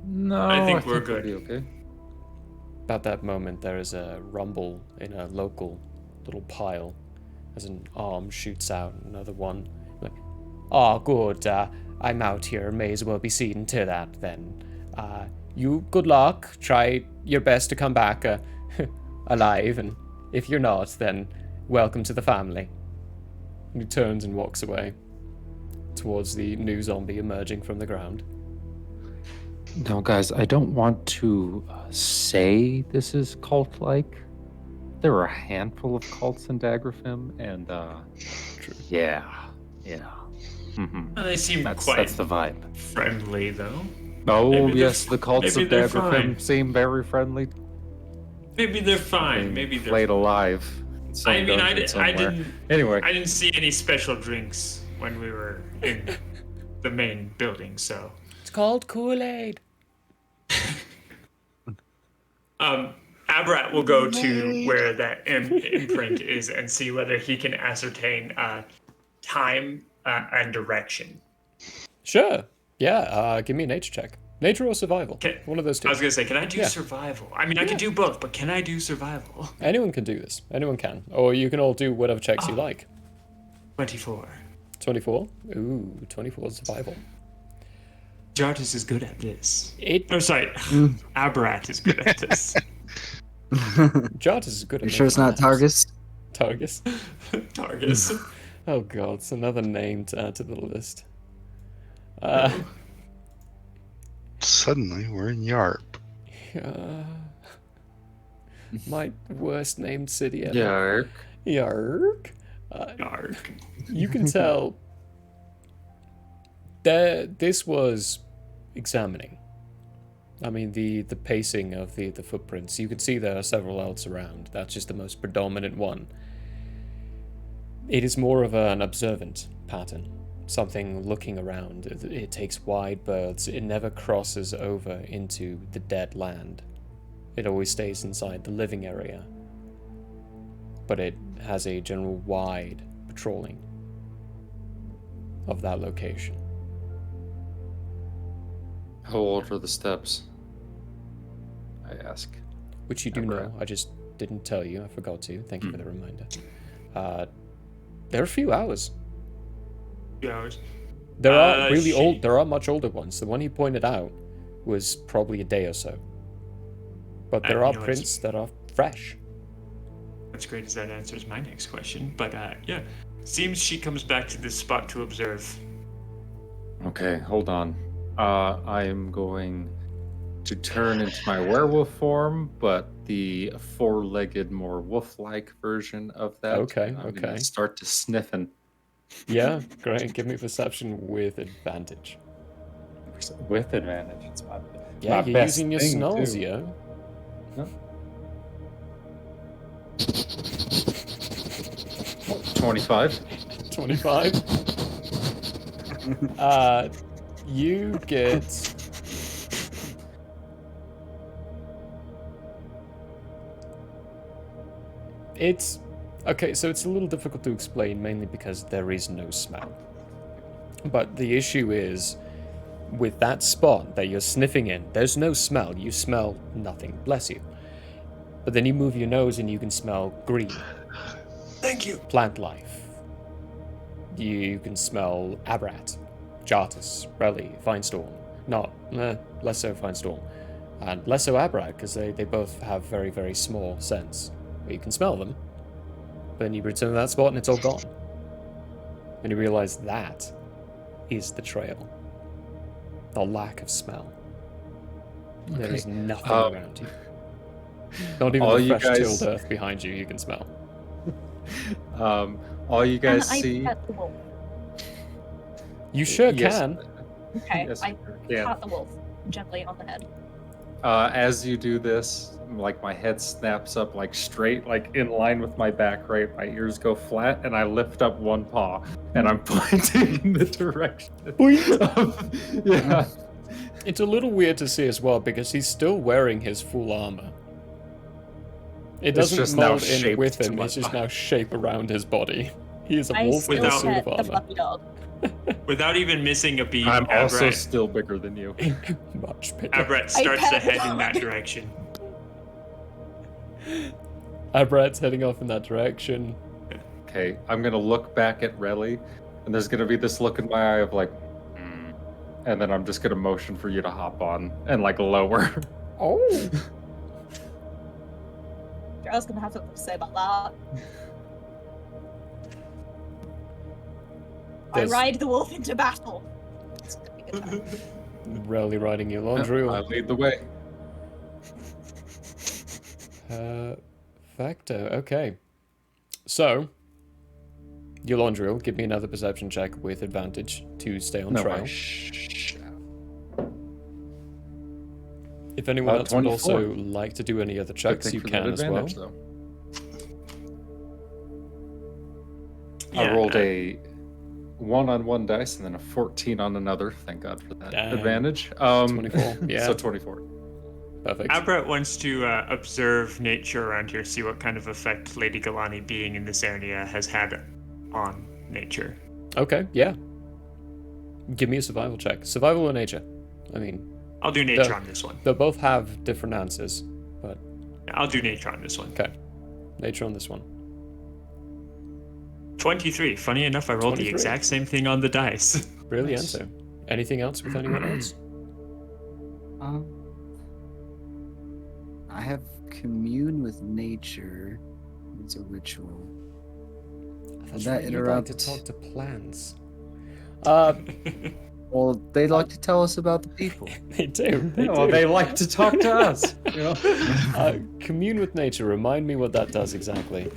C: No,
F: I think we're
C: we'll
F: good.
C: be okay.
H: About that moment, there is a rumble in a local little pile as an arm shoots out, another one. Like, oh, good, I'm out here, may as well be seeing to that then. You, good luck, try your best to come back alive, and if you're not, then welcome to the family. And he turns and walks away towards the new zombie emerging from the ground.
C: No, guys, I don't want to say this is cult-like. There were a handful of cults in Daggerfim, and yeah. Mm-hmm.
F: They seem
C: That's
F: quite
C: the vibe.
F: friendly, though.
C: Oh,
F: Maybe
C: yes,
F: they're-
C: the cults
F: maybe
C: of
F: they're
C: Daggerfim
F: fine.
C: seem very friendly.
F: Maybe they're fine.
C: Being
F: Maybe they're.
C: flayed alive. In some
F: I mean,
C: dungeon somewhere.
F: Anyway,
C: Anyway,
F: I didn't see any special drinks when we were in the main building, so.
H: It's called Kool-Aid.
F: Abrat will go to where that imprint is and see whether he can ascertain time and direction.
H: Sure. Yeah, give me a nature check. Nature or survival? One of those two.
F: I was gonna say, can I do
H: Yeah.
F: survival? I mean, I can do both, but can I do survival?
H: Anyone can do this. Anyone can. Or you can all do whatever checks you like.
F: 24.
H: 24? Ooh, 24 survival.
F: Jartis is good at this.
H: It...
F: Oh, sorry. Abrat is good at this.
H: Jartis is good at
B: You sure it's not
H: making
B: Targus?
H: Targus.
F: Targus.
H: Oh god, it's another name to add to the list.
G: Suddenly, we're in Yarp.
A: My worst named city ever.
C: Yark.
A: Yark.
F: Dark.
A: You can tell that this was examining. I mean, the pacing of the footprints. You can see there are several else around. That's just the most predominant one. It is more of an observant pattern. Something looking around. It takes wide berths. It never crosses over into the dead land. It always stays inside the living area. But it has a general wide patrolling of that location.
C: How old are the steps? I ask.
A: Which you do
C: Andrea.
A: know. I just didn't tell you. I forgot to. Thank you for the reminder. There are a few hours.
F: 2 hours.
A: There are really
F: she-
A: old. There are much older ones. The one he pointed out was probably a day or so. But there
F: you
A: are
F: know,
A: prints that are fresh.
F: What's great is that answers my next question. But yeah, seems she comes back to this spot to observe.
C: Okay, hold on. I am going to turn into my werewolf form, but the four-legged, more wolf-like version of that.
A: Okay,
C: I'm
A: okay.
C: gonna start to sniffing.
A: Yeah, great. Give me perception with advantage.
C: With advantage. It's my
A: Yeah,
C: my
A: you're
C: best
A: using your
C: thing,
A: smells,
C: too.
A: yo.
C: No. 25.
A: 25. You get... It's... Okay, so it's a little difficult to explain, mainly because there is no smell. But the issue is, with that spot that you're sniffing in, there's no smell. You smell nothing. Bless you. But then you move your nose and you can smell green.
F: Thank you.
A: Plant life. You can smell Abrat, Jartus, Relly, Finestorm. Less so Finestorm. And less so Abrat, because they both have very, very small scents. But you can smell them. But then you return to that spot and it's all gone. And you realize that is the trail. The lack of smell. There is nothing around you. Not even
C: all
A: the
C: you
A: fresh
C: guys-
A: tilled earth behind you can smell.
C: All you guys
E: Can I
C: see.
E: pet the wolf?
A: You sure
C: Yes.
A: can.
E: Okay,
C: Yes,
E: I
C: you can.
E: pat the wolf gently on the head.
C: As you do this, like my head snaps up like straight, like in line with my back, right? My ears go flat, and I lift up one paw, and I'm pointing in the direction. Yeah.
A: It's a little weird to see as well because he's still wearing his full armor. It
C: It's
A: doesn't
C: just now
A: mold in
C: shaped
A: with
C: to
A: him,
C: my
A: it's just
C: body.
A: now shape around his body. He is a
E: I
A: wolf in a
E: still
A: suit
E: pet
A: of
E: the
A: armor.
E: fluffy dog.
F: Without even missing a beat,
C: I'm also
F: Abrat,
C: still bigger than you.
A: Much bigger.
F: Abrat starts
E: pet
F: to
E: the
F: head in that
E: dog.
F: direction.
A: Abrat's heading off in that direction.
C: Okay, I'm gonna look back at Relly, and there's gonna be this look in my eye of like, and then I'm just gonna motion for you to hop on and like lower.
A: Oh!
E: I was gonna have something to say about that.
A: There's-
E: I ride the wolf into battle. It's gonna be a good time.
A: Rarely riding your laundry.
C: I lead the way.
A: Factor. Okay. So, Yolondriel, give me another perception check with advantage to stay on trail. If anyone else would
C: 24.
A: also like to do any other
C: Good
A: checks,
C: thing
A: you
C: for
A: can
C: that
A: as well.
C: advantage, though.
F: Yeah,
C: I rolled a 1 on one dice and then a 14 on another. Thank God for that
A: Dang.
C: advantage.
A: 24, yeah.
C: So 24.
A: Perfect.
F: Abrat wants to observe nature around here, see what kind of effect Lady Galani being in this area has had on nature.
A: Okay, yeah. Give me a survival check. Survival or nature? I mean,
F: I'll do nature
A: Yeah.
F: on this one.
A: they'll both have different answers, but
F: I'll do nature on this one.
A: okay. Nature on this one.
F: 23. Funny enough, I rolled
A: 23.
F: the exact same thing on the dice.
A: Brilliant.
C: Nice.
A: Anything else with anyone else?
B: I have commune with nature. It's a ritual.
A: That's
B: that
A: right, you'd like to
B: interrupt-
A: talk to plants.
B: Well, they like to tell us about the people.
A: They do. They
C: Well,
A: do.
C: they like to talk to us. You know?
A: Commune with nature. Remind me what that does exactly.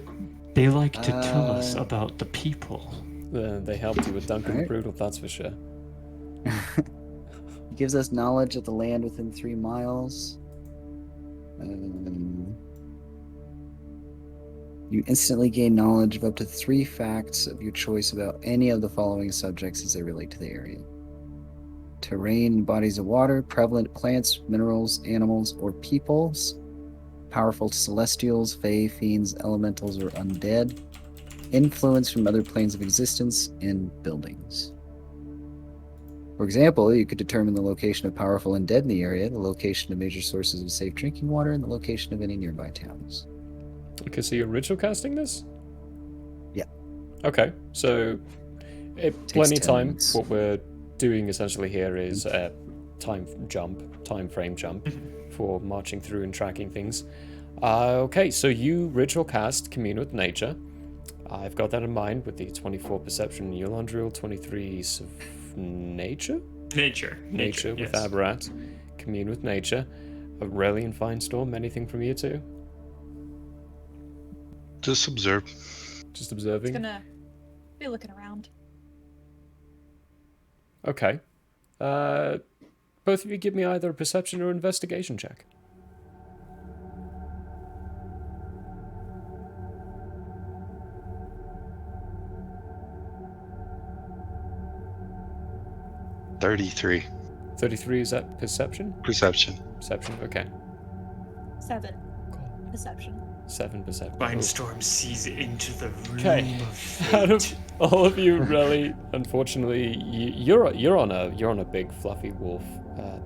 F: They like to tell us
B: Uh,
F: about the people.
A: They helped you with Duncan the
B: Alright.
A: Brutal, that's for sure.
B: It gives us knowledge of the land within 3 miles. You instantly gain knowledge of up to 3 facts of your choice about any of the following subjects as they relate to the area: terrain and bodies of water, prevalent plants, minerals, animals, or peoples, powerful celestials, fae, fiends, elementals, or undead, influence from other planes of existence, and buildings. For example, you could determine the location of powerful undead in the area, the location of major sources of safe drinking water, and the location of any nearby towns.
A: Okay, so you're ritual casting this?
B: Yeah.
A: Okay, so plenty
B: 10
A: time.
B: minutes.
A: What we're doing essentially here is a time frame jump for marching through and tracking things. Okay, so you ritual cast Commune with Nature. I've got that in mind with the 24 Perception Eulandriel, 23 Nature?
F: Nature.
A: With
F: Yes.
A: Aberrat. Commune with Nature. Aurelian Finestorm, anything from you two?
G: Just observe.
A: Just
E: It's
A: observing?
E: gonna be looking around.
A: Okay. Both of you give me either a perception or investigation check.
G: $33.
A: 33, is that perception?
G: Perception.
A: Perception, okay.
E: 7. Perception.
A: 7 perception.
F: Mindstorm sees into the room
A: Okay.
F: of
A: Out of
F: fate.
A: all of you, really, unfortunately, you're on a big fluffy wolf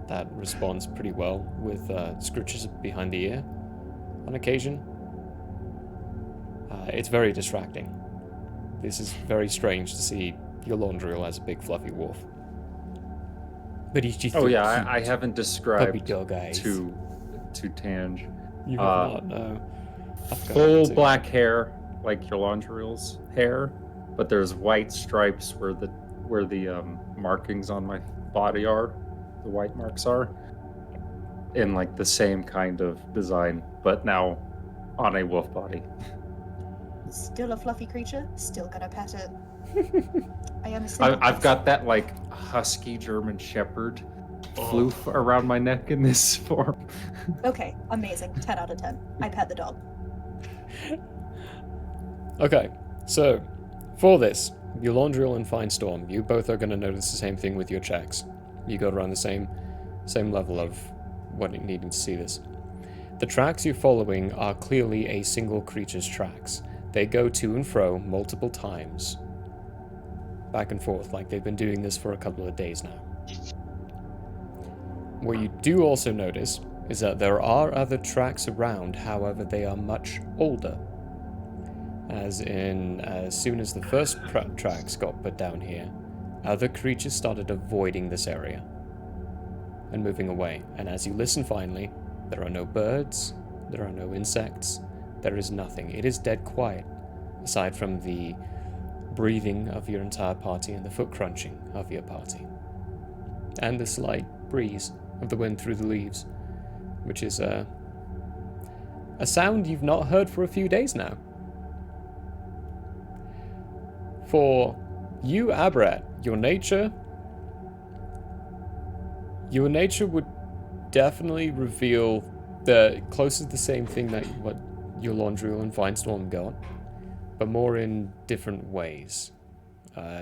A: that responds pretty well with scritches behind the ear on occasion. It's very distracting. This is very strange to see Eulandriel as a big fluffy wolf. But he's just
C: Oh yeah, I haven't
A: puppy
C: described
A: dog eyes.
C: to Tange.
A: You have not, no. I forgot
C: Full
A: to.
C: black hair, like Eulandriel's hair, but there's white stripes where the markings on my body are, the white marks are, in like the same kind of design, but now on a wolf body.
E: Still a fluffy creature. Still gonna pet it. I am a
C: I've got that like husky German Shepherd floof around my neck in this form.
E: Okay, amazing. 10 out of 10. I pet the dog.
A: Okay, so for this, Eulandriel and Finestorm, you both are going to notice the same thing with your checks. You got around the same level of needing to see this. The tracks you're following are clearly a single creature's tracks. They go to and fro multiple times, back and forth, like they've been doing this for a couple of days now. What you do also notice is that there are other tracks around, however, they are much older. As soon as the first tracks got put down here, other creatures started avoiding this area and moving away. And as you listen finally, there are no birds, there are no insects, there is nothing. It is dead quiet, aside from the breathing of your entire party and the foot crunching of your party. And the slight breeze of the wind through the leaves, which is a sound you've not heard for a few days now. For you, Abrat, your nature would definitely reveal close to the same thing that what Eulandriel and Finestorm got, but more in different ways.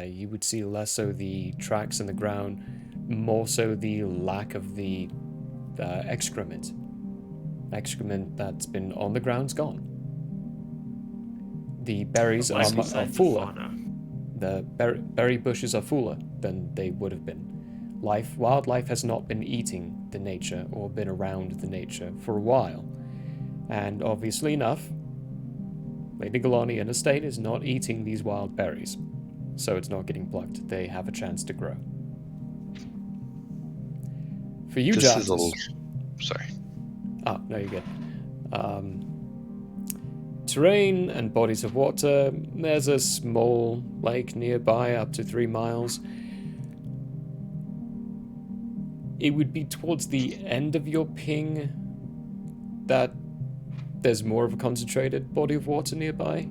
A: You would see less so the tracks in the ground, more so the lack of the excrement. Excrement that's been on the ground's gone. The berries are fuller. The berry bushes are fuller than they would have been. Wildlife has not been eating the nature or been around the nature for a while. And obviously enough, Lady Galani in a state is not eating these wild berries. So it's not getting plucked. They have a chance to grow. For you,
G: This
A: Jarvis...
G: is a little... Sorry.
A: Oh, no, you're good. Terrain and bodies of water. There's a small lake nearby, up to 3 miles. it would be towards the end of your ping that there's more of a concentrated body of water nearby.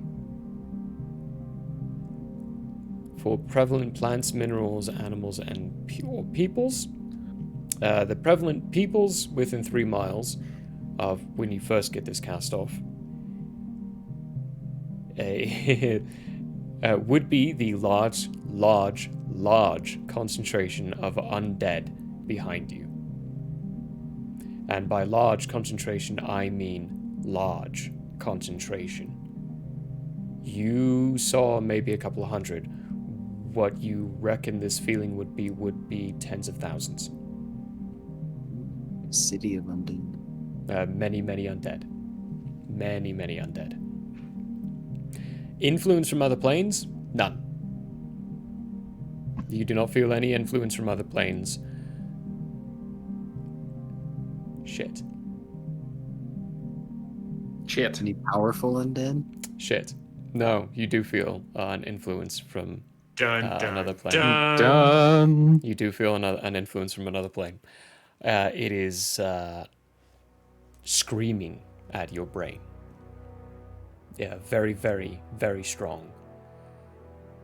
A: For prevalent plants, minerals, animals, and peoples. The prevalent peoples within 3 miles of when you first get this cast off would be the large concentration of undead behind you. And by large concentration, I mean large concentration. You saw maybe a couple of hundred. What you reckon this feeling would be tens of thousands.
B: City of undead.
A: Many undead. Many undead. Influence from other planes? None. You do not feel any influence from other planes. Shit.
B: Any powerful undead?
A: Shit. No, you do feel an influence from another plane.
C: Done.
A: You do feel an influence from another plane. It is screaming at your brain. Yeah, very strong.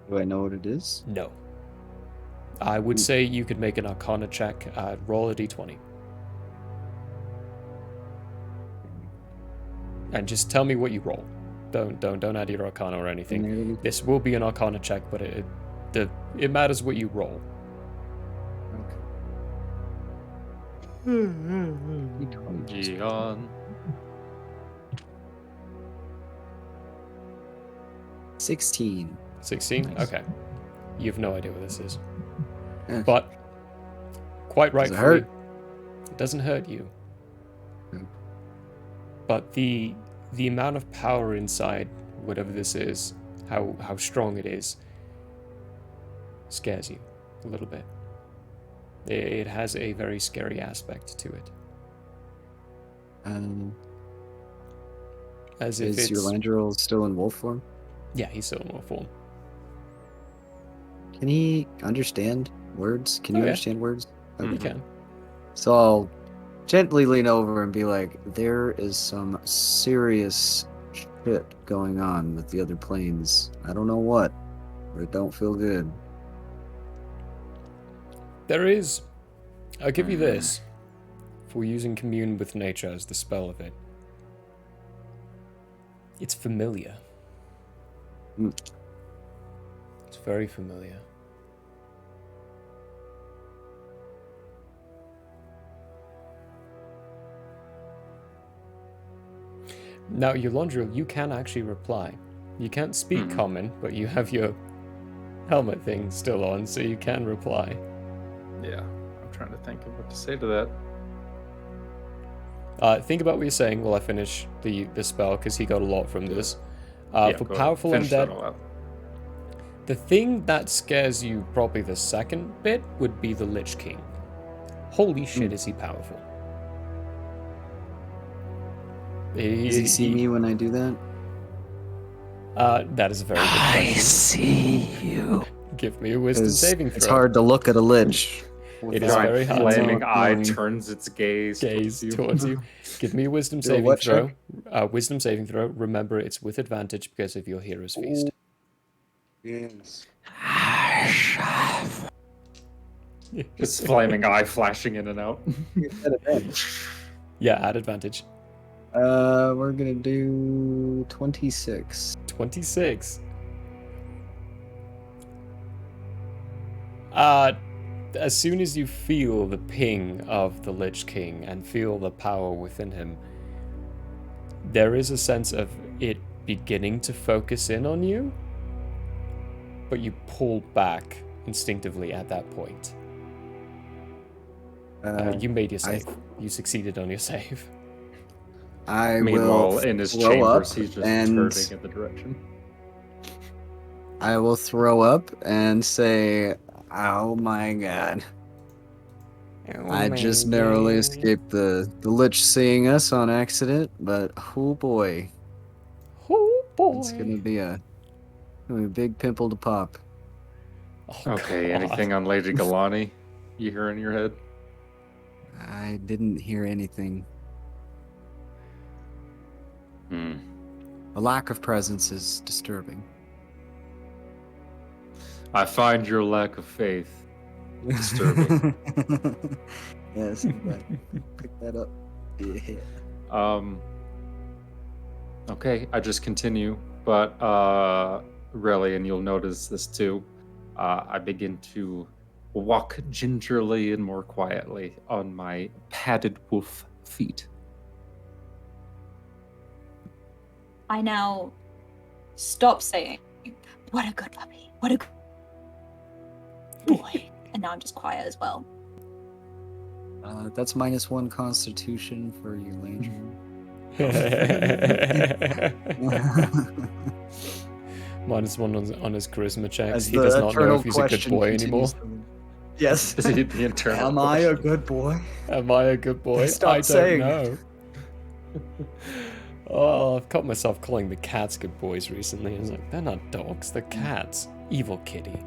B: Do I know what it is?
A: No. I would say you could make an Arcana check. Roll a d20. And just tell me what you roll. Don't add your Arcana or anything. This will be an Arcana check, but it matters what you roll.
C: Gian.
B: 16.
A: 16?
B: Nice.
A: Okay. You have no idea what this is.
B: Okay.
A: But, quite
B: Does it
A: rightfully,
B: hurt?
A: it doesn't hurt you.
B: Hmm.
A: But the amount of power inside whatever this is, how strong it is, scares you a little bit. It has a very scary aspect to it. As if
B: Is
A: it's...
B: Eulandril still in wolf form?
A: Yeah, he's still in wolf form.
B: Can he understand words? Can you
A: Oh, yeah.
B: understand words?
A: You can.
B: So I'll gently lean over and be like, there is some serious shit going on with the other planes. I don't know what, but it don't feel good.
A: There is. I'll give you this. For using Commune with Nature as the spell of it. It's familiar.
B: Mm.
A: It's very familiar. Now, Eulandril, you can actually reply. You can't speak common, but you have your helmet thing still on, so you can reply.
C: Yeah, I'm trying to think of what to say to that.
A: Think about what you're saying while I finish the spell, because he got a lot from this.
C: Yeah,
A: For
C: go ahead.
A: powerful
C: Finish that
A: undead,
C: all out.
A: the thing that scares you probably the second bit would be the Lich King. Holy shit, is he powerful.
B: Does he see me when I do that?
A: That is a very good question.
B: see you.
A: Give me a wisdom saving throw.
B: It's hard to look at a lich.
A: It is
C: Giant
A: very hard to
C: flaming eye
B: knowing.
C: turns its gaze
A: towards you. Give me a wisdom
B: Do a
A: saving
B: what
A: throw. Wisdom saving throw. Remember, it's with advantage because of your hero's feast.
B: Yes.
C: Just flaming eye flashing in and out.
A: Yeah, at advantage.
B: We're gonna do 26.
A: 26. As soon as you feel the ping of the Lich King and feel the power within him, there is a sense of it beginning to focus in on you, but you pull back instinctively at that point. You made your save. You succeeded on your save.
B: I
C: Meanwhile,
B: will
C: in his
B: throw
C: chambers,
B: up
C: he's just
B: and
C: turning in the direction.
B: I will throw up and say, "Oh my god." I just narrowly escaped the lich seeing us on accident, but oh boy,
A: Oh boy.
B: it's gonna be a big pimple to pop.
A: Oh,
C: Okay,
A: God.
C: anything on Lady Galani you hear in your head?
B: I didn't hear anything.
C: Hmm.
B: A lack of presence is disturbing.
C: I find your lack of faith disturbing.
B: Yes, I'm glad you picked that up. Yeah.
C: Okay, I just continue, but really, and you'll notice this too. I begin to walk gingerly and more quietly on my padded wolf feet.
E: I now stop saying, "What a good puppy! What a good boy!" And now I'm just quiet as well.
B: That's -1 Constitution for you, Landry.
A: -1 on his charisma checks.
B: As
A: He
B: the
A: does not know
B: eternal
A: if he's a good
B: question
A: boy anymore.
B: continues to- Yes.
C: Is he the internal
B: Am I a
C: question?
B: good boy?
A: Am I a good boy?
B: Stop
A: I don't
B: saying
A: know. Oh, I've caught myself calling the cats good boys recently. I was like, they're not dogs, they're cats. Evil kitty.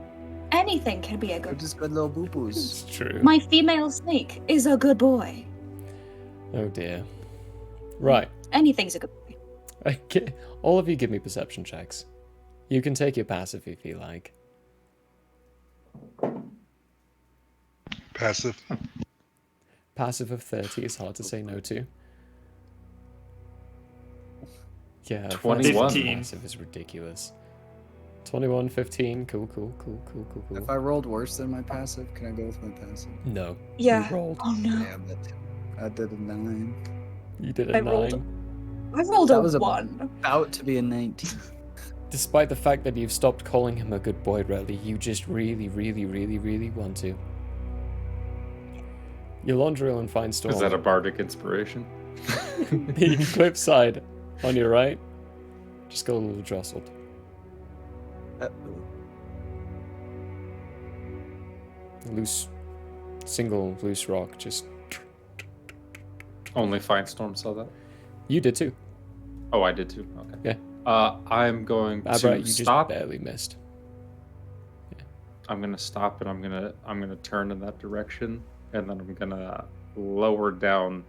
E: Anything can be a
B: They're
E: good.
B: just good little boo-boos.
A: It's true.
E: My female snake is a good boy.
A: Oh dear. Right.
E: Anything's a good boy.
A: Okay. All of you give me perception checks. You can take your passive if you like.
G: Passive.
A: Passive of 30 is hard to say no to. Yeah,
C: 21.
F: 15.
A: Passive is ridiculous. 21, 15, cool.
B: If I rolled worse than my passive, can I go with my passive?
A: No.
E: Yeah.
A: You rolled.
E: Oh no.
B: Damn it. I did a 9.
A: You did a
E: I
A: 9.
E: rolled I rolled
B: That
E: a
B: was
E: 1.
B: About to be a 19.
A: Despite the fact that you've stopped calling him a good boy, Relly, you just really want to. Yolandriel and Finestorm.
C: Is that a bardic inspiration?
A: The cliff side on your right just got a little jostled. Single loose rock just.
C: Only Finestorm saw that.
A: You did too.
C: Oh, I did too. Okay.
A: Yeah.
C: I'm going
A: Abra,
C: to
A: you just
C: stop.
A: barely missed.
C: I'm gonna stop and I'm gonna turn in that direction, and then I'm gonna lower down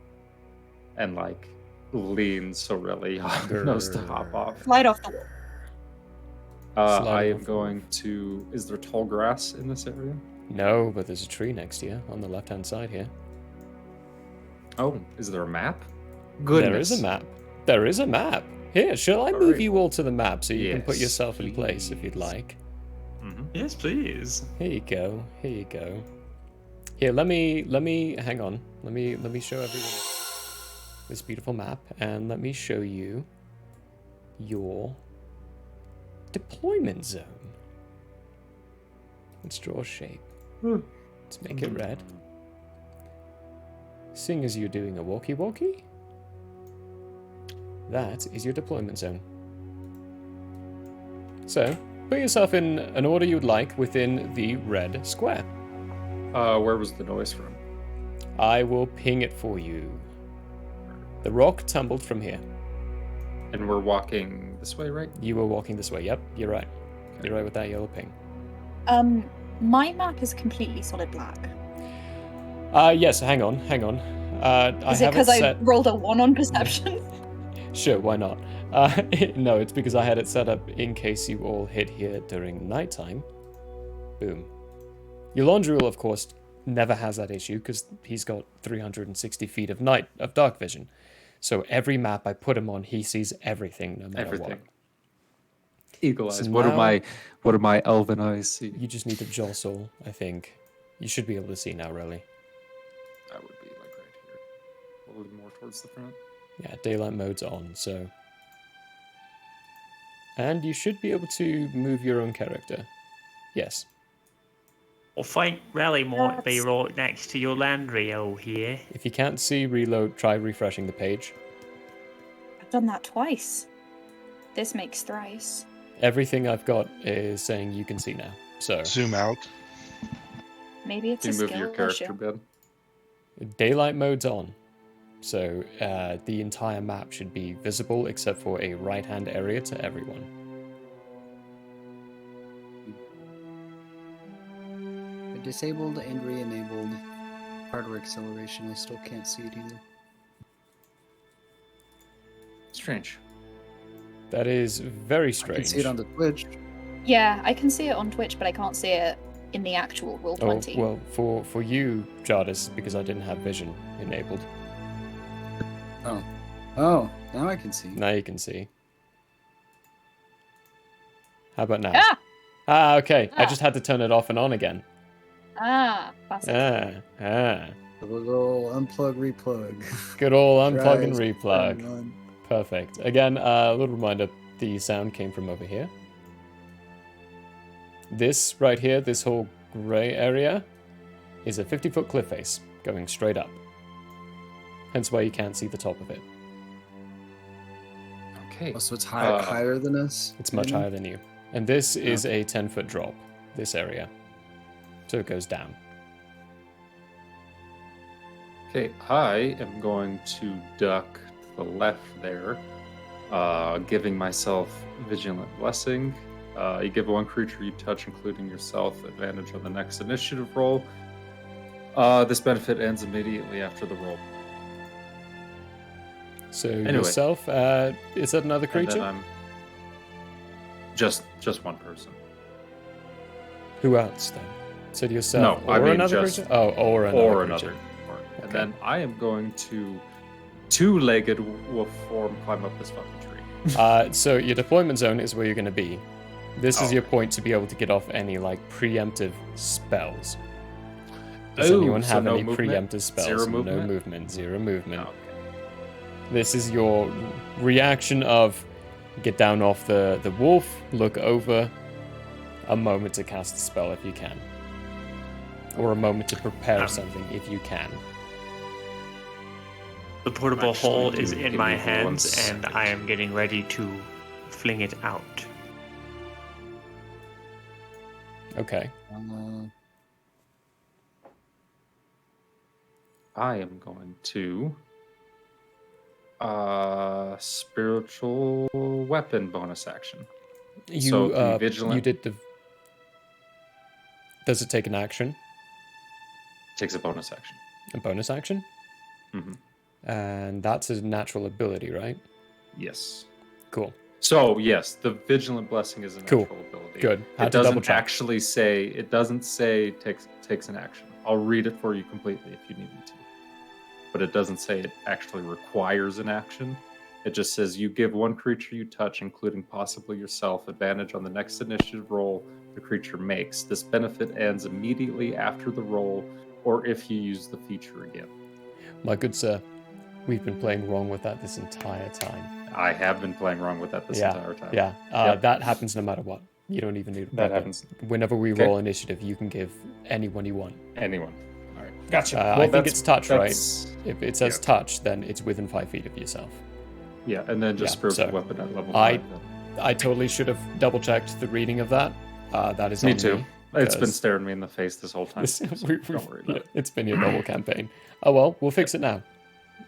C: and like lean so really knows to hop off.
E: Slide off the wall.
A: Sliding
C: I am
A: off the
C: going to. Is there tall grass in this area?
A: No, but there's a tree next to you on the left-hand side here.
C: Oh, is there a map?
A: There is a map. There is a map. Here, shall I move
C: Alright.
A: you all to the map so you can put
C: Yes,
A: yourself in place if you'd
C: please.
A: like?
C: Mm-hmm.
F: Yes, please.
A: Here you go. Here you go. Here, let me hang on. Let me show everyone this beautiful map, and let me show you your deployment zone. Let's draw a shape. Let's make it red. Seeing as you're doing a walkie-walkie, that is your deployment zone. So, put yourself in an order you'd like within the red square.
C: Where was the noise from?
A: I will ping it for you. The rock tumbled from here.
C: And we're walking this way, right?
A: You were walking this way. Yep, you're right. You're right with that yellow ping.
E: My map is completely solid black.
A: Yes, hang on. I
E: Is it
A: have
E: because
A: set...
E: I rolled a 1 on perception?
A: Sure, why not? No, it's because I had it set up in case you all hit here during nighttime. Boom. Yolandriel, of course, never has that issue because he's got 360 feet of dark vision. So every map I put him on, he sees everything, no matter
C: Everything.
A: what.
C: Eagle eyes.
A: So
C: What
A: now-
C: do my elven eyes see?
A: You just need to jostle, I think. You should be able to see now, really.
C: I would be like right here. Probably more towards the front.
A: Yeah, daylight mode's on, so... And you should be able to move your own character. Yes.
F: I think Rally might be
E: That's-
F: right next to your Landrio here.
A: If you can't see reload, try refreshing the page.
E: I've done that twice. This makes thrice.
A: Everything I've got is saying you can see now. So,
G: Zoom out.
E: Maybe it's
C: Can
E: a
C: you move
E: skill
C: your character,
E: issue.
C: Ben?
A: daylight mode's on. So, the entire map should be visible except for a right-hand area to everyone.
B: Disabled and re-enabled hardware acceleration, I still can't see it either.
C: Strange.
A: That is very
B: I
A: strange.
B: can see it on the Twitch.
E: Yeah, I can see it on Twitch, but I can't see it in the actual Roll20.
A: Oh, well, for you, Jardis, because I didn't have vision enabled.
B: Oh, now I can see.
A: Now you can see. How about now?
E: Ah!
A: Okay. I
E: Ah.
A: just had to turn it off and on again.
E: Classic.
B: The little unplug, replug.
A: Good old unplug and
B: Tries,
A: replug.
B: turn on.
A: Perfect. Again, a little reminder, the sound came from over here. This right here, this whole grey area, is a 50-foot cliff face going straight up. Hence why you can't see the top of it.
C: Okay.
B: Oh, so it's higher than us?
A: It's much
B: maybe?
A: higher than you. And this is a 10-foot drop, this area. So it goes down.
C: Okay, I am going to duck to the left there, giving myself Vigilant Blessing. You give one creature you touch, including yourself, advantage on the next initiative roll. This benefit ends immediately after the roll.
A: So
C: Anyway.
A: yourself, is that another
C: And then
A: creature?
C: I'm just one person.
A: Who else then? So yourself
C: No,
A: or
C: I mean
A: another
C: just-
A: creature? Oh, or another
C: Or
A: creature.
C: another. And
A: Okay.
C: then I am going to two-legged wolf form climb up this fucking tree.
A: So your deployment zone is where you're going to be. This is
C: Oh.
A: your point to be able to get off any like preemptive spells. Does
C: Oh,
A: anyone
C: so
A: have
C: no
A: any
C: movement?
A: preemptive spells?
C: Zero
A: No
C: movement?
A: movement. Zero movement.
C: Oh, okay.
A: This is your reaction of get down off the wolf, look over, a moment to cast a spell if you can. Or a moment to prepare something if you can.
F: The portable
C: Actually,
F: hole
C: do
F: is
C: give
F: in
C: me
F: my
C: 1
F: hands, and
C: second.
F: I am getting ready to fling it out.
A: Okay.
C: I am going to spiritual weapon bonus action.
A: You
C: So the vigilant-
A: you did the. Does it take an action?
C: Takes a bonus action.
A: A bonus action?
C: Mhm.
A: And that's a natural ability, right?
C: Yes.
A: Cool.
C: So yes, the vigilant blessing is a
A: Cool.
C: natural ability.
A: Good. Had
C: It
A: to double
C: doesn't
A: check.
C: actually say. It doesn't say takes an action. I'll read it for you completely if you need me to. But it doesn't say it actually requires an action. It just says you give one creature you touch, including possibly yourself, advantage on the next initiative roll the creature makes. This benefit ends immediately after the roll, or if you use the feature again.
A: My good sir, we've been playing wrong with that this entire time.
C: I have been playing wrong with that this entire time.
A: Yeah.
C: Yep.
A: That happens no matter what. You don't even need to
C: That
A: prep it.
C: happens.
A: Whenever we
C: Okay.
A: roll initiative, you can give anyone you want.
C: Anyone. All right. Gotcha.
A: I think it's touch, right?
C: that's-
A: If it says
C: yeah.
A: touch, then it's within 5 feet of yourself.
C: Yeah, and then just
A: Yeah,
C: spiritual
A: so
C: weapon at level
A: I-
C: 5. then.
A: I totally should have double checked the reading of that. That is
C: Me
A: on
C: too.
A: me.
C: It's been
A: because
C: staring me in the face this whole time.
A: this-
C: so don't worry about it.
A: It's been your normal campaign. Oh well, we'll fix it now.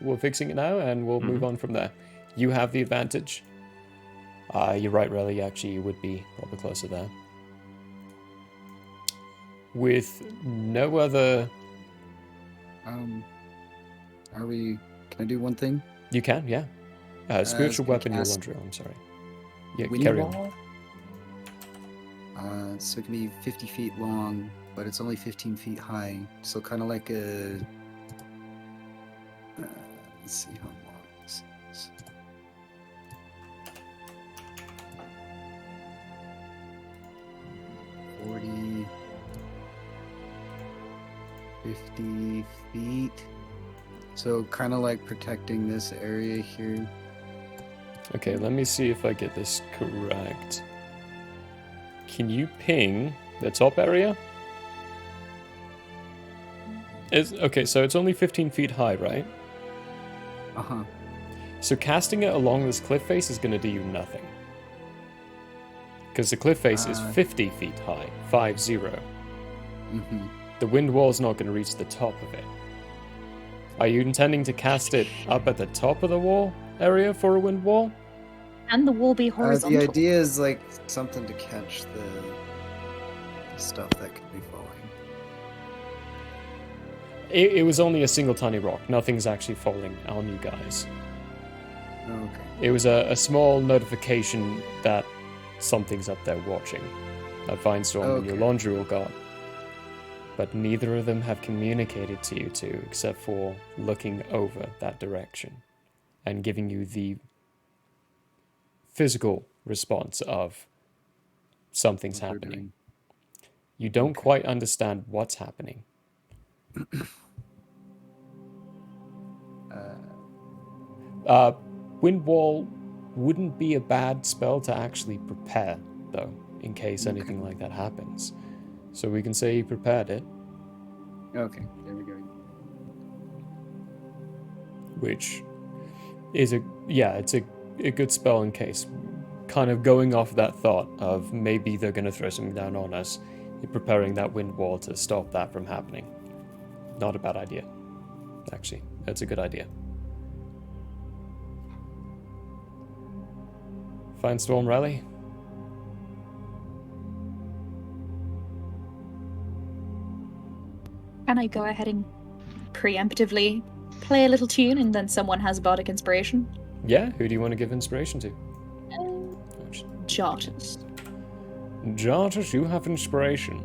A: We're fixing it now, and we'll move
C: Mhm.
A: on from there. You have the advantage. You're right, really. Actually, you would be probably closer there. With no other,
B: Are we? Can I do one thing?
A: you can, yeah. Spiritual
B: can I
A: weapon, you'll
B: cast
A: Andrea. I'm sorry. Yeah,
B: Winnie
A: carry on.
B: Wall? So it can be 50 feet long, but it's only 15 feet high. So kind of like a. Let's see how long this is. $40, 50 feet. So kind of like protecting this area here.
A: Okay, let me see if I get this correct. Can you ping the top area? Okay, so it's only 15 feet high, right?
B: Uh-huh.
A: So casting it along this cliff face is going to do you nothing. Because the cliff face is 50 feet high, 50.
B: Mm-hmm.
A: The wind wall is not going to reach the top of it. Are you intending to cast it up at the top of the wall area for a wind wall?
E: And the wall be horizontal.
B: The idea is like something to catch the stuff that could be falling.
A: It was only a single tiny rock. Nothing's actually falling on you guys.
B: Okay.
A: It was a small notification that something's up there watching. That Finestorm and your
B: Okay.
A: laundry all got. But neither of them have communicated to you two, except for looking over that direction and giving you the physical response of something's
B: What they're
A: happening.
B: doing.
A: You don't quite understand what's happening. Wind Wall wouldn't be a bad spell to actually prepare, though, in case anything like that happens. So we can say you prepared it,
B: Okay, there we go.
A: which is it's a good spell in case. Kind of going off that thought of maybe they're going to throw something down on us, you're preparing that wind wall to stop that from happening. Not a bad idea, actually. That's a good idea. Finestorm Rally?
E: Can I go ahead and preemptively play a little tune and then someone has bardic inspiration?
A: Yeah, who do you want to give inspiration to?
E: Jartus.
A: Jartus, you have inspiration.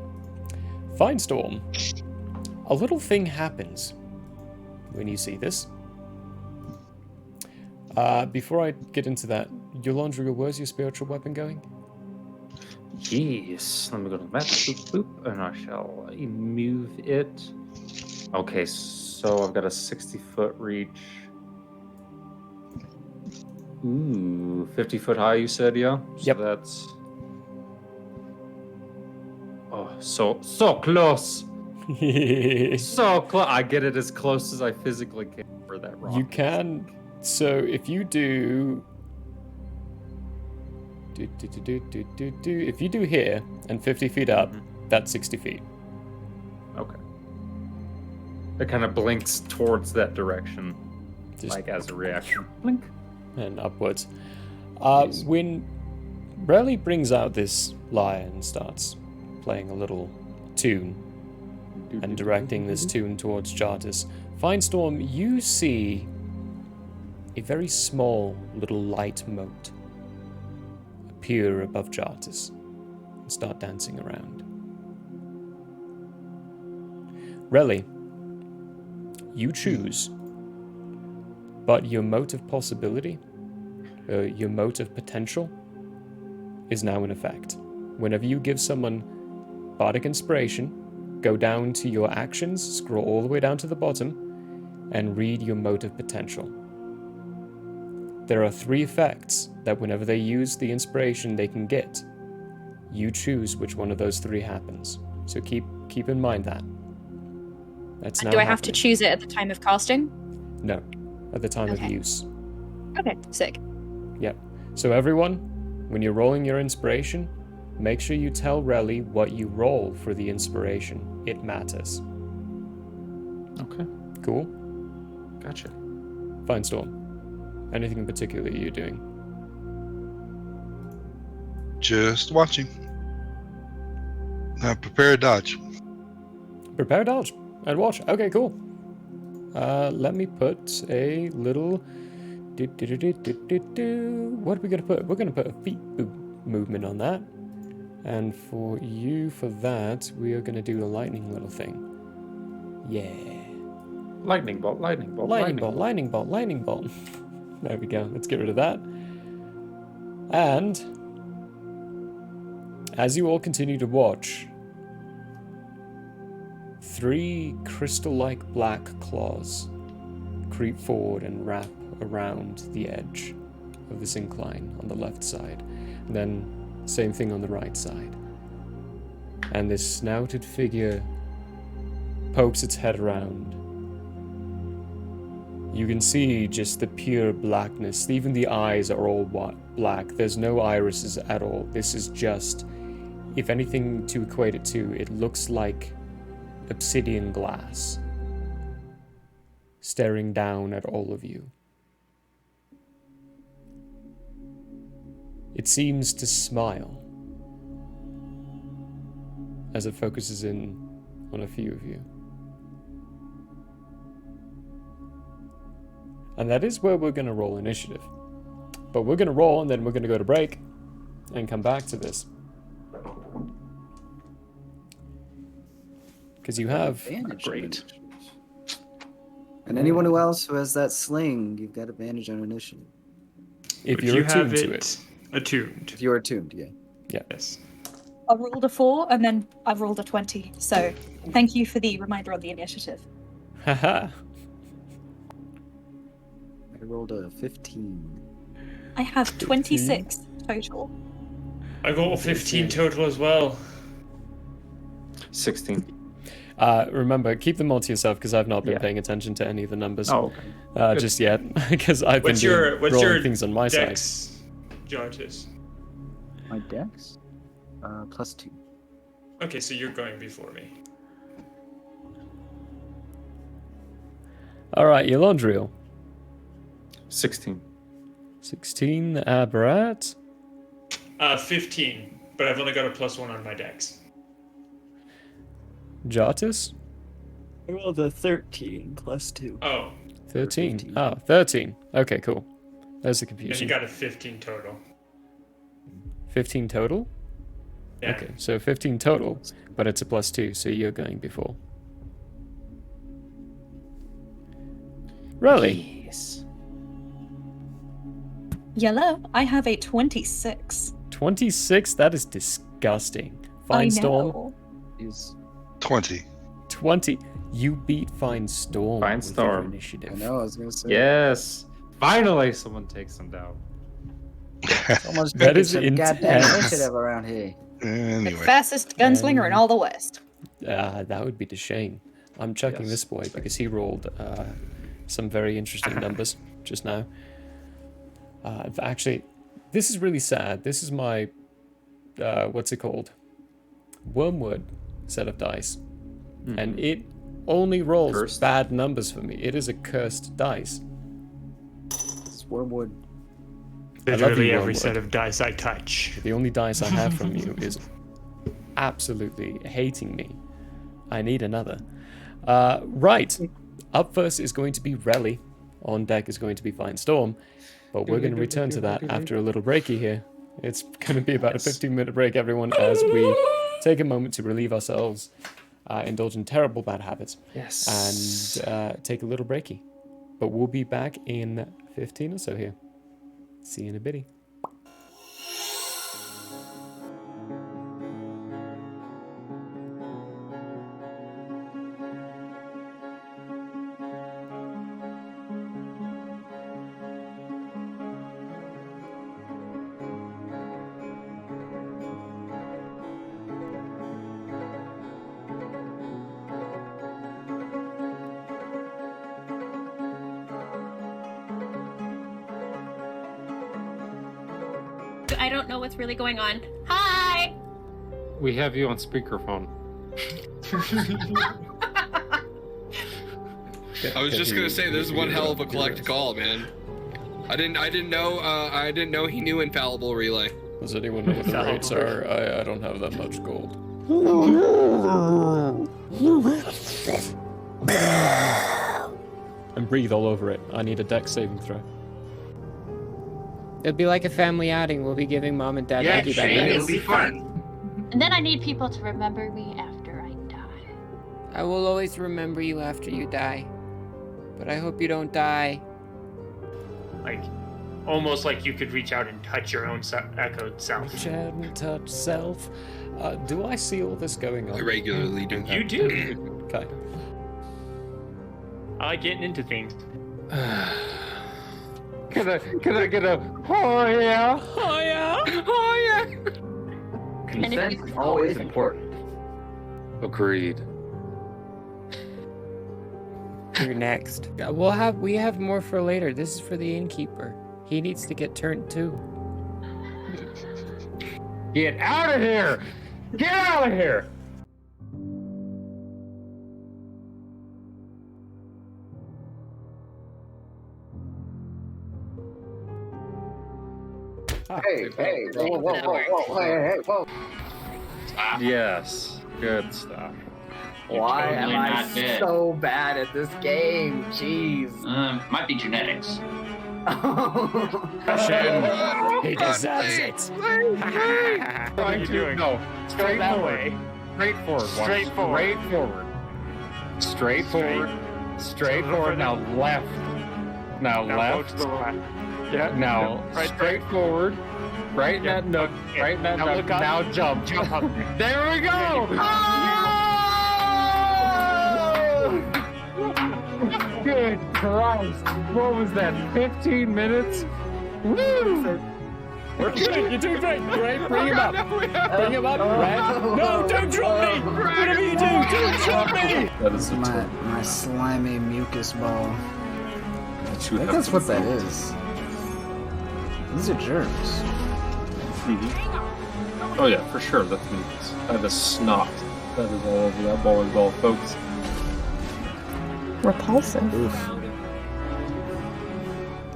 A: Finestorm. A little thing happens when you see this. Before I get into that, Yolandria, where's your spiritual weapon going?
C: Yes, let me go to the map, boop, boop, and I shall move it. Okay, so I've got a 60-foot reach. Ooh, 50 foot high, you said, yeah? So
A: Yep.
C: that's... Oh, so close! So close! I get it as close as I physically can for that rock.
A: You can. So if you do. If you do here and 50 feet up, that's 60 feet.
C: Okay. It kind of blinks towards that direction,
A: Just
C: like as a reaction. Blink.
A: and upwards.
C: Yes.
A: When Relly brings out this lyre and starts playing a little tune and directing this tune towards Jartus, Finestorm, you see a very small little light mote appear above Jartus and start dancing around. Relly, you choose, but your mote of possibility, your mote of potential, is now in effect. Whenever you give someone bardic inspiration, go down to your actions, scroll all the way down to the bottom, and read your mote of potential. There are 3 effects that whenever they use the inspiration they can get. You choose which one of those 3 happens. So keep in mind that. That's now
E: Do I have to
A: happening.
E: choose it at the time of casting?
A: No, at the time of
E: Okay.
A: use.
E: Okay, sick.
A: Yep. So everyone, when you're rolling your inspiration, make sure you tell Relly what you roll for the inspiration. It matters.
C: Okay,
A: Cool?
C: gotcha.
A: Finestorm. Anything in particular you're doing?
G: Just watching. Prepare a dodge.
A: Prepare dodge and watch. Okay, cool. Let me put a little. What are we gonna put? We're gonna put a feet movement on that. And for you, for that, we are gonna do a lightning little thing. Yeah.
C: Lightning bolt, lightning bolt,
A: Lightning bolt, lightning bolt, lightning bolt. There we go. Let's get rid of that. And as you all continue to watch, 3 crystal-like black claws creep forward and wrap around the edge of this incline on the left side. And then same thing on the right side. And this snouted figure pokes its head around. You can see just the pure blackness. Even the eyes are all black. There's no irises at all. This is just, if anything to equate it to, it looks like obsidian glass staring down at all of you. It seems to smile as it focuses in on a few of you. And that is where we're going to roll initiative. But we're going to roll, and then we're going to go to break and come back to this. Because you have...
B: Advantage on
C: Great.
B: initiative. And anyone else who has that sling, you've got advantage on initiative.
A: If
F: But
A: you're
F: you have
A: attuned to
F: it
A: it.
F: attuned.
B: If you're attuned, yeah.
F: Yes.
E: I rolled a 4 and then I've rolled a 20. So thank you for the reminder on the initiative.
A: Haha.
B: I rolled a 15.
E: I have 26 total.
F: I got a 15 total as well.
C: 16.
A: Remember, keep them all to yourself because I've not been
C: Yeah.
A: paying attention to any of the numbers
C: Oh, okay. Good.
A: just yet. Because I've been
F: What's your
A: rolling things on my side.
F: dex, Jartis?
B: My dex? +2.
F: Okay, so you're going before me.
A: All right, Elandriel.
C: 16.
A: 16, Barat.
F: 15, but I've only got a +1 on my dex.
A: Jartis.
I: I rolled a 13 +2.
F: Oh,
A: 13.
B: 15.
A: Oh, 13. Okay, cool. There's the
F: and you
A: confusion.
F: got a 15 total.
A: 15 total?
F: Yeah.
A: Okay, so 15 total, but it's a +2, so you're going before. Really?
C: Yes.
E: Yellow, I have a 26.
A: 26? That is disgusting. Fine
E: I
A: Storm,
E: know.
B: Is
G: 20.
A: 20. You beat Fine Storm.
C: Fine
A: with your
C: Storm.
A: Initiative.
B: I know, I was gonna say.
C: Yes. Finally, someone takes them down.
B: Someone's
A: That
B: taking
A: is
B: some goddamn
A: intense.
B: initiative around here.
E: The
G: Anyway,
E: fastest gunslinger in all the West.
A: That would be the shame. I'm checking
C: Yes.
A: this boy because he rolled some very interesting numbers just now. Actually, this is really sad. This is my, what's it called? Wormwood set of dice. And it only rolls
C: Cursed?
A: bad numbers for me. It is a cursed dice.
B: It's Wormwood.
A: I love
F: Literally
A: you,
F: every
A: Wormwood.
F: set of dice I touch.
A: The only dice I have from you is absolutely hating me. I need another. Right. Up first is going to be Relly. On deck is going to be Fine Storm. But we're going to return to that after a little breaky here. It's going to be about a 15-minute break, everyone, as we take a moment to relieve ourselves, indulge in terrible bad habits,
C: Yes.
A: and take a little breaky. But we'll be back in 15 or so here. See you in a bitty.
J: I don't know what's really going on. Hi!
C: We have you on speakerphone.
K: I was just gonna say this is one hell of a collect call, man. I didn't know he knew infallible relay.
A: Does anyone know what the rates are? I don't have that much gold. And breathe all over it. I need a dex saving throw.
H: It'll be like a family outing. We'll be giving mom and dad Maggie back.
K: fun.
J: And then I need people to remember me after I die.
H: I will always remember you after you die. But I hope you don't die.
F: Like, almost like you could reach out and touch your own echoed self.
A: Reach out and touch self. Do I see all this going on?
K: I regularly do.
F: You do.
A: Okay.
F: I like getting into things.
C: Can I get a oh yeah?
A: Oh yeah!
C: Oh yeah!
J: Consent is
K: always important.
C: Agreed.
H: You're next. We have more for later. This is for the innkeeper. He needs to get turned too.
C: Get out of here! Get out of here!
K: Whoa.
C: Yes. Good stuff.
L: Why
M: totally
L: am I
M: not dead.
L: so bad at this game? Jeez.
M: Might be genetics.
H: He deserves it.
C: What are you doing? No, straightforward. Straightforward. Now left. Now left.
F: Go to the left. Yeah.
C: Now
F: right
C: straightforward. Right in that nook. Right in that
F: Now
C: nook.
F: look up.
C: Now jump.
F: Jump up.
C: There we go! Good Christ! What was that? 15 minutes? Woo!
H: You're doing great. Great. Bring him up. Bring him up, Red. No, don't drop me. Whatever you do, don't drop me.
C: That is
B: My slimy mucus ball. I
C: That
B: think that's what that is. These are germs.
C: Oh yeah, for sure. That's mucus. That is snot. That is all over that bowling ball, folks.
E: Repulsive.
B: Oof.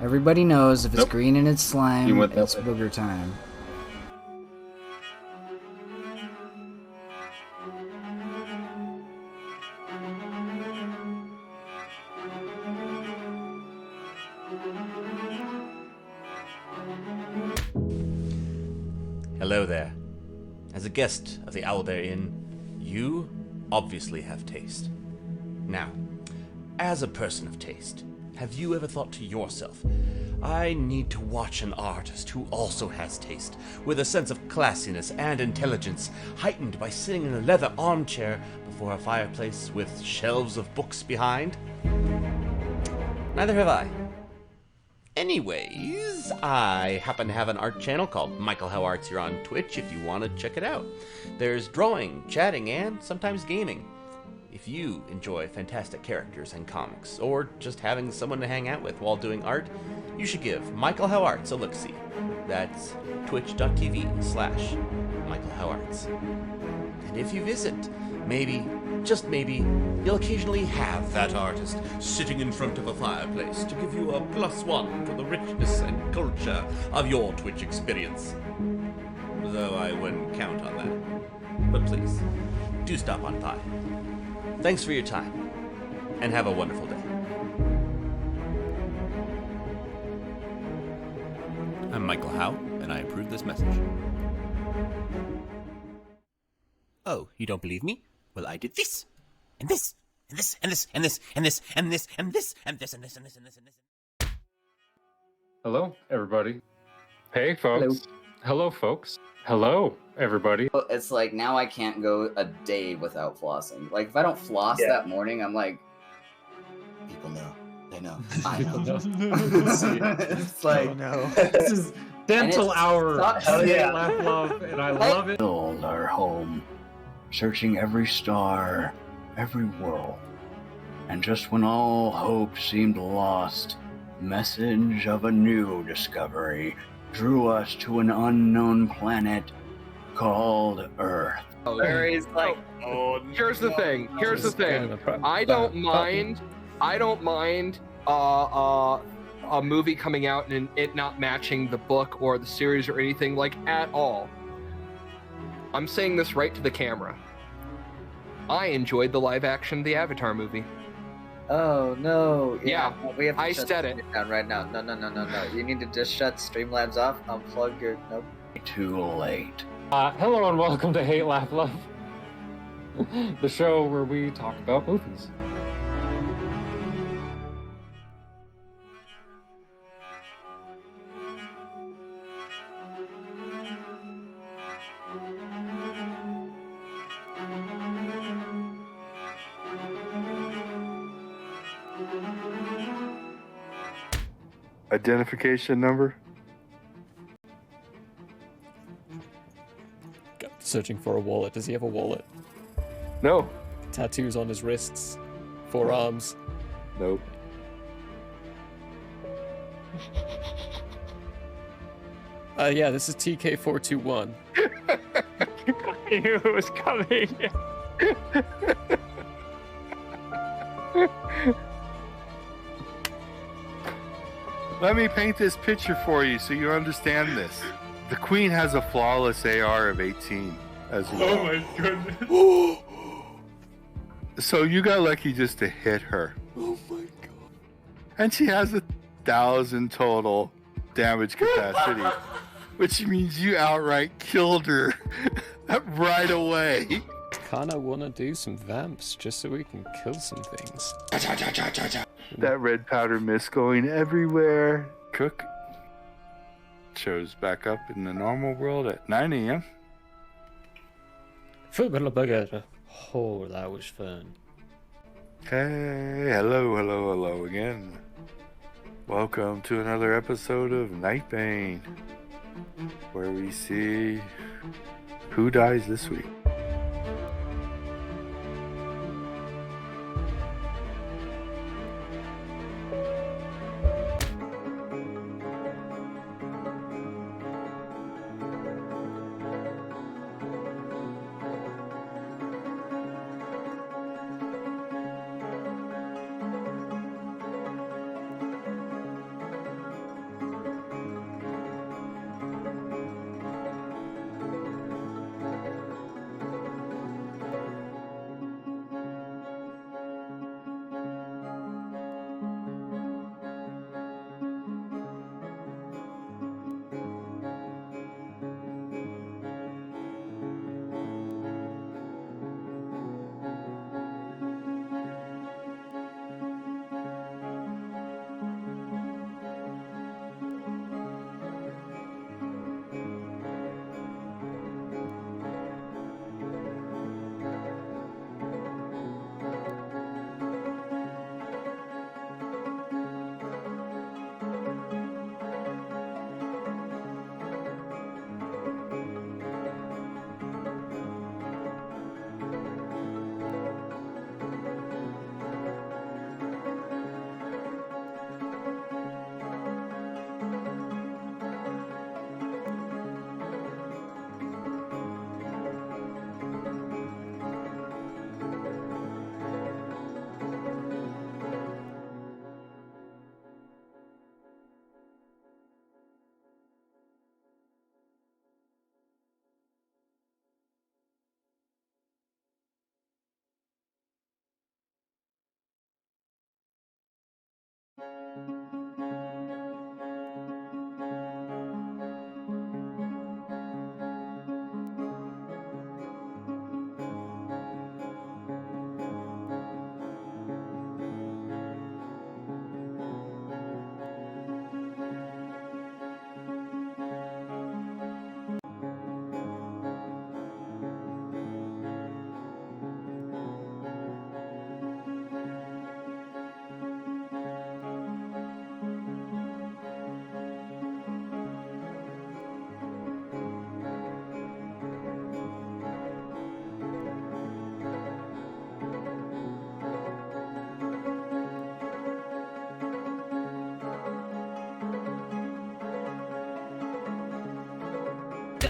B: Everybody knows if it's
C: Nope.
B: green and it's slime,
C: You went that
B: it's
C: way.
B: booger time.
N: Hello there. As a guest of the Owlbear Inn, you obviously have taste. Now, as a person of taste, have you ever thought to yourself, I need to watch an artist who also has taste, with a sense of classiness and intelligence, heightened by sitting in a leather armchair before a fireplace with shelves of books behind? Neither have I. Anyways, I happen to have an art channel called Michael How Arts here on Twitch if you want to check it out. There's drawing, chatting, and sometimes gaming. If you enjoy fantastic characters and comics, or just having someone to hang out with while doing art, you should give Michael How Arts a look-see. That's twitch.tv/Michael How Arts. And if you visit, maybe, just maybe, you'll occasionally have that artist sitting in front of a fireplace to give you a +1 to the richness and culture of your Twitch experience. Though I wouldn't count on that. But please, do stop on by. Thanks for your time, and have a wonderful day.
O: I'm Michael Howe, and I approve this message. Oh, you don't believe me? Well, I did this, and this, and this, and this, and this, and this, and this, and this, and this, and this, and this, and this, and this.
C: Hello, everybody. Hey, folks. Hello, folks. Hello, everybody.
L: It's like now I can't go a day without flossing. Like if I don't floss that morning, I'm like, people know. They know. I know. It's like
C: This is dental hour.
L: Hell yeah.
C: Laugh, love, and I love it.
P: Build our home, searching every star, every world. And just when all hope seemed lost, message of a new discovery drew us to an unknown planet called Earth.
L: Where he's like,
K: Here's the thing. I don't mind a movie coming out and it not matching the book or the series or anything like at all. I'm saying this right to the camera. I enjoyed the live action The Avatar movie.
L: oh no.
K: Yeah,
L: we have to
K: I
L: shut
K: said
L: this
K: it.
L: down right now. No. You need to just shut Streamlabs off. Unplug your. Nope.
P: Too late.
C: Hello and welcome to Hate, Laugh, Love, the show where we talk about movies.
Q: Identification number?
A: Searching for a wallet. Does he have a wallet?
Q: No.
A: Tattoos on his wrists, forearms.
Q: Nope.
A: Yeah, this is TK421.
F: I knew it was coming.
Q: Let me paint this picture for you so you understand this. The Queen has a flawless AR of 18 as well.
F: Oh my goodness.
Q: So you got lucky just to hit her.
I: Oh my god.
Q: And she has 1,000 total damage capacity, which means you outright killed her right away.
A: Kinda wanna do some vamps just so we can kill some things.
Q: That red powder mist going everywhere. Cook shows back up in the normal world at 9 a.m.
A: Oh, that was fun.
Q: Hey, hello again. Welcome to another episode of Night Bane, where we see who dies this week.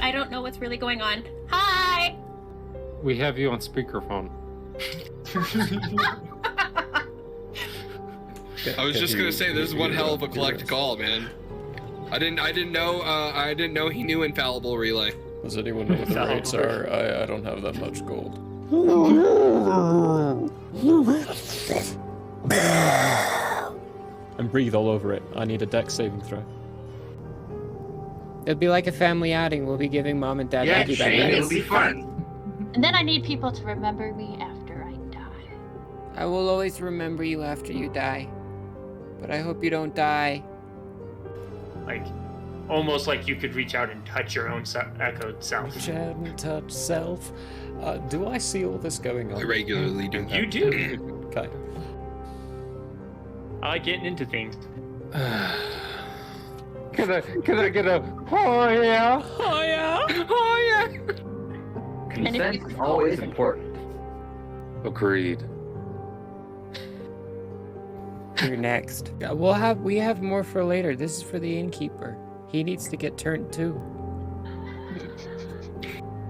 M: I don't know what's really going on. Hi!
C: We have you on speakerphone.
K: I was just gonna say, this is one hell of a collect call, man. I didn't know he knew infallible relay.
A: Does anyone know what the rates are? I don't have that much gold. And breathe all over it. I need a dex saving throw.
H: It'll be like a family outing. We'll be giving mom and dad
J: Yeah,
H: Shane,
J: Shane,
H: it'll be
J: fun. And then I need people to remember me after I die.
H: I will always remember you after you die. But I hope you don't die.
F: Like, almost like you could reach out and touch your own echoed self.
A: Reach out and touch self. Do I see all this going on?
K: I regularly do.
F: You do.
A: Okay.
F: I like getting into things.
C: Can I get a oh yeah?
F: Oh yeah?
C: Oh yeah?
L: Consent is always important.
C: Agreed.
H: You're next. We have more for later. This is for the innkeeper. He needs to get turned too.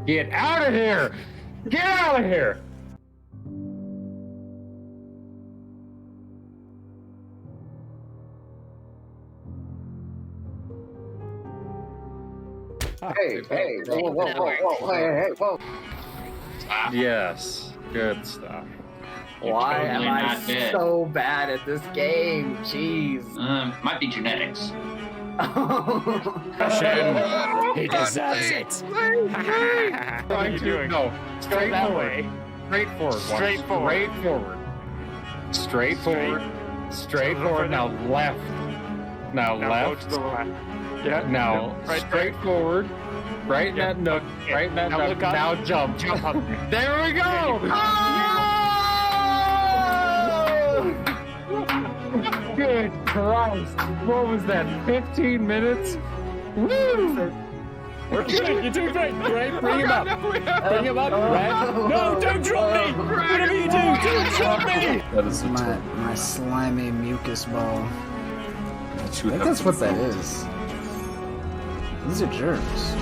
C: Get out of here! Get out of here!
L: Hey, whoa, hey, whoa.
C: Yes, good stuff.
L: Why
R: totally
L: am I
R: not dead.
L: so bad at this game? Jeez.
R: Might be genetics.
H: He deserves it.
F: What are you doing?
C: No,
F: Go that
C: straightforward.
F: way.
C: Straightforward.
F: Straightforward.
C: Straightforward. Straightforward. Now left. Now
F: Now
C: left.
F: go to the left. Yeah.
C: Now
F: right there.
C: straightforward. Right in that nook.
F: Yeah.
C: Right in that
F: Now
C: nook.
F: look up.
C: Now jump.
F: Jump up.
C: There we go. Good Christ. What was that? 15 minutes? Woo!
H: You're doing great. Great. Bring him up. Bring him up. Red. No, don't drop me. Whatever you do, don't drop me.
C: That is
B: My slimy mucus ball. I
C: you
B: think
C: have
B: that's
C: to
B: what that
C: fool.
B: is. These are germs.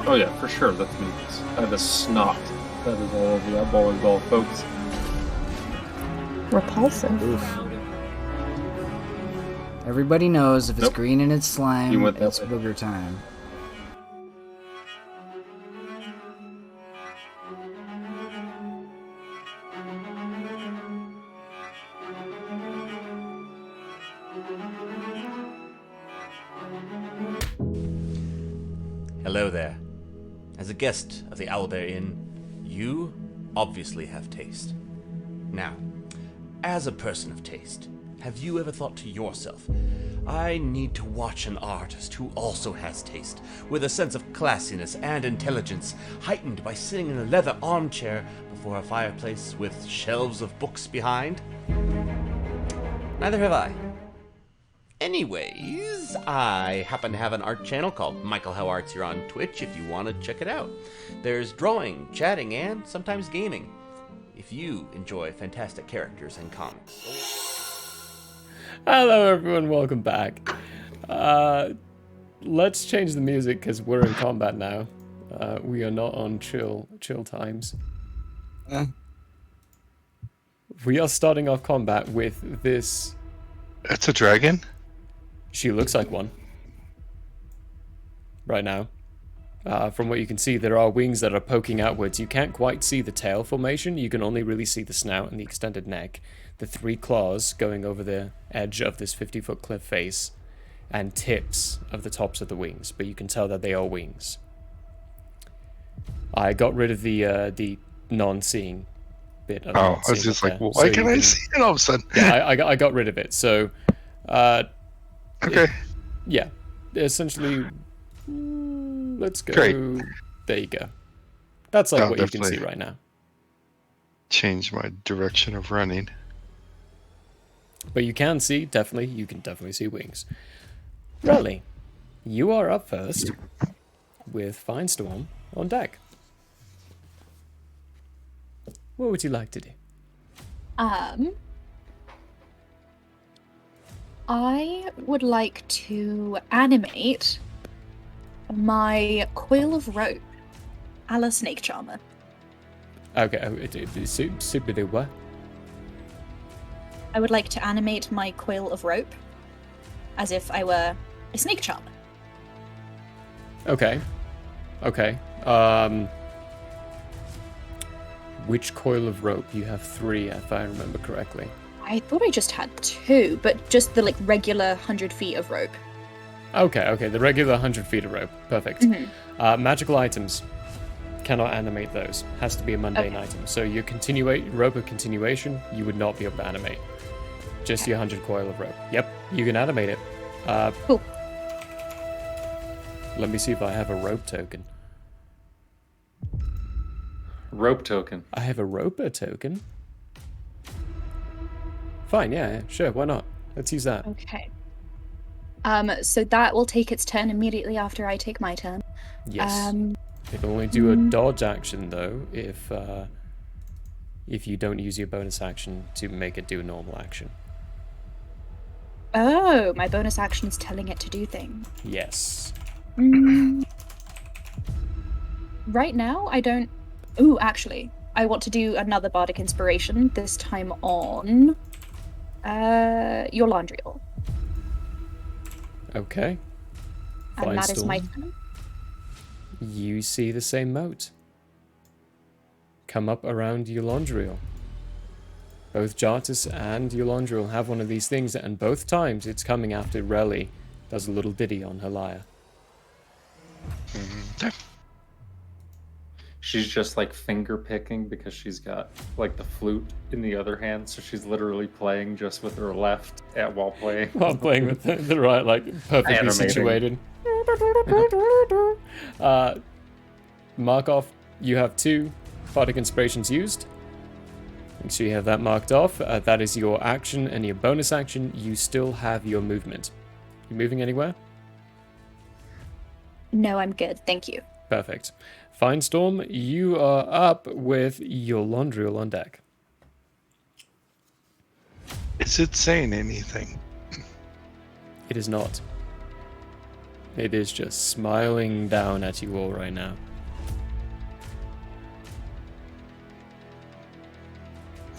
C: Oh yeah, for sure. That's mucus. That is snot. That is all over that bowling ball, folks.
E: Repulsive.
B: Oof. Everybody knows if it's
C: Nope.
B: green and it's slime,
C: You went that
B: it's
C: way.
B: booger time.
N: Hello there. As a guest of the Owlbear Inn, you obviously have taste. Now, as a person of taste, have you ever thought to yourself, I need to watch an artist who also has taste, with a sense of classiness and intelligence, heightened by sitting in a leather armchair before a fireplace with shelves of books behind? Neither have I. Anyways, I happen to have an art channel called Michael How Arts here on Twitch if you want to check it out. There's drawing, chatting, and sometimes gaming. If you enjoy fantastic characters and comics.
A: Hello, everyone. Welcome back. Let's change the music because we're in combat now. We are not on chill times. We are starting off combat with this.
G: That's a dragon?
A: She looks like one. Right now. From what you can see, there are wings that are poking outwards. You can't quite see the tail formation. You can only really see the snout and the extended neck. The 3 claws going over the edge of this 50-foot cliff face. And tips of the tops of the wings. But you can tell that they are wings. I got rid of the non-seeing bit of
G: Oh, I was just like, well, why can't I see it all of a sudden?
A: Yeah, I got rid of it. So,
G: okay.
A: Yeah, essentially, let's go.
G: Great.
A: There you go. That's like
G: I'll
A: what you can see
G: definitely
A: right now.
G: Change my direction of running.
A: But you can see, you can definitely see wings. Raleigh, you are up first with Finestorm on deck. What would you like to do?
E: I would like to animate my coil of rope a la Snake Charmer.
A: Okay, super duper.
E: I would like to animate my coil of rope as if I were a snake charmer.
A: Okay. Which coil of rope? You have 3, if I remember correctly.
E: I thought I just had 2, but just the regular 100 feet of rope.
A: Okay, the regular 100 feet of rope. Perfect. Magical items. Cannot animate those. Has to be a mundane item. So your rope of continuation, you would not be able to animate. Just your 100 coil of rope. Yep, you can animate it.
E: Cool.
A: Let me see if I have a rope token.
C: Rope token.
A: I have a roper token. Fine, yeah, sure, why not? Let's use that.
E: Okay. So that will take its turn immediately after I take my turn.
A: Yes. It'll only do a dodge action though if you don't use your bonus action to make it do a normal action.
E: Oh, my bonus action is telling it to do things.
A: Yes.
E: Right now, I don't... Ooh, actually, I want to do another Bardic Inspiration, this time on... your Landriel.
A: Okay.
E: And that is my
A: Finestorm.
E: turn.
A: You see the same moat. come up around Eulandriel. Both Jartis and Eulandriel have one of these things, and both times it's coming after Relly does a little ditty on her lyre.
C: She's just like finger picking because she's got like the flute in the other hand, so she's literally playing just with her left while playing.
A: While playing with the right, like perfectly
C: Animating.
A: situated. Mark off. You have 2 bardic inspirations used. Make sure you have that marked off. That is your action, and your bonus action, you still have your movement. You moving anywhere?
E: No, I'm good. Thank you.
A: Perfect. Finestorm, you are up with your Eulandriel on deck.
G: Is it saying anything?
A: It is not. It is just smiling down at you all right now.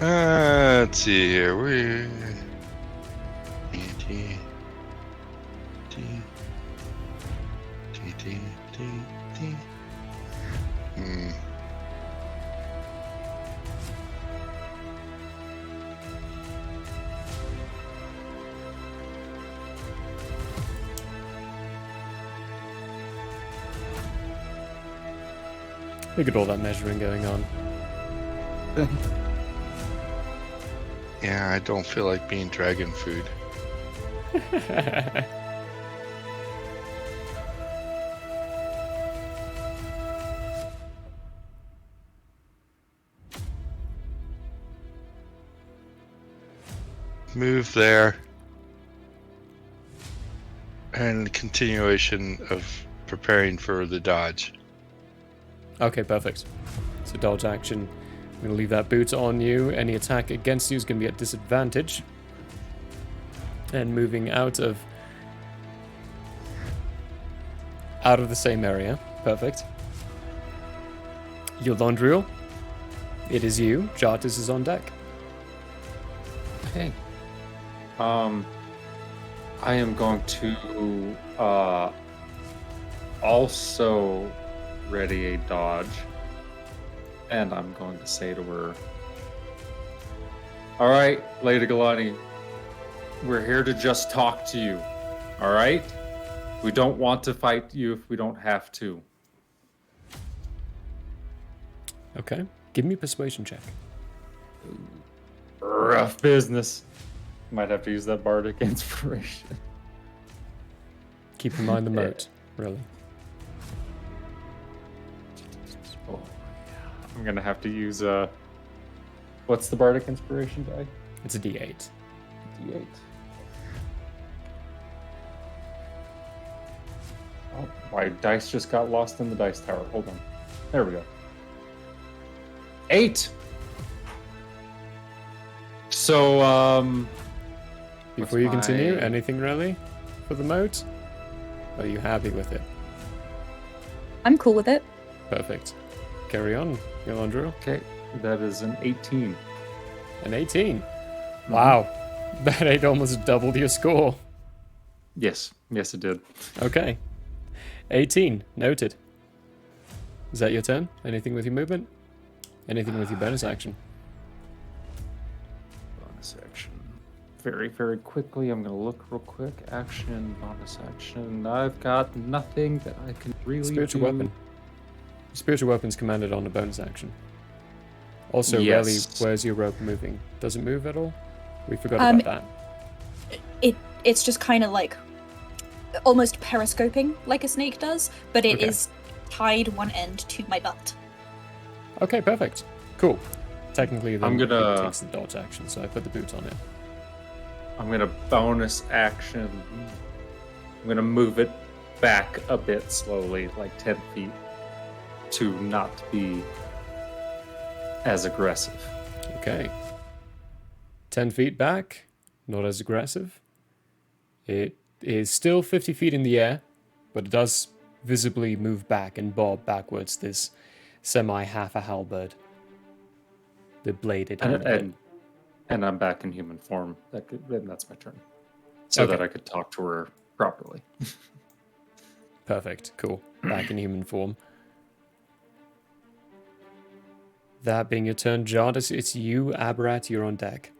G: Let's see here.
A: Look at all that measuring going on.
G: Yeah, I don't feel like being dragon food. Move there. And continuation of preparing for the dodge.
A: Okay, perfect. So dodge action. I'm going to leave that boot on you. Any attack against you is going to be at disadvantage. And moving out of the same area. Perfect. Eulandriel, it is you. Jartis is on deck.
C: Okay. I am going to also ready a dodge. And I'm going to say to her, all right, Lady Galani, we're here to just talk to you. All right? We don't want to fight you if we don't have to.
A: Okay. Give me a persuasion check.
C: Rough business. Might have to use that bardic inspiration.
A: Keep in mind the moat, really.
C: Oh, yeah. I'm gonna have to use what's the bardic inspiration die?
A: It's a D8.
C: D8. Oh, my dice just got lost in the dice tower. Hold on. There we go. 8. So,
A: Before you continue, anything really for the moat? Are you happy with it?
E: I'm cool with it.
A: Perfect. Carry on, Eulandriel.
C: Okay, that is an 18.
A: An 18? Wow. That 8 almost doubled your score.
C: Yes, it did.
A: Okay. 18, noted. Is that your turn? Anything with your movement? Anything with your bonus action?
C: Bonus action. Very, very quickly. I'm going to look real quick. Action, bonus action. I've got nothing that I can really
A: Spiritual
C: do.
A: weapon. Spiritual weapon's commanded on a bonus action. Also,
C: Yes.
A: Relly, where's your rope moving? Does it move at all? We forgot about that.
E: It's just kind of like almost periscoping like a snake does, but it is tied one end to my butt.
A: Okay, perfect. Cool. Technically, then
C: I'm gonna-
A: it takes the dodge action, so I put the boot on it.
C: I'm going to bonus action. I'm going to move it back a bit slowly, like 10 feet, to not be as aggressive.
A: Okay. 10 feet back, not as aggressive. It is still 50 feet in the air, but it does visibly move back and bob backwards, this semi-half a halberd. The bladed end of it.
C: And I'm back in human form. And that's my turn. So
A: Okay.
C: that I could talk to her properly.
A: Perfect, cool. Back in human form. That being your turn, Jardis, it's you, Aberrat, you're on deck.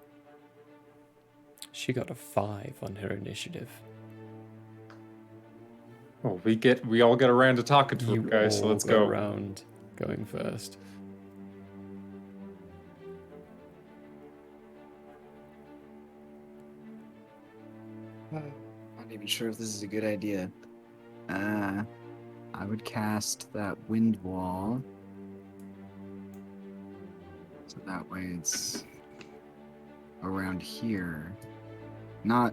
A: She got a 5 on her initiative.
C: Oh, we all get around to talking to him, guys. So let's go.
A: Around going first.
B: Not even sure if this is a good idea. I would cast that wind wall. So that way it's around here. Not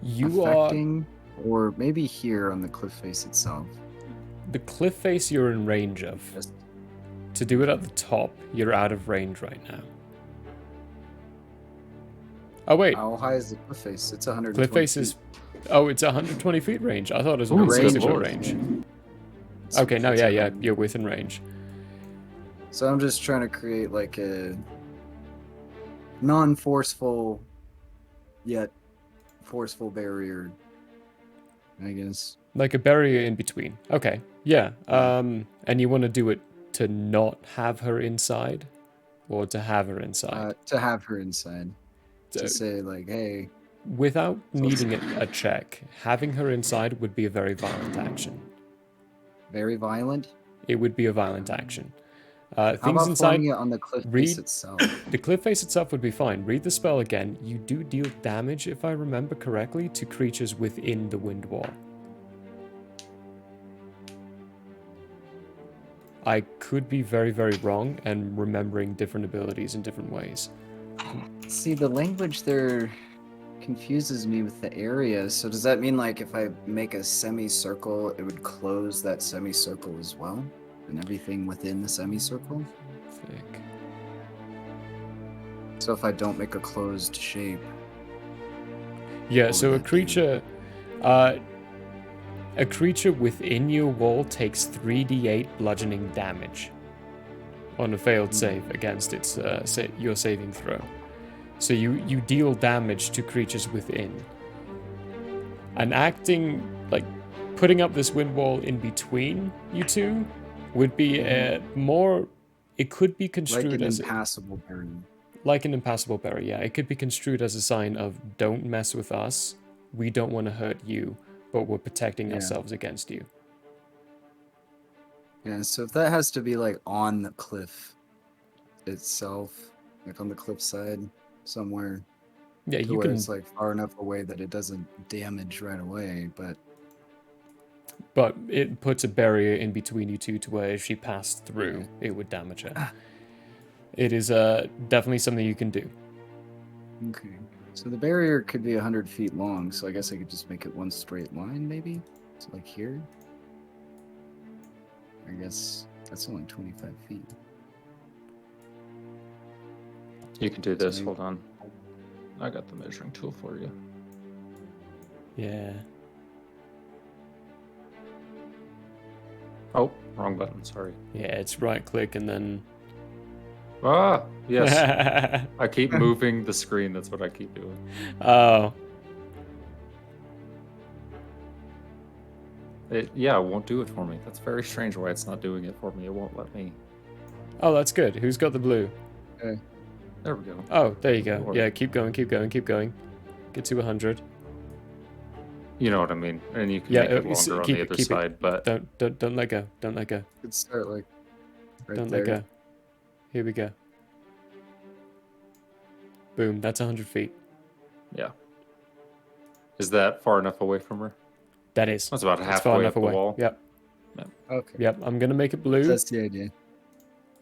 B: affecting, or maybe here on the cliff face itself.
A: The cliff face you're in range of. To do it at the top, you're out of range right now. Oh wait.
B: How high is the cliff face? It's 120
A: Cliff face is... Oh, it's 120 feet range. I thought it was a specific range. Okay, no, yeah, you're within range.
B: So I'm just trying to create like a non-forceful, yet forceful barrier, I guess.
A: Like a barrier in between. Okay, yeah. And you want to do it to not have her inside? Or to have her inside?
B: To have her inside. To say like, hey...
A: Without needing a check, having her inside would be a very violent action.
B: Very violent?
A: It would be a violent action.
B: How
A: Things
B: about
A: inside.
B: forming it on the cliff face itself?
A: The cliff face itself would be fine. Read the spell again. You do deal damage, if I remember correctly, to creatures within the wind wall. I could be very, very wrong and remembering different abilities in different ways.
B: See, the language there confuses me with the area. So does that mean like if I make a semicircle, it would close that semicircle as well? And everything within the semicircle? So if I don't make a closed shape...
A: Yeah, so a creature within your wall takes 3d8 bludgeoning damage on a failed save against its your saving throw. So you deal damage to creatures within. And acting, like, putting up this wind wall in between you two would be more... It could be construed
B: like an
A: as...
B: impassable barrier.
A: Like an impassable barrier, yeah. It could be construed as a sign of, don't mess with us, we don't want to hurt you, but we're protecting ourselves against you.
B: Yeah, so if that has to be like on the cliff itself, like on the cliff side somewhere,
A: yeah,
B: to
A: you
B: where
A: can.
B: it's like far enough away that it doesn't damage right away,
A: But it puts a barrier in between you two to where if she passed through, it would damage her. It is definitely something you can do.
B: Okay. So the barrier could be 100 feet long, so I guess I could just make it one straight line, maybe? So like here? I guess that's only 25 feet.
C: You can do this. Hold on. I got the measuring tool for you.
A: Yeah.
C: Oh, wrong button. Sorry.
A: Yeah, it's right click and then...
C: Ah, yes. I keep moving the screen. That's what I keep doing.
A: Oh.
C: It won't do it for me. That's very strange why it's not doing it for me. It won't let me.
A: Oh, that's good. Who's got the blue?
B: Okay.
C: There we go.
A: Oh, there you go. Yeah, keep going, keep going, keep going. Get to 100.
C: You know what I mean. And you can make it longer on the other side, but
A: don't let go. Don't let go.
B: Could start like right
A: Don't
B: there.
A: let go. Here we go. Boom, that's 100 feet.
C: Yeah. Is that far enough away from her?
A: That is.
C: That's about
A: It's
C: halfway
A: far
C: up
A: enough
C: the wall.
A: Yep.
B: Okay.
A: Yep, I'm going to make it blue.
B: That's the idea.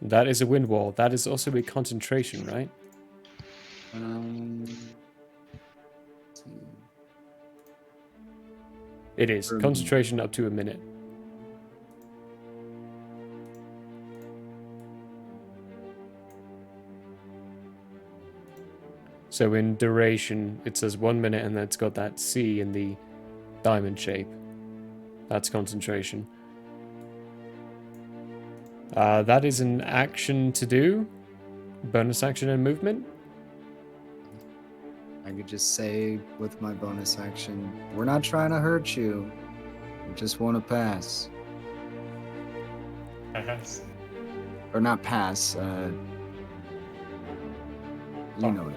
A: That is a wind wall. That is also a concentration, right? It is. Concentration up to a minute. So in duration, it says 1 minute and it's got that C in the diamond shape. That's concentration. That is an action to do. Bonus action and movement.
B: I could just say with my bonus action, we're not trying to hurt you. We just want to pass.
F: Pass.
B: Or not pass, You know what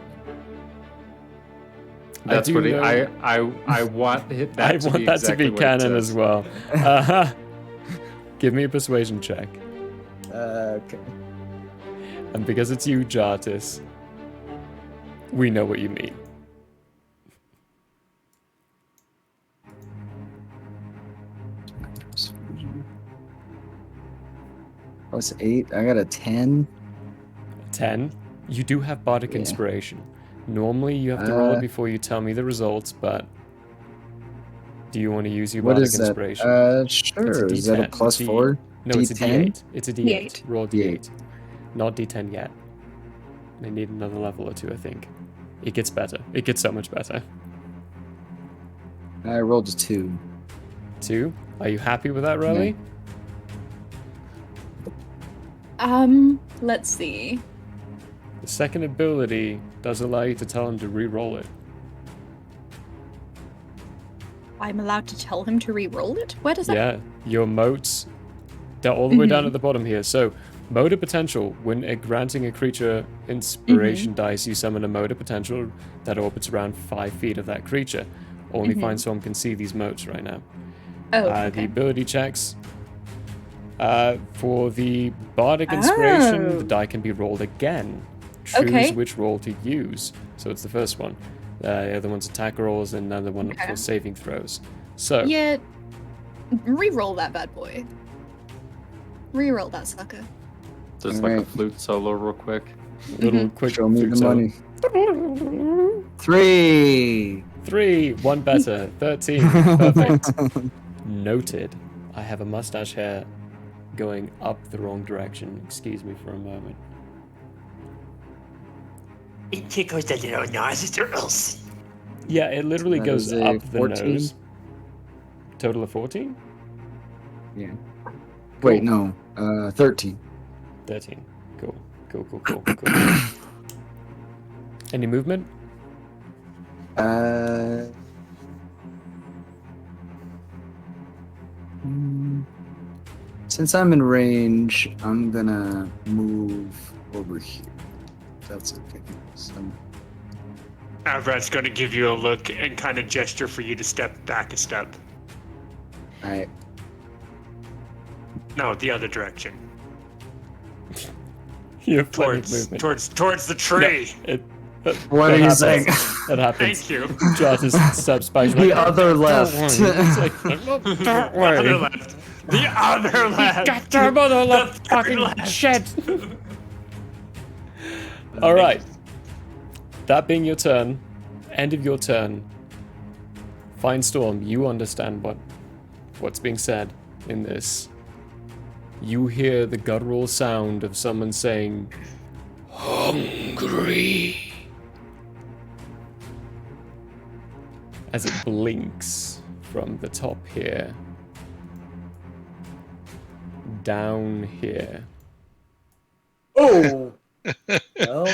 C: That's
A: do
C: what he,
A: know-
C: I want that
A: I
C: to
A: want
C: be
A: that
C: exactly
A: to be
C: what it
A: canon
C: says.
A: as well. Give me a persuasion check.
B: Okay.
A: And because it's you, Jartis, we know what you mean.
B: Oh, it's 8. I got a 10.
A: 10. You do have Bardic
B: Yeah.
A: Inspiration. Normally you have to roll it
B: Uh,
A: before you tell me the results, but do you want to use your
B: What
A: Bardic
B: is that?
A: Inspiration?
B: Sure.
A: It's a
B: Is that a
A: D10.
B: plus 4?
A: No, it's a
B: D10?
A: D8. It's a D8. Roll D8. Not D10 yet. They need another level or two, I think. It gets better. It gets so much better.
B: I rolled a 2.
A: 2? Are you happy with that, Relly?
E: Let's see.
A: The second ability does allow you to tell him to re-roll it.
E: I'm allowed to tell him to re-roll it? Where does that...
A: Yeah, your motes, they're all the way down
E: Mhm.
A: at the bottom here. So, mode of potential. When granting a creature inspiration dice, you summon a mode of potential that orbits around 5 feet of that creature. Only
E: Mhm.
A: Finestorm can see these motes right now.
E: Oh,
A: The
E: okay.
A: ability checks. For the Bardic Inspiration, the die can be rolled again. Choose
E: Okay.
A: which roll to use. So it's the first one. The other one's attack rolls, and another one
E: Okay.
A: for saving throws. So,
E: Yeah, re-roll that bad boy. Re-roll that sucker.
C: Just like a flute solo real quick.
A: little quick
B: Show me
A: flute
B: the
A: solo.
B: money. 3.
A: 3, one better. 13. Perfect. Noted. I have a mustache hair going up the wrong direction. Excuse me for a moment.
F: It tickles the little nostrils.
A: Yeah, it literally
B: That
A: goes
B: is a
A: up the
B: 14.
A: nose. Total of 14?
B: Yeah. Wait, no. 13.
A: 13. Cool. Cool. Any movement?
B: Since I'm in range, I'm gonna move over here. That's okay. So,
F: Avrad's going to give you a look and kind of gesture for you to step back a step.
B: alright.
F: No, the other direction.
A: You have plenty of movement.
F: Towards the tree.
B: What
A: that
B: are you
A: happens.
B: saying?
A: That happens.
F: Thank you.
A: Jartis steps back.
B: The other left.
A: It's like, don't worry.
F: The other left. The other left.
A: Goddamn other left fucking
F: left.
A: shed. All right. That being your turn, end of your turn. Finestorm, you understand what's being said in this. You hear the guttural sound of someone saying, "Hungry," as it blinks from the top here down here.
B: Oh!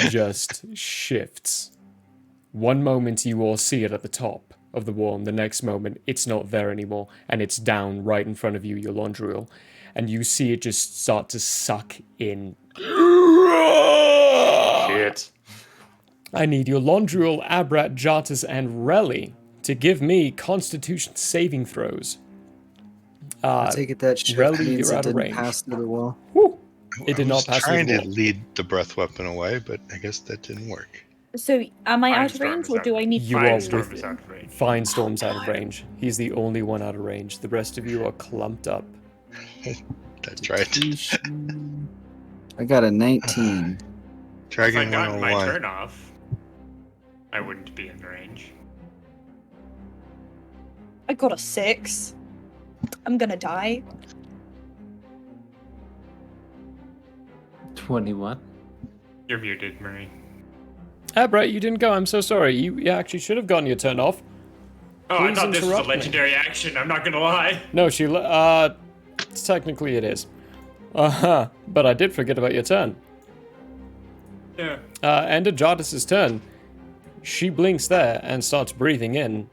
A: Just shifts. One moment you all see it at the top of the wall, and the next moment it's not there anymore, and it's down right in front of you, your Londriel, and you see it just start to suck in.
C: Shit.
A: I need your Londriel, Abrat, Jartis, and Relly to give me Constitution saving throws.
B: I take it that shit
A: Relly,
B: means
A: you're
B: it
A: out of
B: didn't
A: range.
B: pass through the wall.
A: It did
G: I was
A: not pass
G: trying
A: through the
G: to
A: wall.
G: lead the breath weapon away, but I guess that didn't work.
E: So, am I out of
F: Finestorm
E: range,
F: is
E: or
F: out
E: do
F: of
E: I need
A: You
E: to
A: are
E: move?
A: with
F: is out of range.
A: Finestorm's out of range. He's the only one out of range. The rest of you are clumped up.
G: That's right.
B: I got a 19.
F: If I'd
G: Dragon
F: gotten my
G: 101.
F: turn off, I wouldn't be in range.
E: I got a 6. I'm gonna die.
C: 21.
F: You're muted, Marie.
A: Abrat, you didn't go. I'm so sorry. You actually should have gotten your turn off.
F: Oh, I
A: Please
F: thought this was a
A: interrupt me.
F: legendary action. I'm not gonna lie.
A: No, technically it is. But I did forget about your turn.
F: Yeah.
A: End of Jartis's turn. She blinks there and starts breathing in.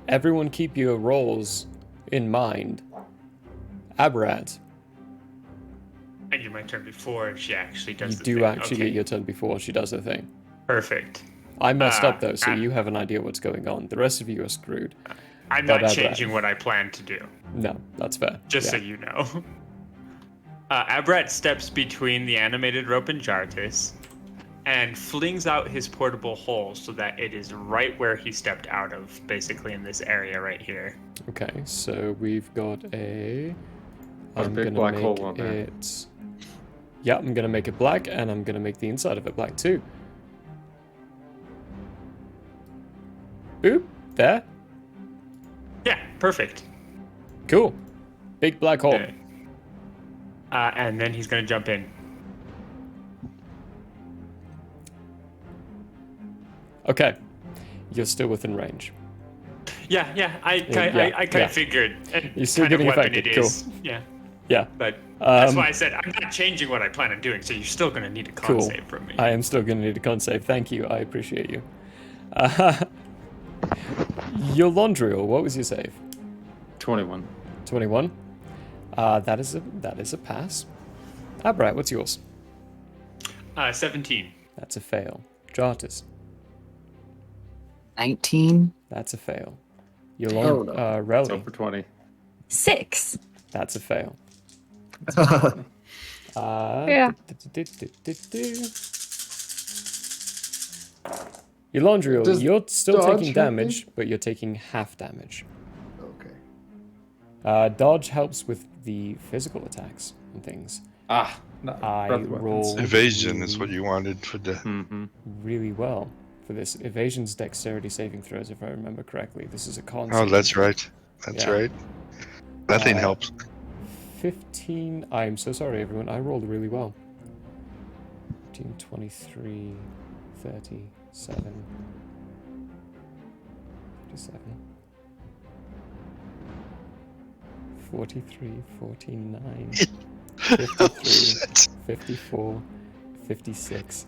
A: Everyone keep your rolls in mind. Abrat,
F: I get my turn before she actually does
A: you
F: the
A: do
F: thing.
A: actually
F: Okay.
A: get your turn before she does her thing.
F: Perfect.
A: I messed up though, so you have an idea what's going on. The rest of you are screwed.
F: I'm
A: But
F: not changing what I plan to do.
A: No, that's fair.
F: Just so
A: Yeah.
F: you know. Abrat steps between the animated rope and Jartis and flings out his portable hole so that it is right where he stepped out of, basically in this area right here.
A: Okay, so we've got a.
C: Got a
A: I'm
C: big
A: gonna
C: black
A: make
C: hole on there.
A: it. Yeah, I'm gonna make it black, and I'm gonna make the inside of it black too. Boop, there.
F: Yeah, perfect.
A: Cool. Big black hole.
F: Okay. And then he's gonna jump in.
A: Okay, you're still within range.
F: Yeah, I
A: Yeah,
F: kind of figured. And
A: You're still
F: kind of
A: getting
F: weapon
A: affected,
F: it
A: cool.
F: is. Yeah.
A: Yeah.
F: But that's
A: Um,
F: why I said I'm not changing what I plan on doing, so you're still gonna need a con
A: Cool.
F: save from me.
A: I am still gonna need a con save. Thank you. I appreciate you. Your Londriel, what was your save?
C: 21.
A: 21. That is a pass. Abrat, what's yours?
F: 17.
A: That's a fail. Jartis.
B: 19.
A: That's a fail. Your
B: Oh, no.
A: Relly.
C: So for 20.
E: 6.
A: That's a fail.
E: Yeah.
A: Your Londriel,
C: Does
A: you're still
C: dodge
A: taking
C: help
A: damage, but you're taking half damage.
C: Okay.
A: Dodge helps with the physical attacks and things.
C: No,
A: I
C: breath weapons.
A: rolled
G: Evasion is what you wanted for the.
C: Mm-hmm.
A: really well for this. Evasion's dexterity saving throws, if I remember correctly. This is a con.
G: Oh, that's right. That's
A: Yeah.
G: right. Nothing
A: Uh,
G: helps.
A: 15. I'm so sorry, everyone. I rolled really well. 15, 23, 37, 57, 43, 49, 53, 54, 56.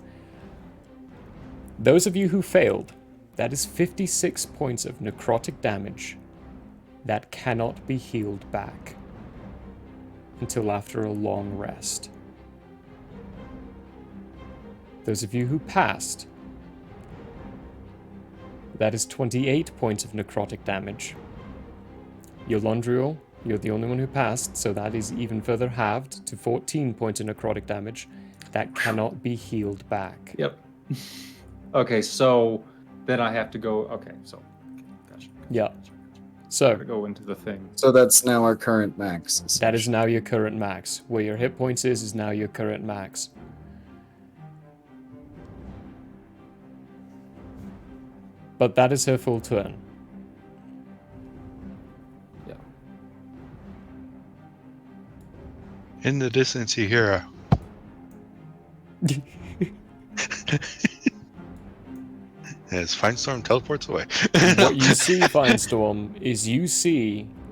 A: Those of you who failed, that is 56 points of necrotic damage that cannot be healed back until after a long rest. Those of you who passed, that is 28 points of necrotic damage. Your Londriel, you're the only one who passed, so that is even further halved to 14 points of necrotic damage that cannot be healed back.
C: Yep. Okay, so then I have to go. Okay, so. Gotcha.
A: Yeah. So,
C: Gotta go into the thing.
B: So that's now our current max.
A: that is now your current max. Where your hit points is now your current max. But that is her full turn.
C: Yeah.
G: In the distance, you hear a. As Finestorm teleports away.
A: What you see, Firestorm, is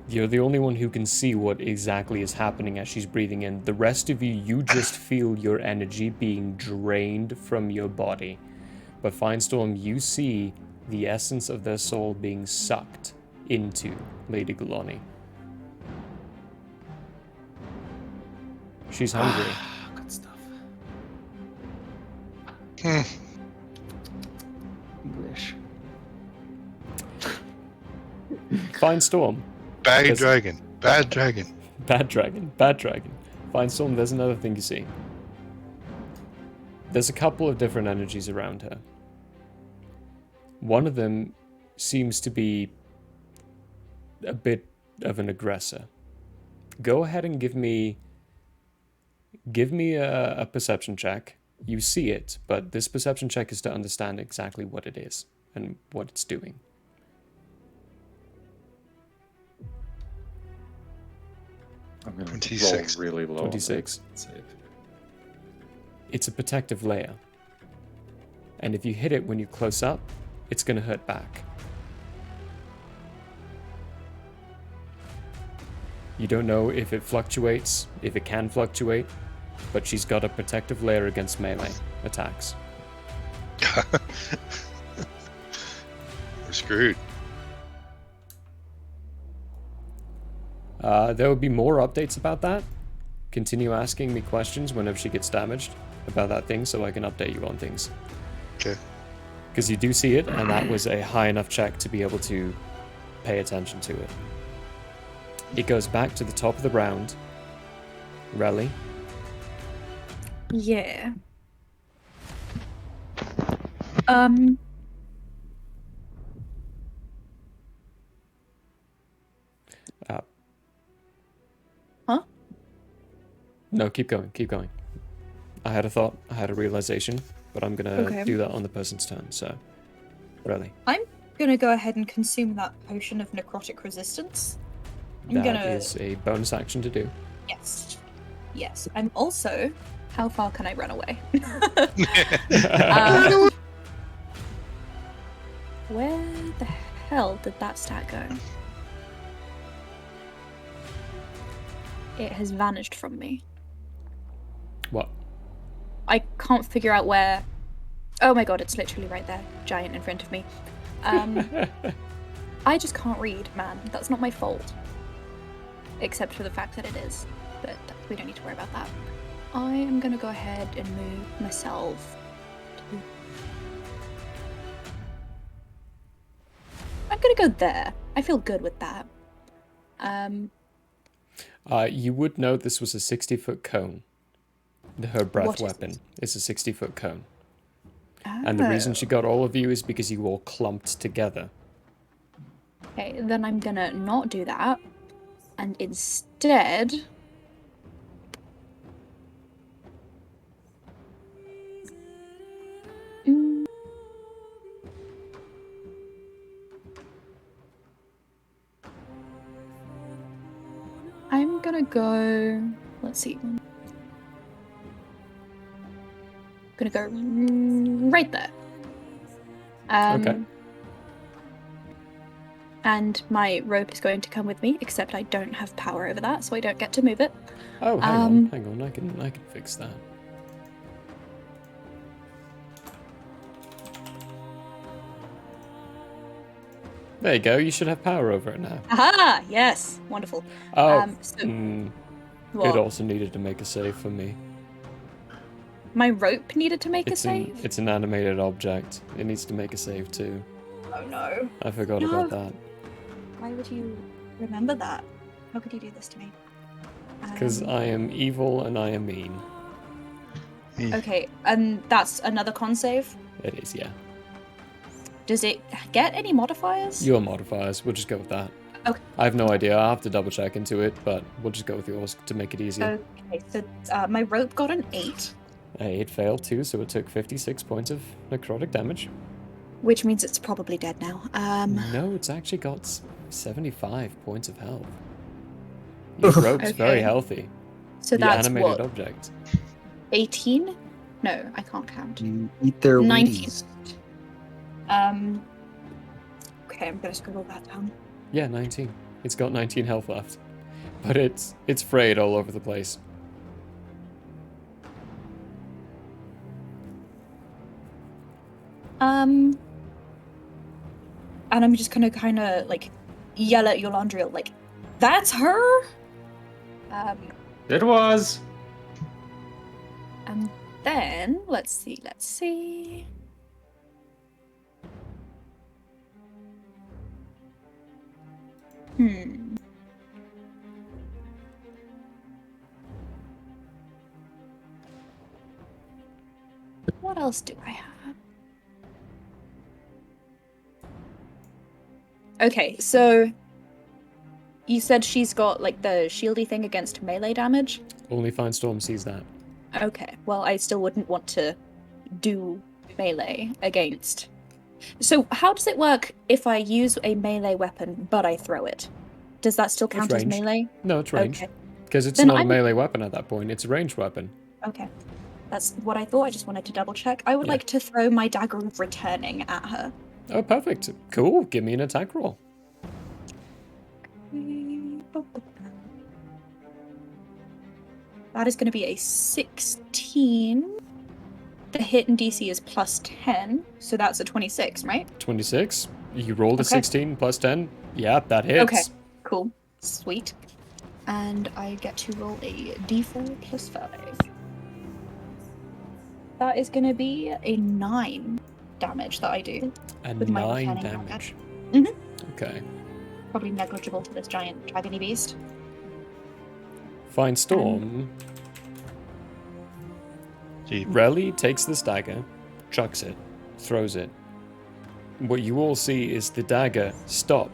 A: you're the only one who can see what exactly is happening as she's breathing in. The rest of you just feel your energy being drained from your body. But Firestorm, you see the essence of their soul being sucked into Lady Galani. She's hungry.
C: Good stuff. English.
A: Firestorm.
G: Bad
A: There's-
G: dragon. Bad dragon.
A: Bad dragon. Bad dragon. Firestorm, there's another thing you see. There's a couple of different energies around her. One of them seems to be a bit of an aggressor. Go ahead and give me a perception check. You see it, but this perception check is to understand exactly what it is and what it's doing.
C: I'm gonna
G: 26.
C: roll really low. on
A: 26.
C: that save.
A: It's a protective layer. And if you hit it when you're close up, it's going to hurt back. You don't know if it fluctuates, if it can fluctuate, but she's got a protective layer against melee attacks.
G: We're screwed.
A: There will be more updates about that. Continue asking me questions whenever she gets damaged about that thing so I can update you on things.
G: Okay.
A: Because you do see it, and that was a high enough check to be able to pay attention to it. It goes back to the top of the round. Relly.
E: Yeah. Huh?
A: No, keep going, keep going. I had a thought, I had a realization, but I'm gonna
E: Okay.
A: do that on the person's turn, so. Relly.
E: I'm gonna go ahead and consume that potion of necrotic resistance.
A: That is a bonus action to do.
E: Yes. Yes. I'm also. How far can I run away? Where the hell did that stat go? It has vanished from me.
A: What?
E: I can't figure out where. Oh my god, it's literally right there, giant in front of me. I just can't read, man. That's not my fault. Except for the fact that it is. But we don't need to worry about that. I am gonna go ahead and move myself to... I'm gonna go there. I feel good with that.
A: You would know this was a 60-foot cone. Her breath
E: What is
A: weapon is a 60-foot cone. And the reason she got all of you is because you all clumped together.
E: Okay, then I'm gonna not do that. And instead... I'm gonna go... Let's see. I'm gonna go right there.
A: Okay.
E: And my rope is going to come with me, except I don't have power over that, so I don't get to move it.
A: Oh, hang on, I can fix that. There you go, you should have power over it now.
E: Aha! Yes! Wonderful.
A: Oh,
E: What?
A: it also needed to make a save for me.
E: My rope needed to make a
A: It's
E: save?
A: it's an animated object. It needs to make a save too.
E: Oh no.
A: I forgot about that.
E: Why would you remember that? How could you do this to me?
A: Because I am evil and I am mean.
E: Okay, and that's another con save?
A: It is, yeah.
E: Does it get any modifiers?
A: Your modifiers, we'll just go with that.
E: Okay.
A: I have no idea, I'll have to double check into it, but we'll just go with yours to make it easier.
E: Okay, so my rope got an 8.
A: It failed too, so it took 56 points of necrotic damage.
E: Which means it's probably dead now.
A: No, it's actually got 75 points of health. Your rope's very
E: Okay.
A: healthy.
E: So
A: the
E: that's
A: animated
E: what?
A: object.
E: 18? No, I can't count.
B: You eat their
E: 19.
B: Wheaties.
E: Okay, I'm gonna scribble that down.
A: Yeah, 19. It's got 19 health left. But it's frayed all over the place.
E: And I'm just gonna kind of like yell at Yolandria, like, "That's her!"
C: It was.
E: And then let's see. What else do I have? Okay, so you said she's got like the shieldy thing against melee damage?
A: Only Firestorm sees that.
E: Okay, well, I still wouldn't want to do melee against. So, how does it work if I use a melee weapon but I throw it? Does that still count as
A: ranged.
E: melee?
A: No, it's ranged.
E: Okay.
A: Because it's
E: Then
A: not a
E: I'm-
A: melee weapon at that point, it's a ranged weapon.
E: Okay. That's what I thought. I just wanted to double check. I would like to throw my dagger of returning at her.
A: Oh, perfect. Cool. Give me an attack roll.
E: That is going to be a 16. The hit in DC is plus 10, so that's a 26, right?
A: 26. You rolled a
E: Okay.
A: 16 plus 10. Yeah, that hits.
E: Okay, cool. Sweet. And I get to roll a d4 plus 5. That is going to be a 9. damage that I do.
A: A
E: with my
A: 9
E: uncanny
A: damage. Okay.
E: Probably negligible to this giant dragony beast.
A: Fine Storm. Relly takes this dagger, chucks it, throws it. What you all see is the dagger stop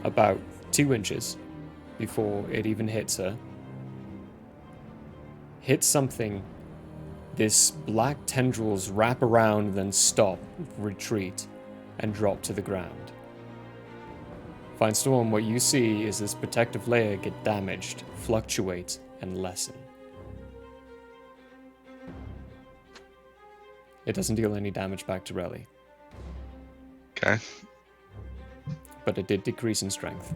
A: about 2 inches before it even hits her. Hits something. This black tendrils wrap around, then stop, retreat, and drop to the ground. Fine Storm, what you see is this protective layer get damaged, fluctuate, and lessen. It doesn't deal any damage back to Relly.
G: Okay.
A: But it did decrease in strength.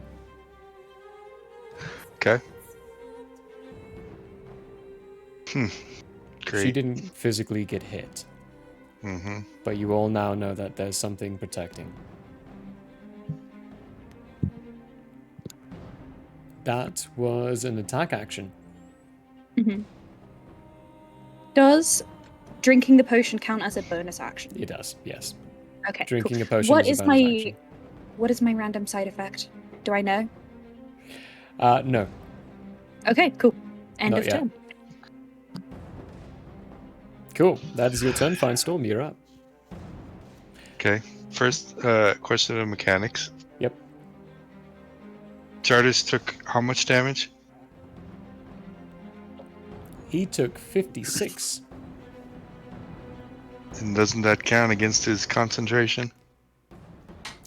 G: Okay. Great.
A: She didn't physically get hit.
G: Mm-hmm.
A: But you all now know that there's something protecting. That was an attack action.
E: Mm-hmm. Does drinking the potion count as a bonus action?
A: It does, yes.
E: Okay.
A: Drinking
E: cool.
A: a potion is a bonus action.
E: What is my random side effect? Do I know?
A: No.
E: Okay, cool. End
A: Not
E: of
A: yet.
E: turn.
A: Cool. That is your turn. Fine Storm, you're up.
G: Okay. First question of mechanics.
A: Yep.
G: Charters took how much damage?
A: He took 56.
G: And doesn't that count against his concentration?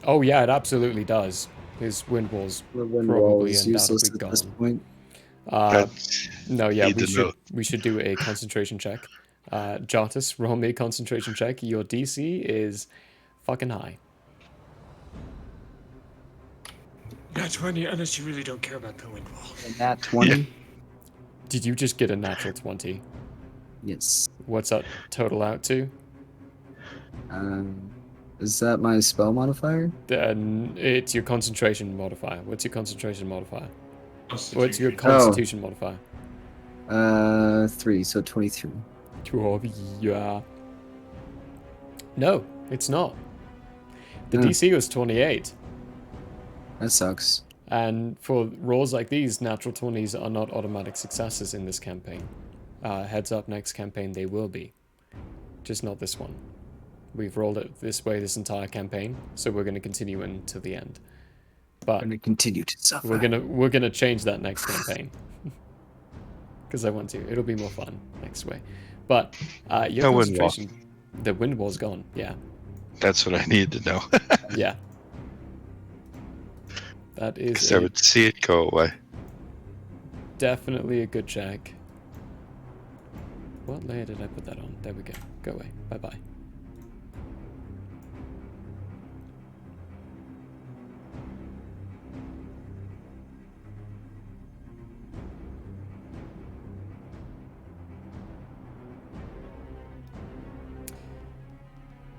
A: Oh yeah, it absolutely does. His wind wall's probably
B: useless
A: undoubtedly
B: at this
A: gone.
B: point.
A: No, yeah,
G: Need to know.
A: we should do a concentration check. Jartus, roll me a concentration check. Your DC is fucking high.
F: Not 20, unless you really don't care about the wind wall.
B: Nat 20?
A: Did you just get a natural 20?
B: Yes.
A: What's that total out to?
B: Is that my spell modifier?
A: Then it's your concentration modifier. What's your concentration modifier? What's your
B: Constitution.
A: constitution modifier?
B: 3, so 23.
A: Yeah. No, it's not. The
B: Hmm.
A: DC was 28.
B: That sucks.
A: And for rolls like these, natural 20s are not automatic successes in this campaign. Heads up, next campaign they will be. Just not this one. We've rolled it this way this entire campaign, so we're going to continue until the end. But
B: I'm going to continue to suffer.
A: we're gonna change that next campaign. Because I want to. It'll be more fun next way. But your
G: No wind wall.
A: concentration... The wind wall's gone, yeah.
G: That's what I need to know.
A: Yeah. That is
G: Because I would see it go away.
A: definitely a good check. What layer did I put that on? There we go. Go away. Bye-bye.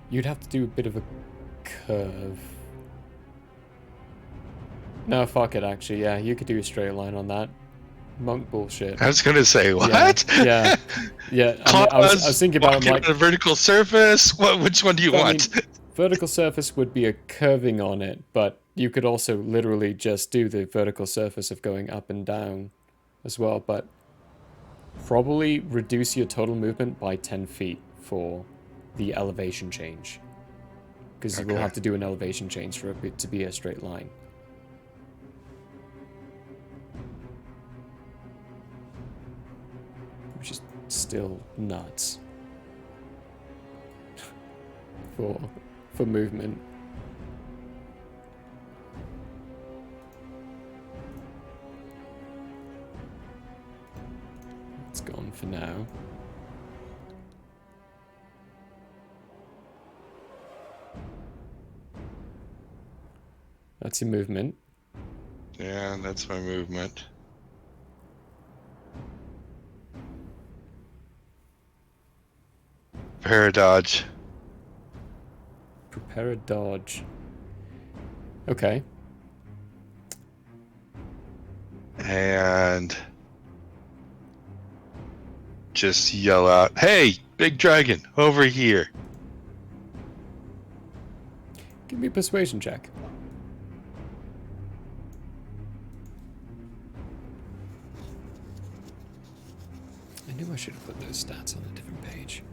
A: You'd have to do a bit of a curve. No, fuck it, actually. Yeah, you could do a straight line on that. Monk bullshit.
G: I was going to say, what?
A: Yeah. Yeah. I, mean, I was thinking about it, like,
G: a vertical surface. Which one do you want?
A: mean, vertical surface would be a curving on it, but you could also literally just do the vertical surface of going up and down as well, but probably reduce your total movement by 10 feet for the elevation change. Because you will have to do an elevation change for it to be a straight line. Which is still nuts. for movement. It's gone for now. That's your movement.
G: Yeah, that's my movement. Prepare a dodge.
A: Prepare a dodge. Okay.
G: And just yell out, "Hey, big dragon, over here."
A: me a persuasion check. I knew I should have put those stats on a different page.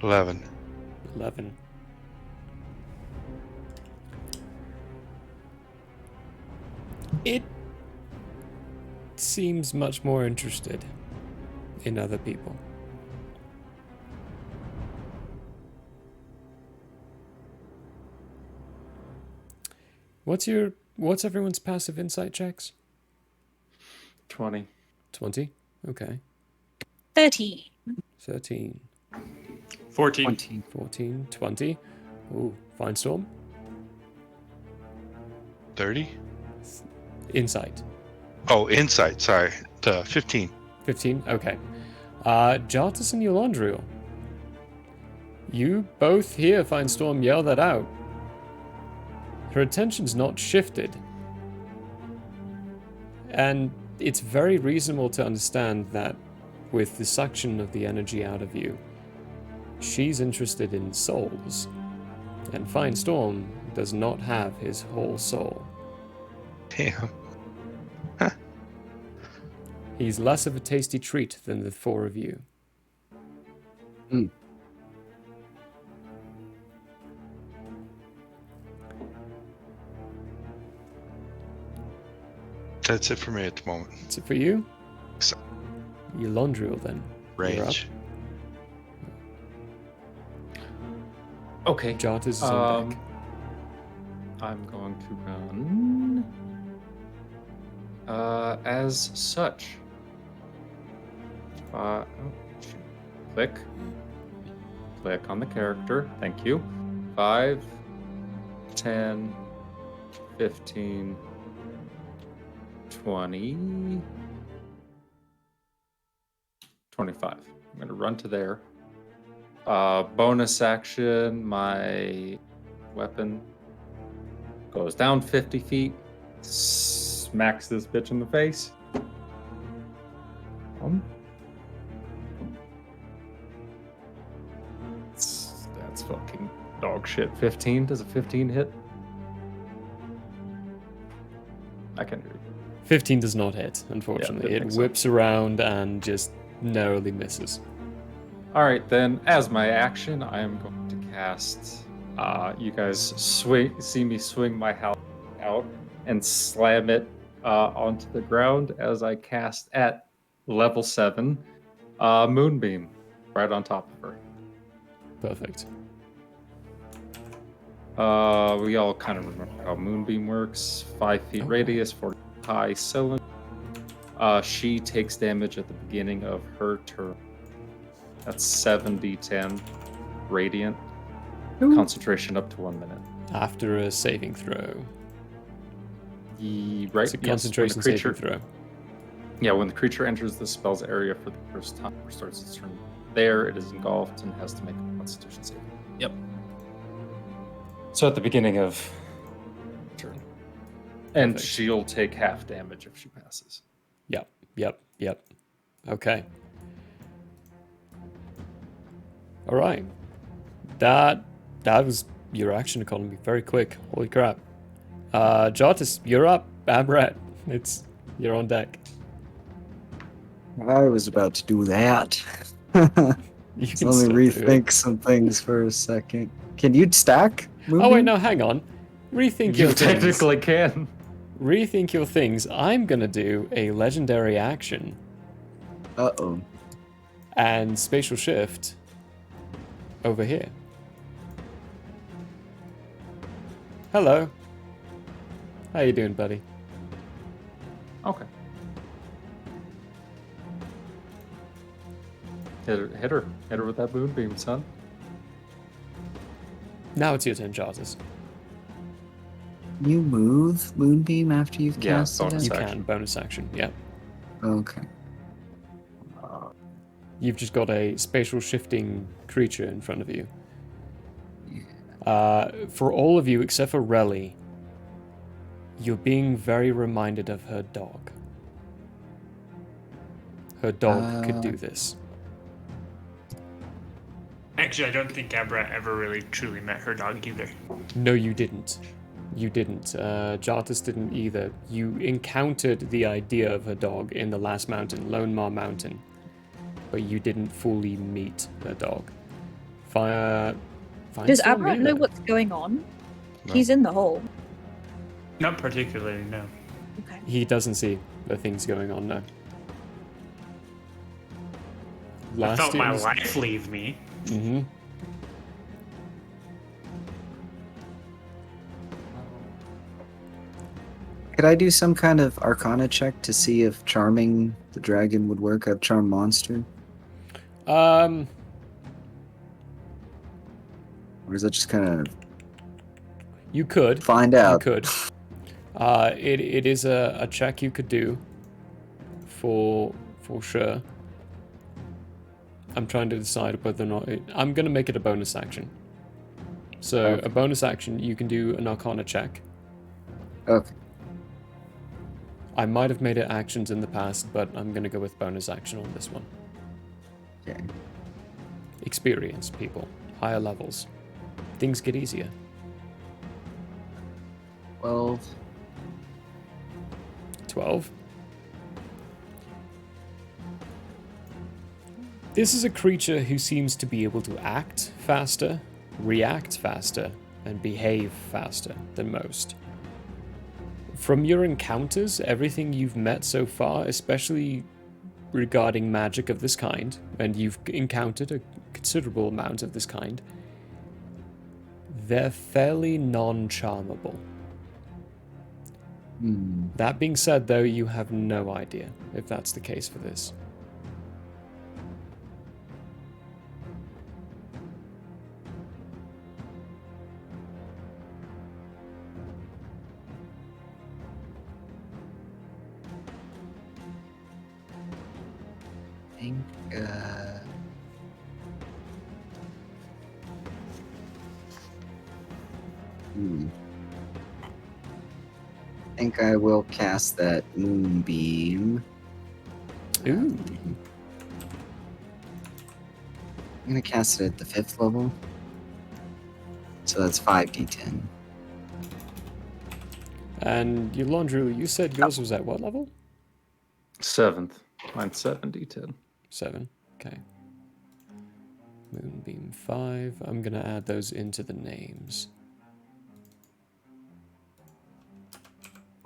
G: $11.
A: 11. It seems much more interested in other people. What's everyone's passive insight checks?
C: 20.
A: 20? Okay.
E: 13.
A: 13.
F: 14.
A: 14. 20. Ooh, fine storm.
G: 30?
A: Insight.
G: Oh, insight. Sorry. 15.
A: 15? Okay. Jartus and Yolandriel. You both hear Fine Storm yell that out. Her attention's not shifted. And it's very reasonable to understand that with the suction of the energy out of you, she's interested in souls. And Fine Storm does not have his whole soul.
G: Damn.
A: He's less of a tasty treat than the four of you.
G: That's it for me at the moment.
A: That's it for you?
G: So,
A: Yolandriel then.
G: Rage.
C: Okay.
A: Jartus is on deck.
C: I'm going to run as such. Click on the character. Thank you. 5, 10, 15, 20, 25. I'm going to run to there. Bonus action, my weapon goes down 50 feet, smacks this bitch in the face. That's fucking dog shit. 15? Does a 15 hit? I can read.
A: 15 does not hit, unfortunately. It whips around and just narrowly misses.
C: Alright, then, as my action, I am going to cast. You guys see me swing my house out and slam it onto the ground as I cast at level 7 Moonbeam right on top of her.
A: Perfect.
C: We all kind of remember how Moonbeam works. 5 feet radius, 40 high cylinder. She takes damage at the beginning of her turn. That's 7d10 radiant.
A: Ooh.
C: Concentration up to 1 minute.
A: After a saving throw.
C: Right.
A: It's a concentration saving throw.
C: Yeah, when the creature enters the spell's area for the first time or starts its turn there, it is engulfed and has to make a constitution save. Yep. So at the beginning of turn. And
A: Perfect.
C: she'll take half damage if she passes.
A: Yep. Okay. Alright. That was your action economy. Very quick. Holy crap. Jartus, you're up. Amrat, you're on deck.
B: I was about to do that.
A: You
B: So
A: can
B: let
A: still
B: me
A: do
B: rethink some things for a second. Can you stack?
A: Oh wait, no, hang on. Rethink your
C: You
A: things.
C: technically can.
A: Rethink your things. I'm gonna do a legendary action.
B: Uh-oh.
A: And spatial shift over here. Hello. How you doing, buddy?
C: Okay. Hit her with that moonbeam, son.
A: Now it's your turn, Jartus.
B: You move Moonbeam after you've casted it?
A: You can, bonus action, yeah.
B: Okay.
A: You've just got a spatial shifting creature in front of you. For all of you except for Relly, you're being very reminded of her dog. Her dog could do this.
F: Actually, I don't think Abra ever really truly met her dog either.
A: No, you didn't. You didn't. Jartis didn't either. You encountered the idea of a dog in the last mountain, Lone Mar Mountain, but you didn't fully meet the dog.
E: Does Abra know what's going on?
G: No.
E: He's in the hole.
F: Not particularly, no.
E: Okay.
A: He doesn't see the things going on now.
F: I felt my life leave me.
A: Mm-hmm.
B: Could I do some kind of Arcana check to see if charming the dragon would work? I've charmed monster. Or is that just kind of...
A: You could.
B: Find out.
A: You could. It is a check you could do. For sure. I'm trying to decide whether or not... I'm going to make it a bonus action. So,
B: Okay.
A: a bonus action, you can do an Arcana check.
B: Okay.
A: I might have made it actions in the past, but I'm going to go with bonus action on this one.
B: Okay.
A: Experience, people. Higher levels. Things get easier.
B: 12.
A: 12. This is a creature who seems to be able to act faster, react faster, and behave faster than most. From your encounters, everything you've met so far, especially regarding magic of this kind, and you've encountered a considerable amount of this kind, they're fairly non-charmable. That being said, though, you have no idea if that's the case for this.
B: I think, I think I will cast that moonbeam.
A: Ooh.
B: I'm gonna cast it at the 5th level. So that's 5d10.
A: And Yolandru, you said yours was at what level?
C: 7th. Mine's 7d10.
A: 7. Okay. Moonbeam 5. I'm gonna add those into the names.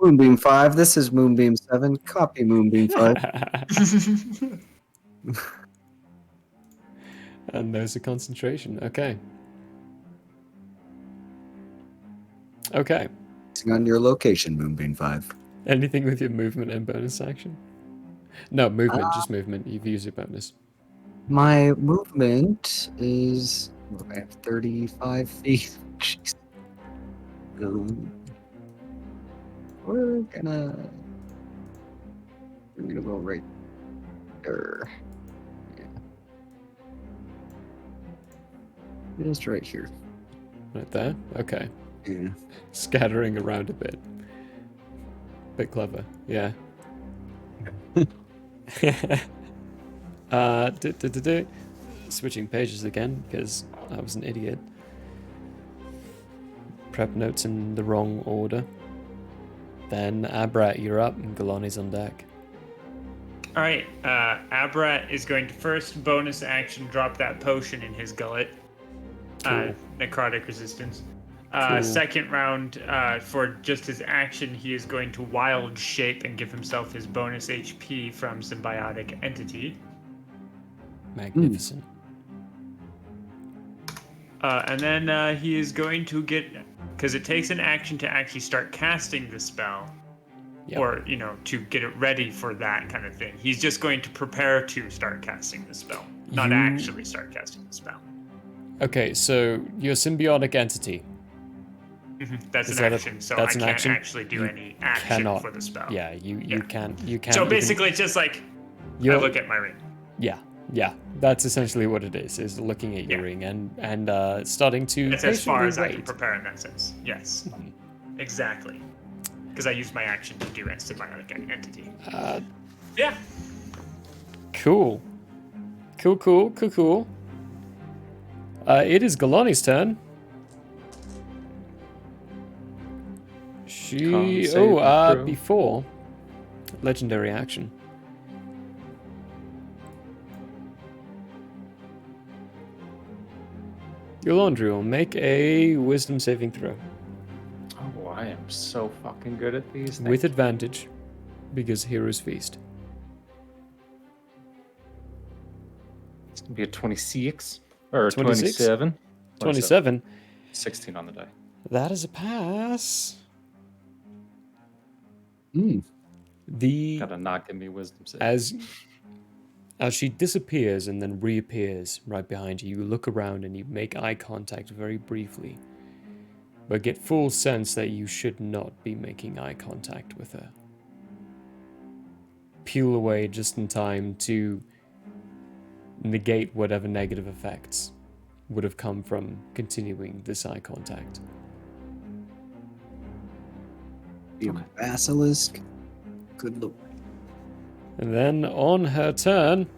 B: Moonbeam 5. This is Moonbeam 7. Copy Moonbeam 5.
A: And there's a concentration. Okay. Okay.
B: On your location, Moonbeam 5.
A: Anything with your movement and bonus action? No, movement, just movement. You've used your bonus.
B: My movement is... What, I have 35 feet. Jeez. We're gonna go right there. Yeah. Just right here.
A: Right there? Okay.
B: Yeah.
A: Scattering around a bit. Bit clever, yeah. Switching pages again, because I was an idiot. Prep notes in the wrong order. Then Abrat, you're up, and Galani's on deck.
F: Alright, Abrat is going to first bonus action drop that potion in his gullet.
A: Cool.
F: Necrotic resistance.
A: Cool.
F: Second round, for just his action, he is going to wild shape and give himself his bonus HP from symbiotic entity.
A: Magnificent.
F: And then he is going to get, because it takes an action to actually start casting the spell,
A: Yep.
F: or, to get it ready for that kind of thing. He's just going to prepare to start casting the spell, not
A: You-
F: actually start casting the spell.
A: Okay, so your symbiotic entity.
F: That's
A: Is
F: an
A: that
F: action, so I
A: that's an
F: can't
A: action?
F: actually do
A: You
F: any action
A: cannot.
F: for the spell.
A: Yeah, you can't.
F: So basically, it's just like, I look at my ring.
A: Yeah, that's essentially what it is looking at your ring and starting to
F: That's as far
A: patiently
F: as I can
A: wait.
F: prepare in that sense. Yes. Exactly. Because I used my action to do a symbiotic entity. Yeah.
A: Cool. It is Galani's turn. She... before... Legendary action. Yolandri will make a wisdom saving throw.
C: Oh, I am so fucking good at these things.
A: With advantage, because Hero's Feast.
C: It's going to be a 26 or
A: 26?
C: 27.
A: 27.
C: 16 on the die.
A: That is a pass.
C: Gotta not give me wisdom save.
A: As she disappears and then reappears right behind you, you look around and you make eye contact very briefly, but get full sense that you should not be making eye contact with her. Peel away just in time to negate whatever negative effects would have come from continuing this eye contact.
B: You basilisk. Good lord.
A: And then on her turn,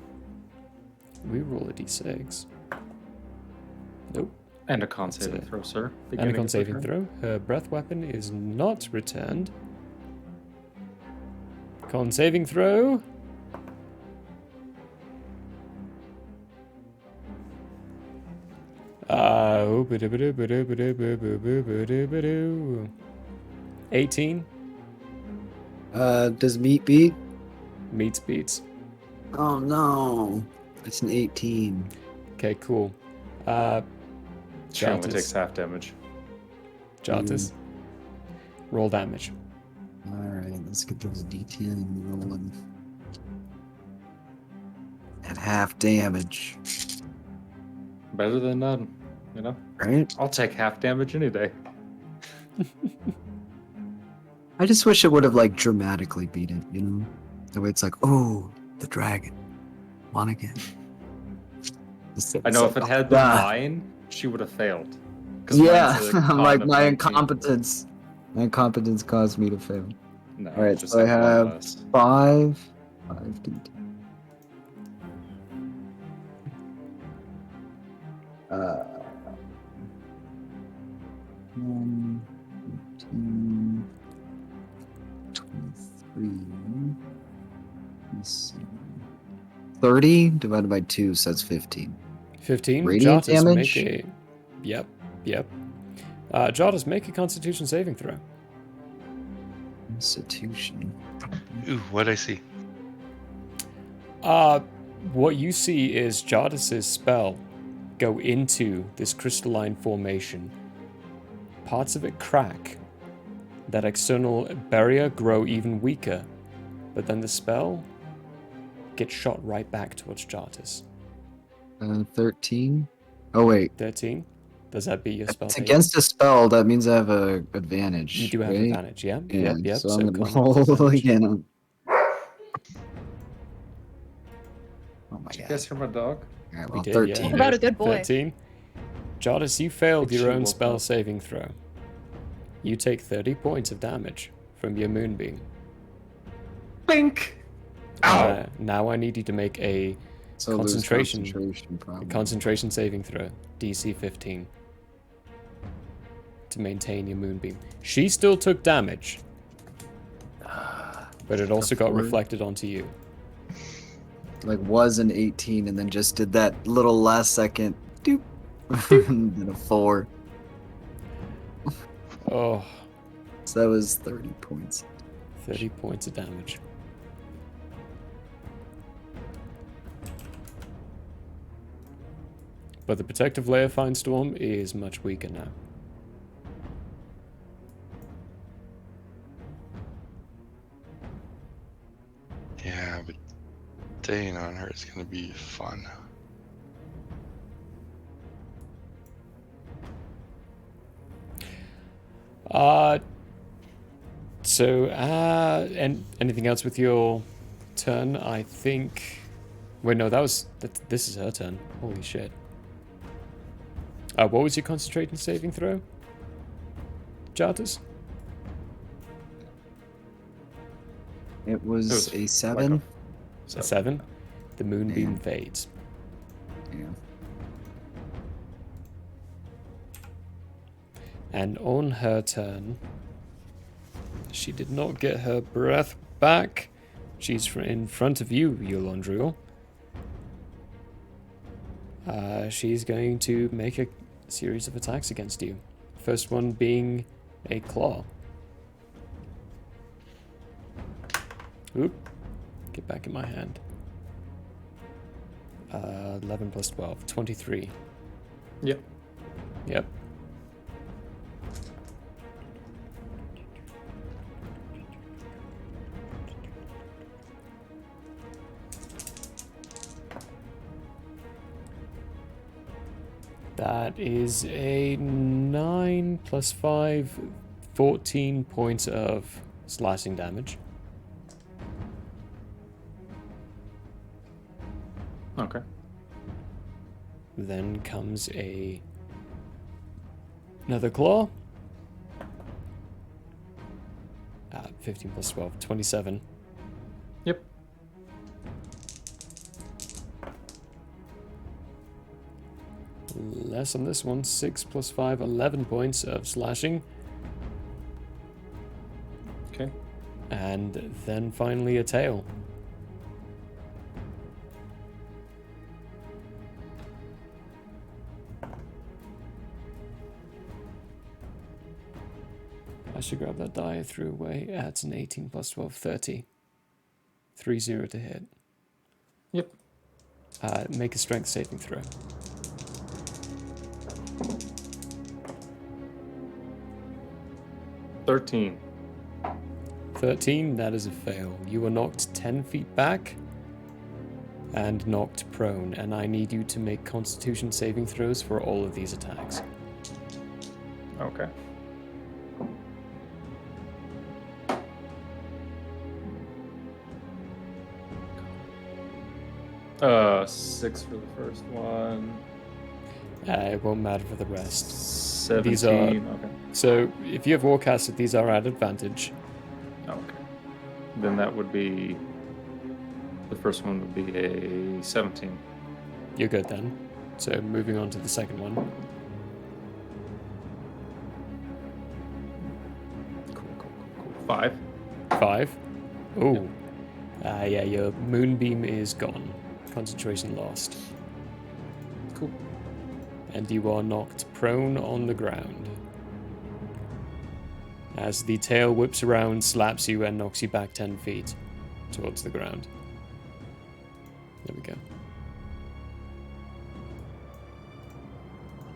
A: we roll a d6. Nope.
C: And a con saving throw, sir.
A: And a con saving throw. Her breath weapon is not returned. Con saving throw. Uh, 18.
B: Does meat beat?
A: Meats beats.
B: Oh no. It's an 18.
A: Okay, cool.
C: She only
A: Jartis.
C: takes half damage.
A: Jartis. Roll damage.
B: Alright, let's get those D10 rolling. At half damage.
C: Better than none, you know?
B: Right?
C: I'll take half damage any day.
B: I just wish it would have like dramatically beat it, you know? The way it's like, oh, the dragon. Won again.
C: I know if it had been mine, she would have failed. 'Cause
B: Yeah,
C: mine's a
B: I'm
C: con
B: like
C: of
B: my
C: 19.
B: incompetence. My incompetence caused me to fail.
C: No,
B: Alright,
C: just
B: so I
C: have one
B: have
C: less.
B: 5 D10. Uh, 1, 15, 23, 30 divided by 2, so that's 15.
A: 15.
B: Radiant
A: Jartis,
B: damage?
A: make a... Yep. Jartis, make a Constitution saving throw.
B: Constitution.
G: Ooh, what'd I see?
A: What you see is Jartis's spell go into this crystalline formation. Parts of it crack. That external barrier grow even weaker. But then the spell gets shot right back towards Jartis.
B: 13. Oh wait.
A: 13. Does that beat your spell?
B: It's
A: base?
B: against a spell, that means I have a advantage.
A: You do have
B: right?
A: advantage, yeah. Yep.
B: So I'm gonna
A: con
B: roll
A: advantage.
B: again. Oh my
C: Did you
B: god.
C: guys hear my dog?
B: Alright,
A: We
B: well,
A: did,
B: 13.
A: yeah.
E: About a good boy.
A: 13. Jartis, you failed
C: Think
A: your
C: she
A: own
C: woke
A: spell
C: up.
A: saving throw. You take 30 points of damage from your moonbeam.
C: Bink! Ow!
A: Now I need you to make a
B: So there's
A: concentration
B: problem.
A: concentration saving throw, DC 15, to maintain your moonbeam. She still took damage, but it also got
B: Four.
A: reflected onto you.
B: Like was an 18 and then just did that little last second doop. And then a 4.
A: Oh,
B: So that was 30 points.
A: 30 points of damage. But the protective layer Firestorm is much weaker now.
G: Yeah, but staying on her is going to be fun.
A: And anything else with your turn? I think. Wait, no, this is her turn. Holy shit. What was your concentration saving throw? Jartis?
B: It was a 7.
A: A 7. The moonbeam fades.
B: Yeah.
A: And on her turn, she did not get her breath back. She's in front of you, Yolandriel. She's going to make a series of attacks against you. First one being a claw. Oop. Get back in my hand. 11 plus 12. 23.
C: Yep.
A: Yep. That is a 9 plus 5, 14 points of slashing damage.
C: Okay.
A: Then comes another claw. 15 plus 12, 27.
C: Yep.
A: Less on this one. 6 plus 5, 11 points of slashing.
C: Okay.
A: And then finally a tail. I should grab that die, I threw away. It's an 18 plus 12, 30. 3-0 to hit.
C: Yep.
A: Make a strength saving throw.
C: $13.
A: 13, that is a fail. You are knocked 10 feet back and knocked prone, and I need you to make Constitution saving throws for all of these attacks.
C: Okay. Six for the first one.
A: It won't matter for the rest.
C: 17.
A: These are,
C: okay.
A: So, if you have Warcasted, these are at advantage.
C: Okay. Then that would be. The first one would be a 17.
A: You're good then. So, moving on to the second one.
C: Cool. 5.
A: 5. Ooh. Yeah, your moonbeam is gone. Concentration lost.
C: Cool.
A: And you are knocked prone on the ground. As the tail whips around, slaps you, and knocks you back 10 feet towards the ground. There we go.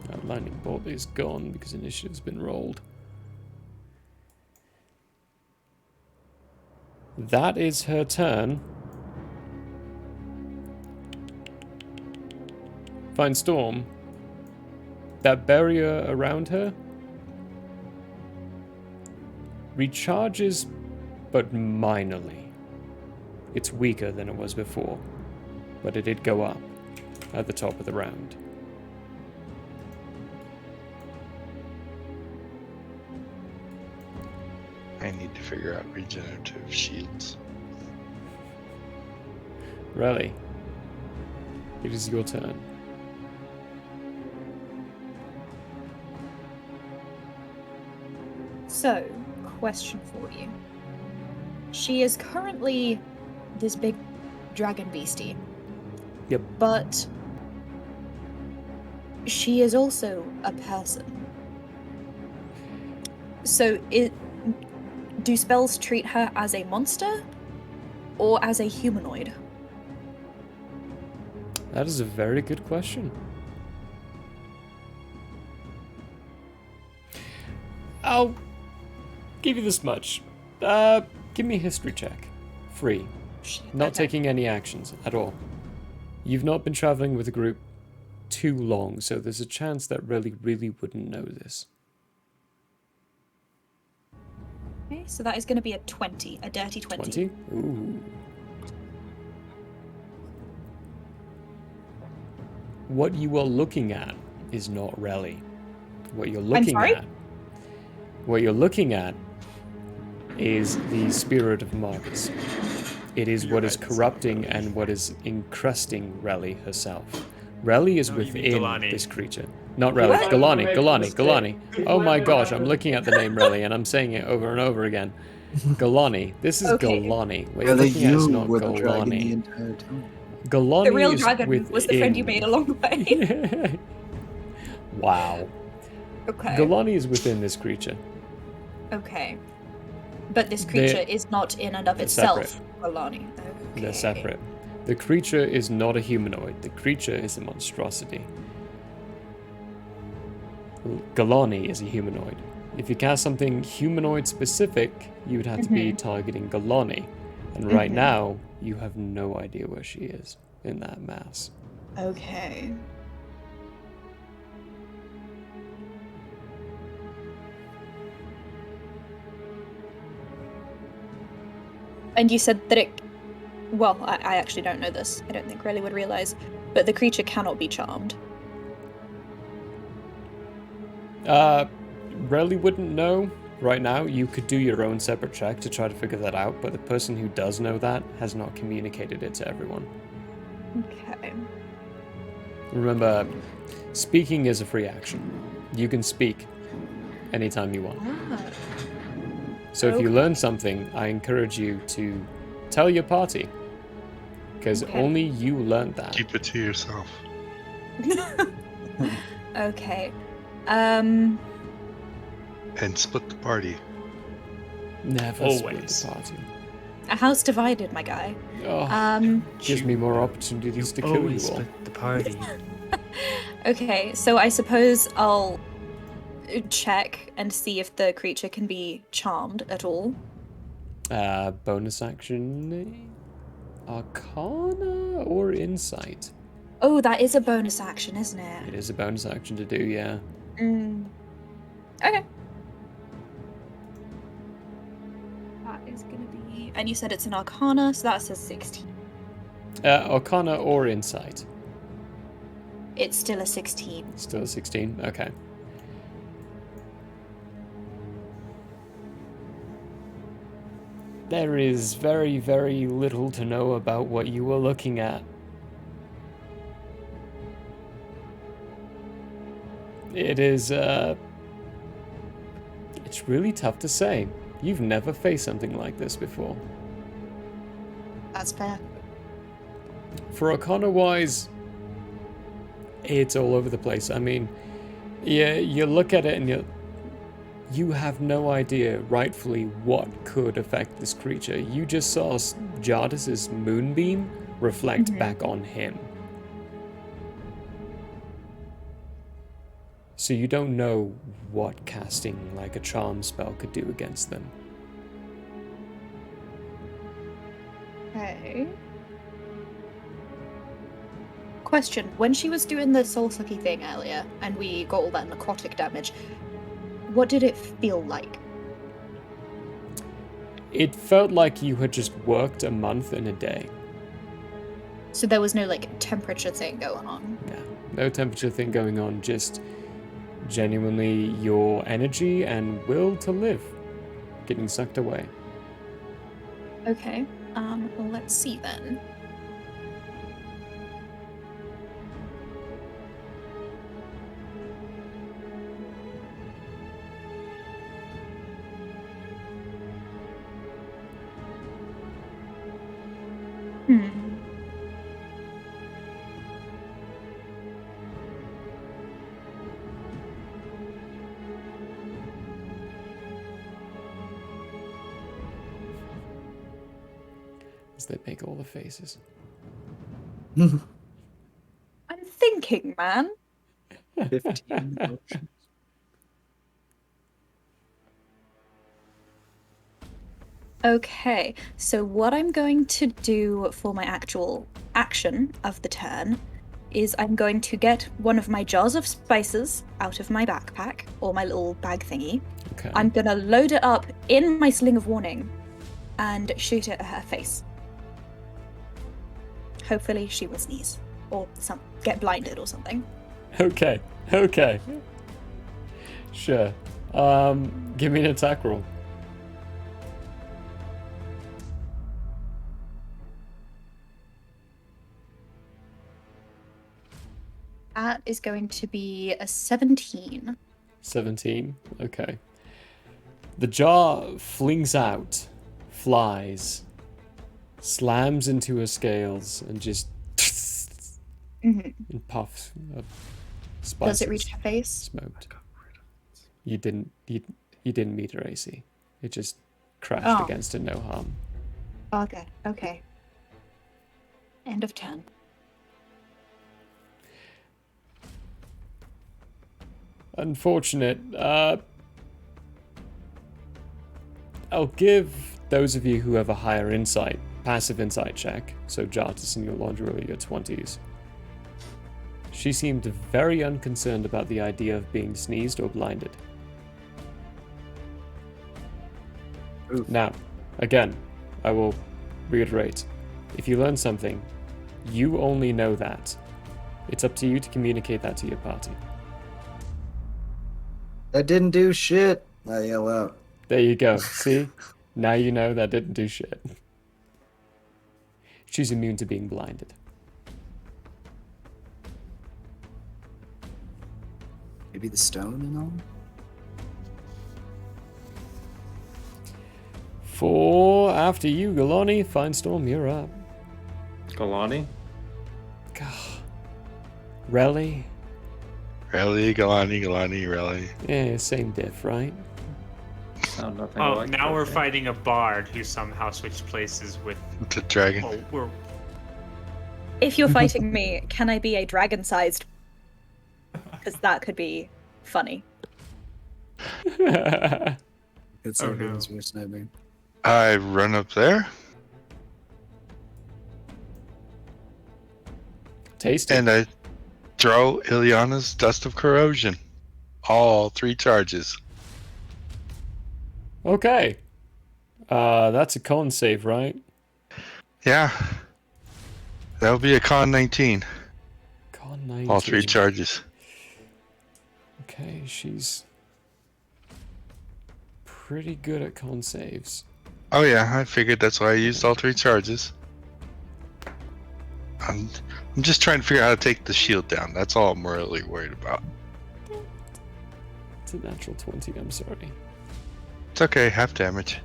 A: That lightning bolt is gone because initiative's been rolled. That is her turn. Fine Storm. That barrier around her recharges, but minorly. It's weaker than it was before, but it did go up at the top of the round.
G: I need to figure out regenerative shields.
A: Really? It is your turn.
E: So, question for you. She is currently this big dragon beastie.
A: Yep.
E: But she is also a person. So, do spells treat her as a monster or as a humanoid?
A: That is a very good question. I'll give you this much. Give me a history check. Free. Not taking any actions at all. You've not been traveling with a group too long, so there's a chance that really wouldn't know this.
E: Okay, so that is going to be a 20, a dirty 20.
A: 20? Ooh. What you are looking at is not Relly. What you're looking at is the spirit of Marcus. It is what is corrupting and what is encrusting Relly herself. Relly is within this creature. Not Relly.
E: What?
A: Galani.
F: Make a
A: Galani.
F: mistake.
A: Galani. Oh
F: Why
A: my
F: did I
A: gosh,
F: have
A: I'm
F: to-
A: looking at the name Relly and I'm saying it over and over again. Galani. This is
E: Okay.
A: Galani. What you're
B: Really,
A: looking at is
B: you
A: not
B: were the dragon the
A: Galani.
B: entire time.
A: Galani
E: The real
A: is
E: dragon was the friend you made along the way.
A: Wow.
E: Okay.
A: Galani is within this creature.
E: Okay. But this
A: They're-
E: creature is not in and of
A: they're
E: itself Alani.
A: They're
E: Okay.
A: separate. The creature is not a humanoid. The creature is a monstrosity. Galani is a humanoid. If you cast something humanoid specific, you would have to be targeting Galani. And right now, you have no idea where she is in that mass.
E: Okay. And you said that it... Well, I actually don't know this. I don't think Relly would realize. But the creature cannot be charmed.
A: Relly wouldn't know right now. You could do your own separate check to try to figure that out, but the person who does know that has not communicated it to everyone.
E: Okay.
A: Remember, speaking is a free action. You can speak anytime you want. So if you learn something, I encourage you to tell your party. Because only you learned that.
G: Keep it to yourself.
E: Okay.
G: And split the party.
A: Never split the party.
E: A house divided, my guy.
A: Oh, gives me more opportunities to kill you all.
F: Always split the party.
E: Okay, so I suppose I'll check and see if the creature can be charmed at all.
A: Bonus action, Arcana or Insight?
E: Oh, that is a bonus action, isn't it?
A: It is a bonus action to do, yeah.
E: Okay. That is gonna be... And you said it's an Arcana, so that says 16.
A: Arcana or Insight?
E: It's still a 16.
A: Still a 16? Okay. There is very, very little to know about what you were looking at. It is, it's really tough to say. You've never faced something like this before.
E: That's fair.
A: For Arcana-wise, it's all over the place. I mean, yeah, you look at it and you have no idea rightfully what could affect this creature. You just saw Jardis's moonbeam reflect back on him. So you don't know what casting like a charm spell could do against them.
E: Okay. Question. When she was doing the soul-sucky thing earlier, and we got all that necrotic damage, what did it feel like?
A: It felt like you had just worked a month in a day.
E: So there was no, like, temperature thing going on?
A: No temperature thing going on, just genuinely your energy and will to live getting sucked away.
E: Okay. Let's see then.
A: As they make all the faces.
E: I'm thinking, man.
B: 15 options.
E: Okay, so what I'm going to do for my actual action of the turn is I'm going to get one of my jars of spices out of my backpack, or my little bag thingy.
A: Okay.
E: I'm gonna load it up in my sling of warning and shoot it at her face. Hopefully she will sneeze, or get blinded or something.
A: Okay. Sure. Give me an attack roll.
E: That is going to be a 17.
A: 17? Okay. The jar flings out, flies, slams into her scales, and just
E: Mhm.
A: and puffs of
E: Does
A: spices.
E: it reach her face?
A: Smoked. You didn't meet her AC. It just crashed
E: Oh.
A: against her, no harm.
E: Okay, okay. End of turn.
A: Unfortunate. I'll give those of you who have a higher insight, passive insight check. So Jartis and your laundry roll your 20s. She seemed very unconcerned about the idea of being sneezed or blinded.
B: Oof.
A: Now, again, I will reiterate. If you learn something, you only know that. It's up to you to communicate that to your party.
B: That didn't do shit. I yell out.
A: There you go. See? Now you know that didn't do shit. She's immune to being blinded.
B: Maybe the stone and all?
A: For after you, Galani, Finestorm, you're up.
C: Galani?
A: Relly?
G: Relly, Galani, Relly.
A: Yeah, same diff, right?
C: Sound nothing
F: Oh,
C: like
F: now
C: that,
F: we're
C: okay.
F: fighting a bard who somehow switched places with
G: The dragon.
F: Oh, we're
R: If you're fighting me, can I be a dragon-sized? Because that could be funny.
B: It's everyone's worst nightmare.
G: I run up there.
A: Taste it.
G: And I throw Ileana's Dust of Corrosion. All 3 charges.
A: Okay. That's a con save, right?
G: Yeah. That would be a con 19.
A: Con 19.
G: All 3 charges.
A: Okay, she's pretty good at con saves.
G: Oh yeah, I figured that's why I used all 3 charges. I'm just trying to figure out how to take the shield down. That's all I'm really worried about.
A: It's a natural 20, I'm sorry.
G: It's okay, half damage.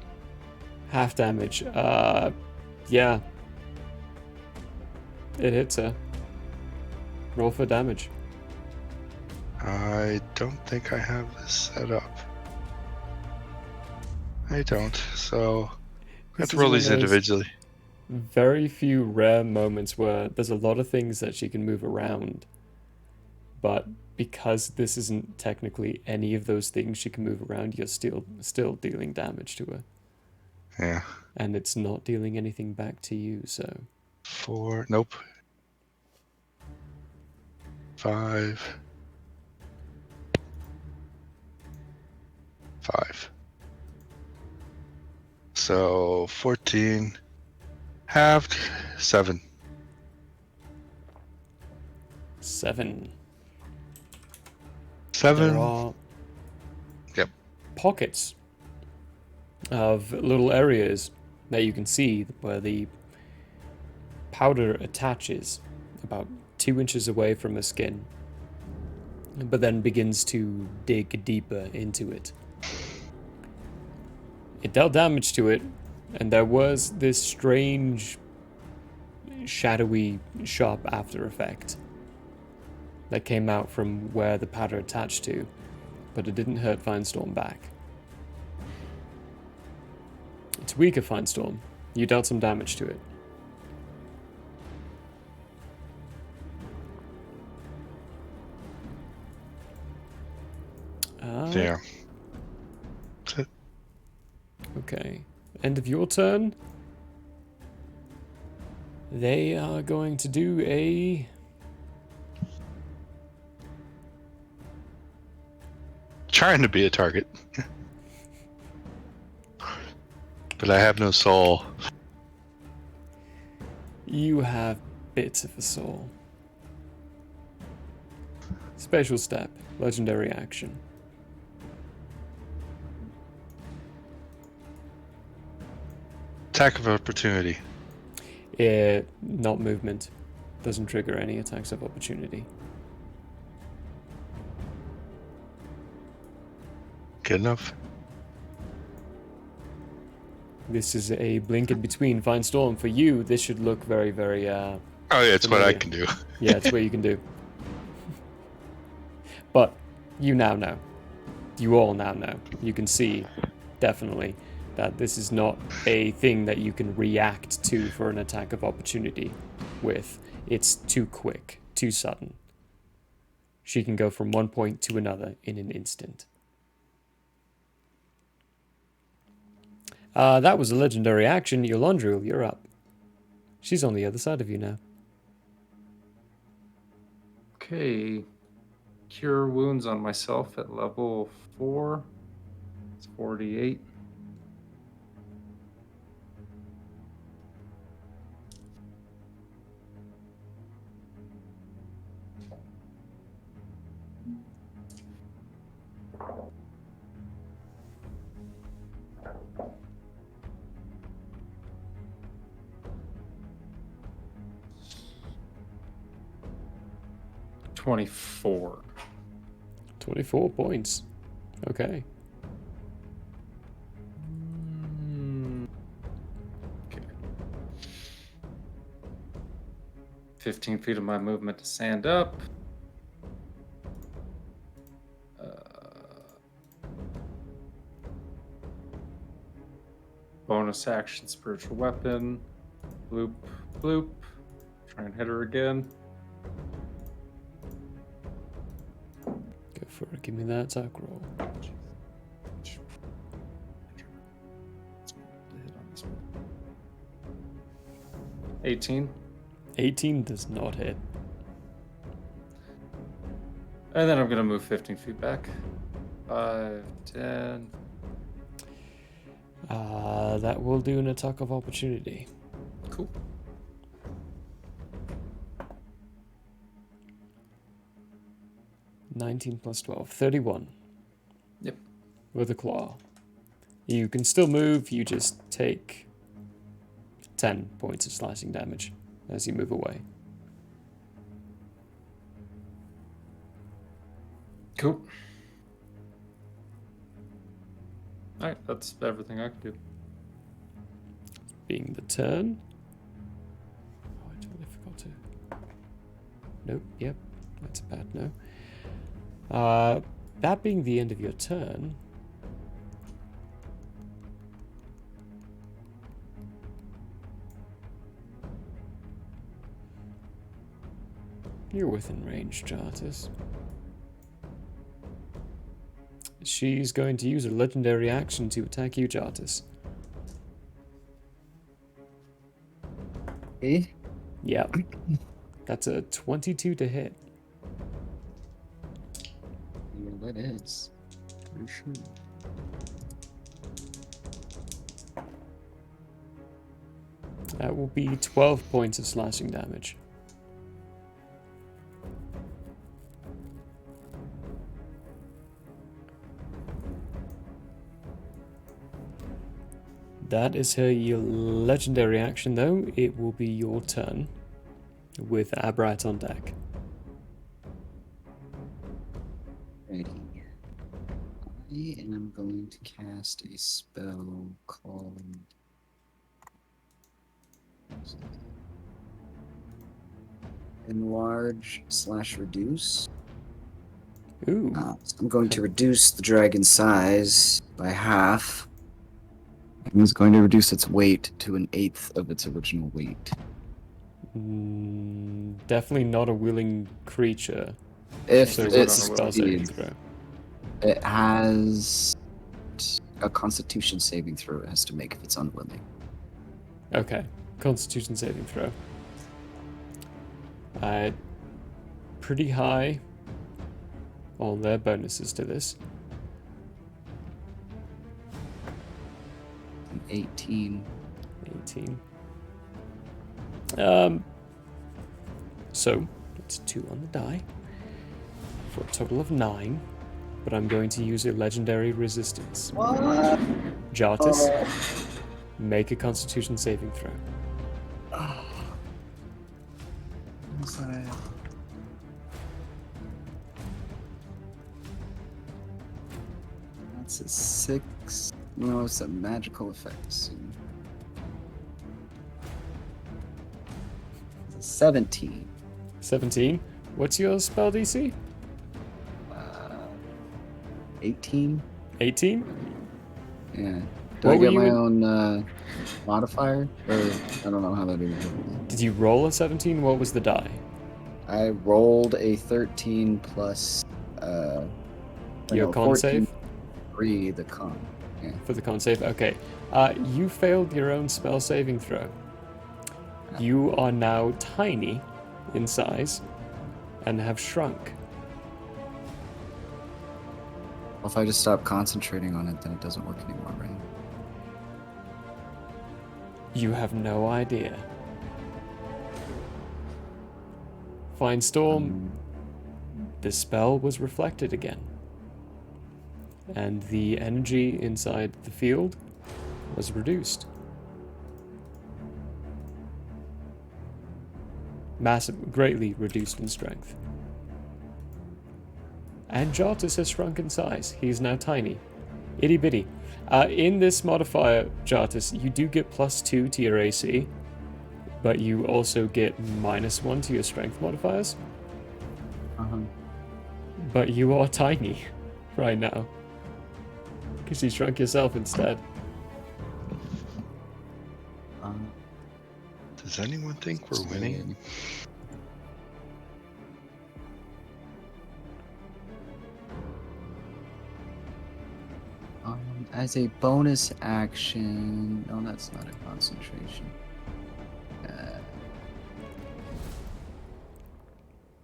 A: Half damage. Yeah. It hits her. Roll for damage.
G: I don't think I have this set up. I don't, so I have to roll these individually.
A: Very few rare moments where there's a lot of things that she can move around, but because this isn't technically any of those things she can move around, you're still dealing damage to her.
G: Yeah.
A: And it's not dealing anything back to you, so
G: 4, nope. 5. 5. So 14 halved 7.
A: 7.
G: 7.
A: There are
G: Yep.
A: pockets of little areas that you can see where the powder attaches about 2 inches away from her skin, but then begins to dig deeper into it. It dealt damage to it, and there was this strange, shadowy, sharp after effect that came out from where the powder attached to, but it didn't hurt Finestorm back. It's weaker, Finestorm. You dealt some damage to it.
G: Yeah.
A: Okay. End of your turn. They are going to do a...
G: Trying to be a target. But I have no soul.
A: You have bits of a soul. Special step. Legendary action.
G: Attack of opportunity.
A: Not movement. Doesn't trigger any attacks of opportunity.
G: good enough?
A: This is a blink in between Fine Storm. For you, this should look very, very.
G: Oh yeah, it's what I
A: familiar.
G: can do.
A: Yeah, it's what you can do. But you now know. You all now know. You can see, definitely, that this is not a thing that you can react to for an attack of opportunity with. It's too quick, too sudden. She can go from one point to another in an instant. That was a legendary action. Yolandril, you're up. She's on the other side of you now.
C: Okay. Cure wounds on myself at level 4. It's 48. $24.
A: 24 points. Okay.
C: Okay. 15 feet of my movement to stand up. Bonus action, spiritual weapon. Bloop, bloop. Try and hit her again.
A: Go for it. Give me that attack roll.
C: 18.
A: 18 does not hit.
C: And then I'm going to move 15 feet back. 5, 10.
A: That will do an attack of opportunity.
C: Cool.
A: $19 plus 12. 31.
C: Yep.
A: With a claw. You can still move, you just take 10 points of slashing damage as you move away.
C: Cool. Alright, that's everything I can do.
A: Being the turn. Oh, I totally forgot to. Nope, yep. That's a bad no. That being the end of your turn. You're within range, Jartis. She's going to use a legendary action to attack you, Jartis.
B: Eh?
A: Yep. That's a 22 to hit.
B: Yeah, that is. For sure.
A: That will be 12 points of slashing damage. That is her legendary action, though. It will be your turn with Abrat on deck.
B: Ready. I am going to cast a spell called Enlarge/Reduce.
A: Ooh.
B: So I'm going to reduce the dragon's size by half. And it's going to reduce its weight to 1/8 of its original weight.
A: Definitely not a willing creature.
B: If
A: so
B: it
A: what's the spell saving
B: succeeds,
A: throw?
B: it has a Constitution saving throw it has to make if it's unwilling.
A: Okay. Constitution saving throw. Pretty high on their bonuses to this.
B: 18.
A: 18. So it's 2 on the die for a total of 9. But I'm going to use a legendary resistance.
B: What?
A: Jartis, make a Constitution saving throw.
B: It's a 6. No, it's a magical effect. Soon. It's a 17.
A: 17. What's your spell DC?
B: 18.
A: 18?
B: Yeah. Do
A: What
B: I
A: were
B: get
A: you
B: my
A: in-
B: own modifier? Or I don't know how that even works.
A: Did you roll a 17? What was the die?
B: I rolled a 13 plus
A: Your con
B: 14
A: save?
B: 3 the con. Yeah.
A: For the con save? Okay. You failed your own spell saving throw. You are now tiny in size and have shrunk.
B: Well, if I just stop concentrating on it, then it doesn't work anymore, right?
A: You have no idea. Fine Storm, the spell was reflected again. And the energy inside the field was reduced. Greatly reduced in strength. And Jartus has shrunk in size. He's now tiny. Itty bitty. In this modifier, Jartus, you do get +2 to your AC, but you also get -1 to your strength modifiers. But you are tiny right now. Because you shrunk yourself instead.
G: Does anyone think we're winning?
B: As a bonus action... No, that's not a concentration.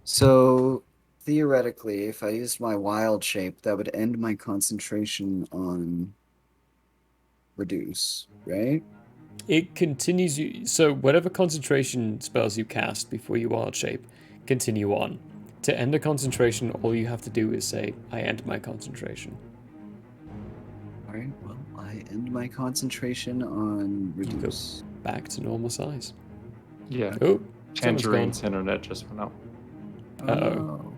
B: So, theoretically, if I used my wild shape, that would end my concentration on reduce, right?
A: It continues you. So whatever concentration spells you cast before you wild shape, continue on. To end a concentration, all you have to do is say, "I end my concentration."
B: Alright, well, I end my concentration on reduce.
A: You go back to normal size.
C: Yeah.
A: Oh,
C: Tangerine's internet just went out.
A: Uh-oh.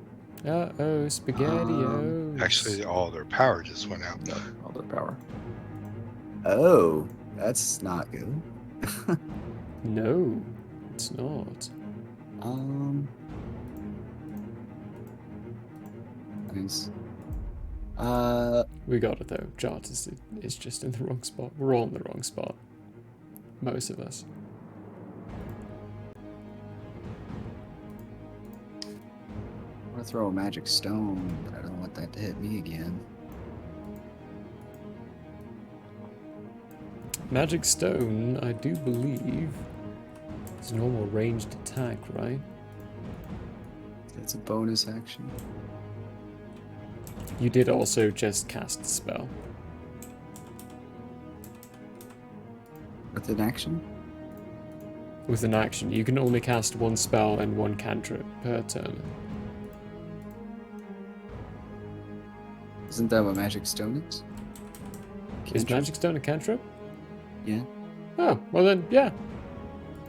A: Uh-oh, SpaghettiOs.
G: Actually, all their power just went out.
C: Yeah, all their power.
B: Oh, that's not good.
A: No, it's not.
B: Nice.
A: We got it though. Jartus is just in the wrong spot. We're all in the wrong spot. Most of us.
B: I'm gonna throw a magic stone, but I don't want that to hit me again.
A: Magic Stone, I do believe, is a normal ranged attack, right?
B: It's a bonus action.
A: You did also just cast the spell.
B: With an action?
A: With an action, you can only cast one spell and one cantrip per turn.
B: Isn't that what magic stone is?
A: Is Magic Stone a cantrip?
B: Yeah.
A: Oh, well then, yeah.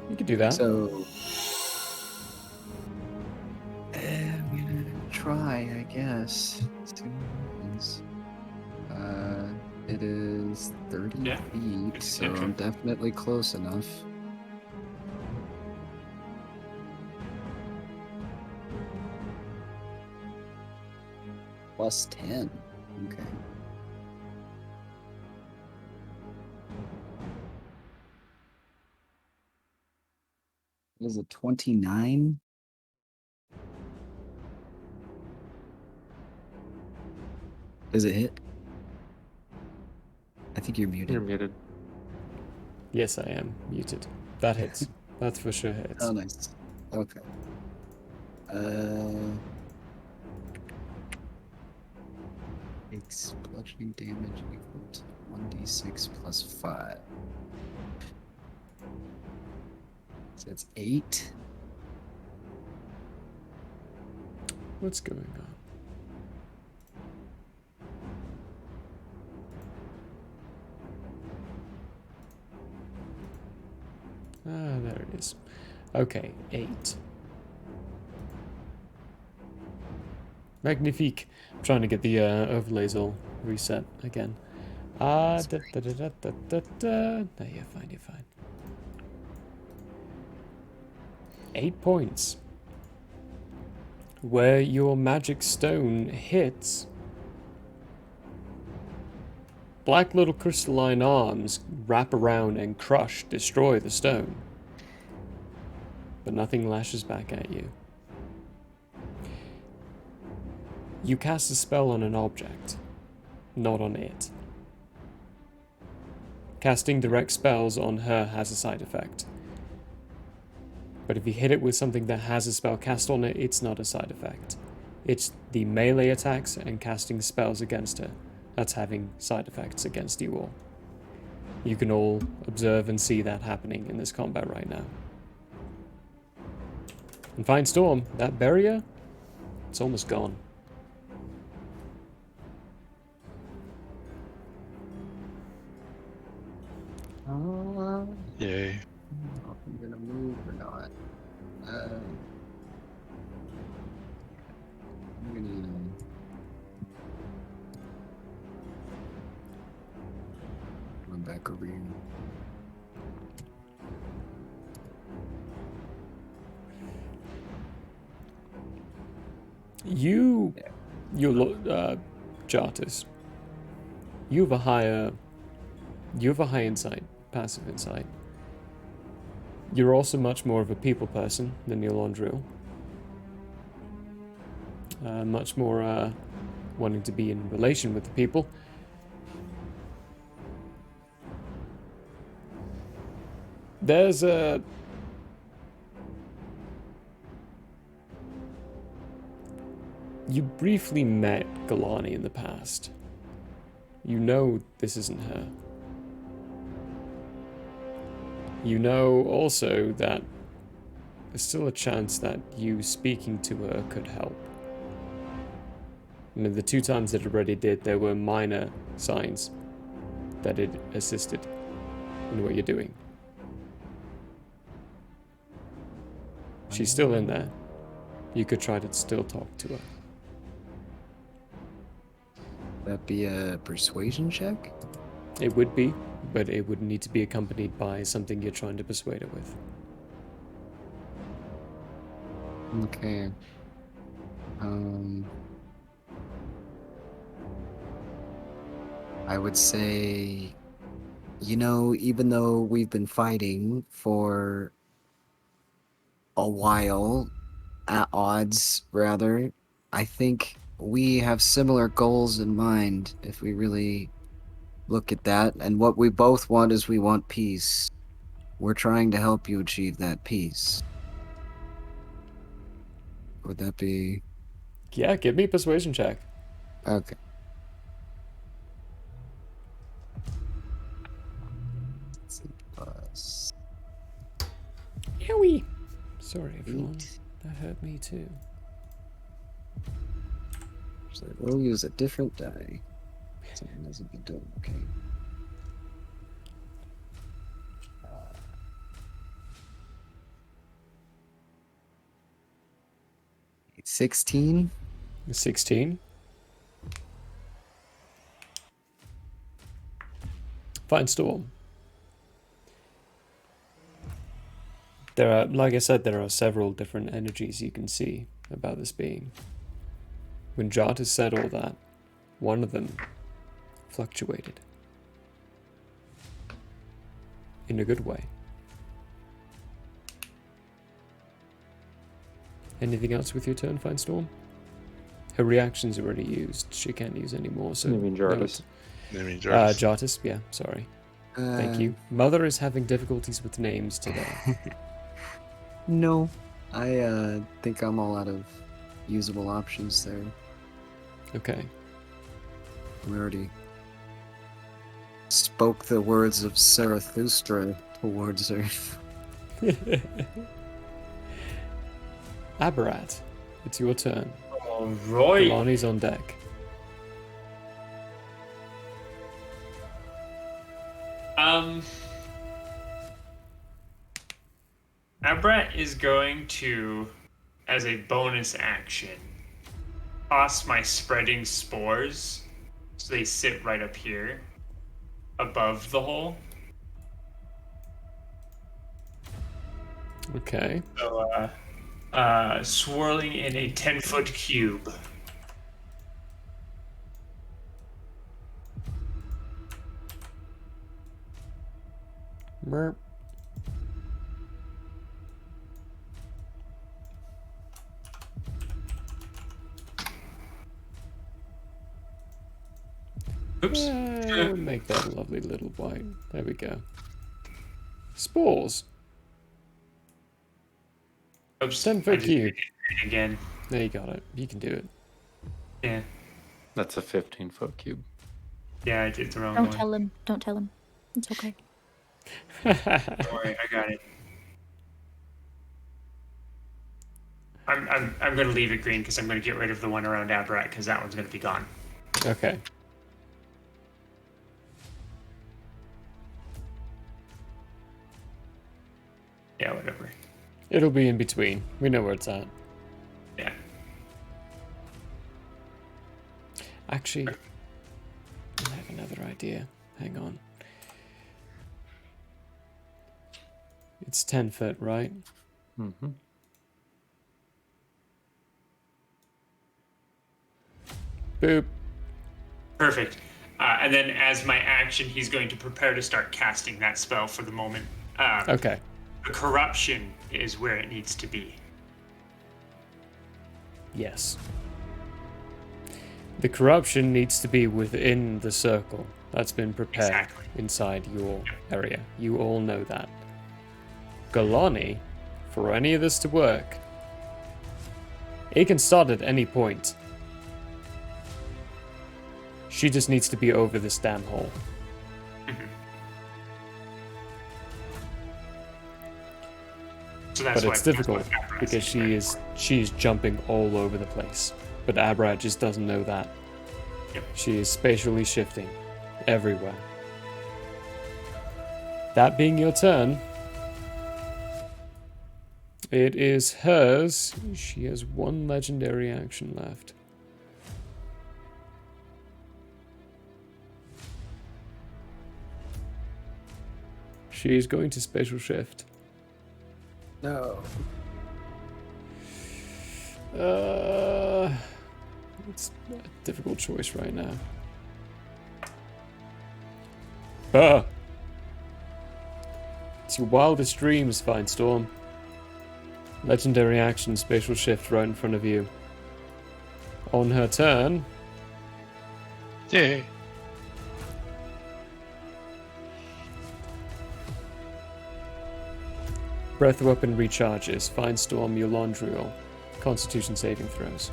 A: You could do that.
B: So... I'm gonna try, I guess. See what happens. It is 30 feet, so I'm definitely close enough. Plus 10. Okay. What is it, 29? Does it hit? I think you're muted.
C: You're muted.
A: Yes, I am muted. That hits. That's for sure hits.
B: Oh, nice. Okay. Takes bludgeoning damage equal to 1d6 plus 5. So it's 8.
A: What's going on? Ah, there it is. Okay, 8. Magnifique. I'm trying to get the overlays all reset again. No, you're fine, you're fine. 8 points. Where your magic stone hits, black little crystalline arms wrap around and crush, destroy the stone. But nothing lashes back at you. You cast a spell on an object, not on it. Casting direct spells on her has a side effect. But if you hit it with something that has a spell cast on it, it's not a side effect. It's the melee attacks and casting spells against her that's having side effects against you all. You can all observe and see that happening in this combat right now. And Fine Storm, that barrier, it's almost gone.
G: Yay.
B: I don't know if I'm gonna move or not. I'm gonna run back over here.
A: You Jartis, you have a high insight, passive insight. You're also much more of a people person than your Londril. Much more wanting to be in relation with the people. There's a... You briefly met Galani in the past. You know this isn't her. You know also that there's still a chance that you speaking to her could help. I mean, the 2 times that it already did, there were minor signs that it assisted in what you're doing. She's still in there. You could try to still talk to her.
B: That be a persuasion check?
A: It would be, but it would need to be accompanied by something you're trying to persuade her with.
B: Okay. I would say, you know, even though we've been fighting for a while, at odds rather, I think we have similar goals in mind if we really look at that. And what we both want is we want peace. We're trying to help you achieve that peace. Would that be...
A: Yeah, give me a persuasion check.
B: Okay. Plus...
A: Yowie! Sorry, everyone. That hurt me too.
B: So we'll use a different die. Something hasn't been done. Okay. 16.
A: 16. Fine Storm. There are, like I said, there are several different energies you can see about this being. When Jartis said all that, one of them fluctuated. In a good way. Anything else with your turn, Fine Storm? Her reaction's already used. She can't use any more, so...
C: You mean Jartis?
A: Jartis, yeah, sorry. Thank you. Mother is having difficulties with names today.
B: No. I think I'm all out of usable options there.
A: Okay.
B: We already spoke the words of Zarathustra towards her.
A: Aberrat, it's your turn.
F: Alright.
A: Kalani's on deck.
F: Aberrat is going to, as a bonus action, toss my spreading spores So they sit right up here, above the hole.
A: Okay.
F: So, swirling in a 10-foot cube.
A: Merp.
F: Oops.
A: Make that a lovely little white. There we go. Spores.
F: Oops.
A: 10-foot cube.
F: Again.
A: There you got it. You can do it.
F: Yeah.
C: That's a 15-foot cube.
F: Yeah, I did the wrong
E: Don't
F: one.
E: tell him. Don't tell him. It's okay.
F: Don't worry, I got it. I'm gonna leave it green because I'm gonna get rid of the one around Aberrat because that one's gonna be gone.
A: Okay.
F: Yeah, whatever.
A: It'll be in between. We know where it's at.
F: Yeah.
A: Actually, I have another idea. Hang on. It's 10 foot, right?
C: Mm-hmm.
A: Boop.
F: Perfect. And then as my action, he's going to prepare to start casting that spell for the moment.
A: Okay.
F: The corruption is where it needs to be.
A: Yes. The corruption needs to be within the circle that's been prepared inside your area. You all know that. Galani, for any of this to work, it can start at any point. She just needs to be over this damn hole.
F: So that's
A: But it's difficult because she's jumping all over the place. But Aberrat just doesn't know that.
F: Yep.
A: She is spatially shifting everywhere. That being your turn, it is hers. She has one legendary action left. She's going to spatial shift.
B: No.
A: It's a difficult choice right now. It's your wildest dreams, Finestorm. Legendary action, spatial shift right in front of you. On her turn.
G: Yay.
A: Breath weapon recharges. Finestorm, your Londriel. Constitution saving throws.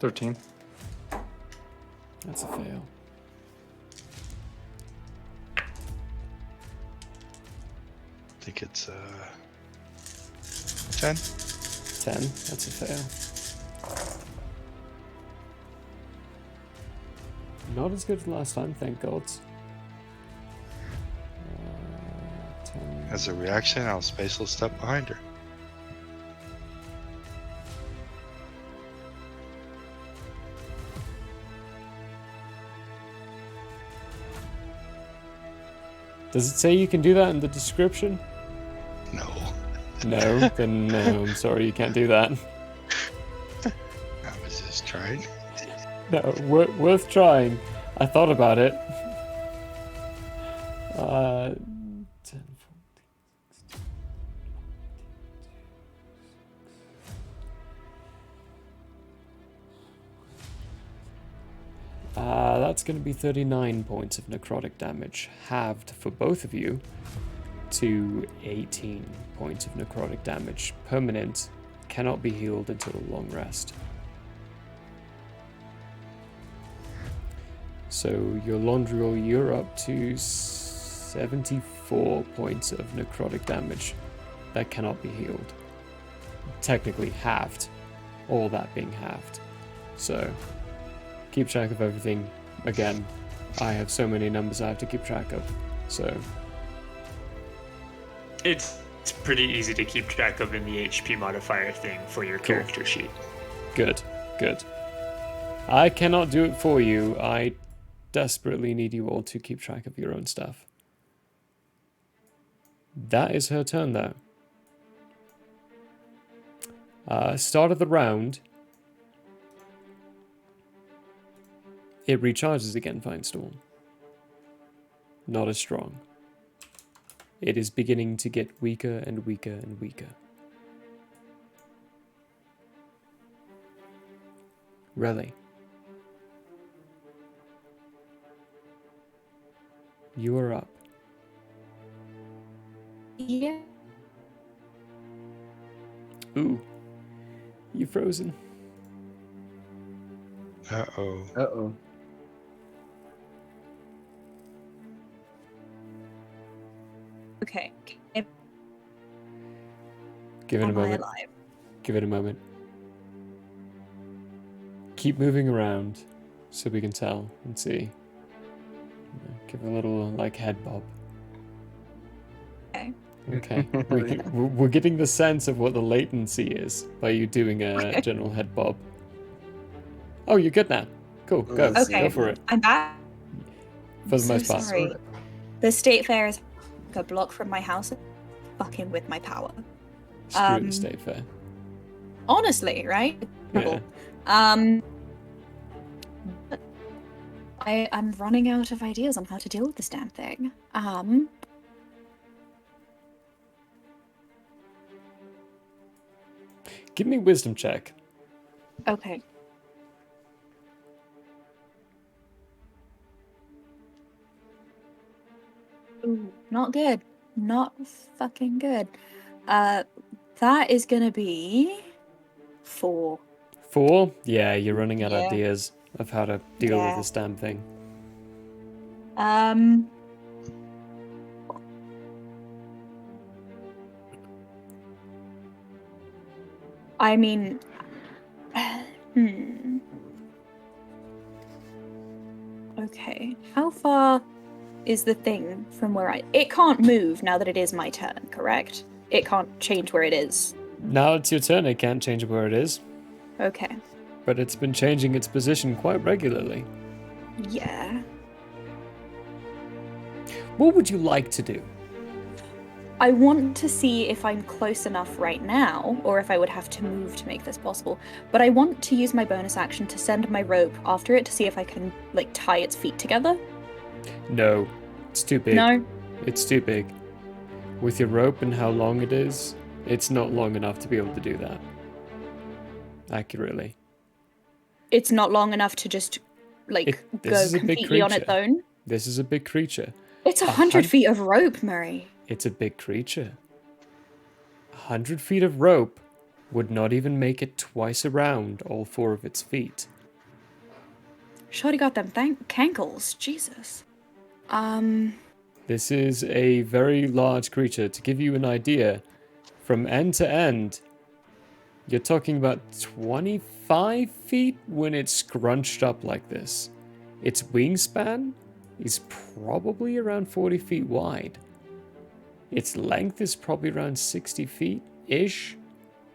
C: $13.
A: That's a fail.
G: I think it's 10.
A: 10. That's a fail. Not as good as last time, thank God. 10.
G: As a reaction, I'll spatial step behind her.
A: Does it say you can do that in the description?
G: No.
A: No? Then no, I'm sorry, you can't do that.
G: I was just trying.
A: No, worth trying. I thought about it. 10, 14, 16. That's going to be 39 points of necrotic damage, halved for both of you to 18 points of necrotic damage. Permanent, cannot be healed until a long rest. So your Londriel, you're up to 74 points of necrotic damage that cannot be healed. Technically halved, all that being halved. So keep track of everything. Again, I have so many numbers I have to keep track of. So
F: It's pretty easy to keep track of in the HP modifier thing for your character sheet.
A: good. I cannot do it for you. I desperately need you all to keep track of your own stuff. That is her turn, though. Start of the round. It recharges again, Firestorm. Not as strong. It is beginning to get weaker and weaker and weaker. Relly. You are up.
E: Yeah.
A: Ooh. You frozen.
G: Uh-oh.
L: Uh-oh.
R: Okay.
A: Give it a
R: Am I
A: moment.
R: alive?
A: Give it a moment. Keep moving around so we can tell and see. Give a little, like, head bob.
R: Okay.
A: Okay. We're getting the sense of what the latency is by you doing a general head bob. Oh, you're good now. Cool. Go.
R: Okay.
A: Go for it.
R: I'm back.
A: For the most part.
R: Sorry. The state fair is a block from my house, fucking with my power.
A: Screw the state fair.
R: Honestly, right?
A: Yeah.
E: I'm running out of ideas on how to deal with this damn thing.
A: Give me a wisdom check.
E: Okay. Ooh, not good. Not fucking good. That is gonna be 4.
A: 4? Yeah, you're running out of
E: Yeah.
A: ideas of how to deal with
E: Yeah.
A: this damn thing.
E: I mean, Okay, how far is the thing from where It can't move now that it is my turn, correct? It can't change where it is.
A: Now it's your turn, it can't change where it is.
E: Okay.
A: But it's been changing its position quite regularly.
E: Yeah.
A: What would you like to do?
E: I want to see if I'm close enough right now, or if I would have to move to make this possible. But I want to use my bonus action to send my rope after it to see if I can, like, tie its feet together.
A: No, it's too big.
E: No?
A: It's too big. With your rope and how long it is, it's not long enough to be able to do that. Accurately.
E: It's not long enough to just, like, go completely on its own.
A: This is a big creature.
E: It's 100 feet of rope, Murray.
A: It's a big creature. 100 feet of rope would not even make it twice around all 4 of its feet.
E: Shorty got them cankles. Jesus.
A: This is a very large creature. To give you an idea, from end to end, you're talking about 25 feet when it's scrunched up like this. Its wingspan is probably around 40 feet wide. Its length is probably around 60 feet-ish,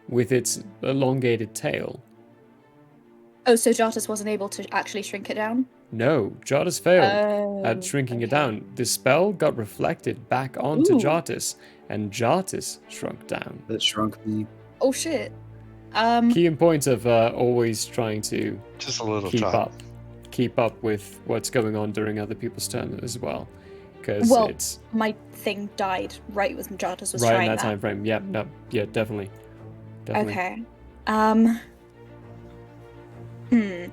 A: with its elongated tail.
E: Oh, so Jartus wasn't able to actually shrink it down?
A: No, Jartus failed at shrinking it down. The spell got reflected back onto Jartus, and Jartus shrunk down.
B: That shrunk me.
E: Oh, shit.
A: Key and point of always trying to
G: just a little
A: keep up with what's going on during other people's turn as well, because
E: well,
A: it's
E: my thing died right when Jartus was
A: right
E: trying
A: in that time frame. Yeah, no, yeah, definitely.
E: Okay.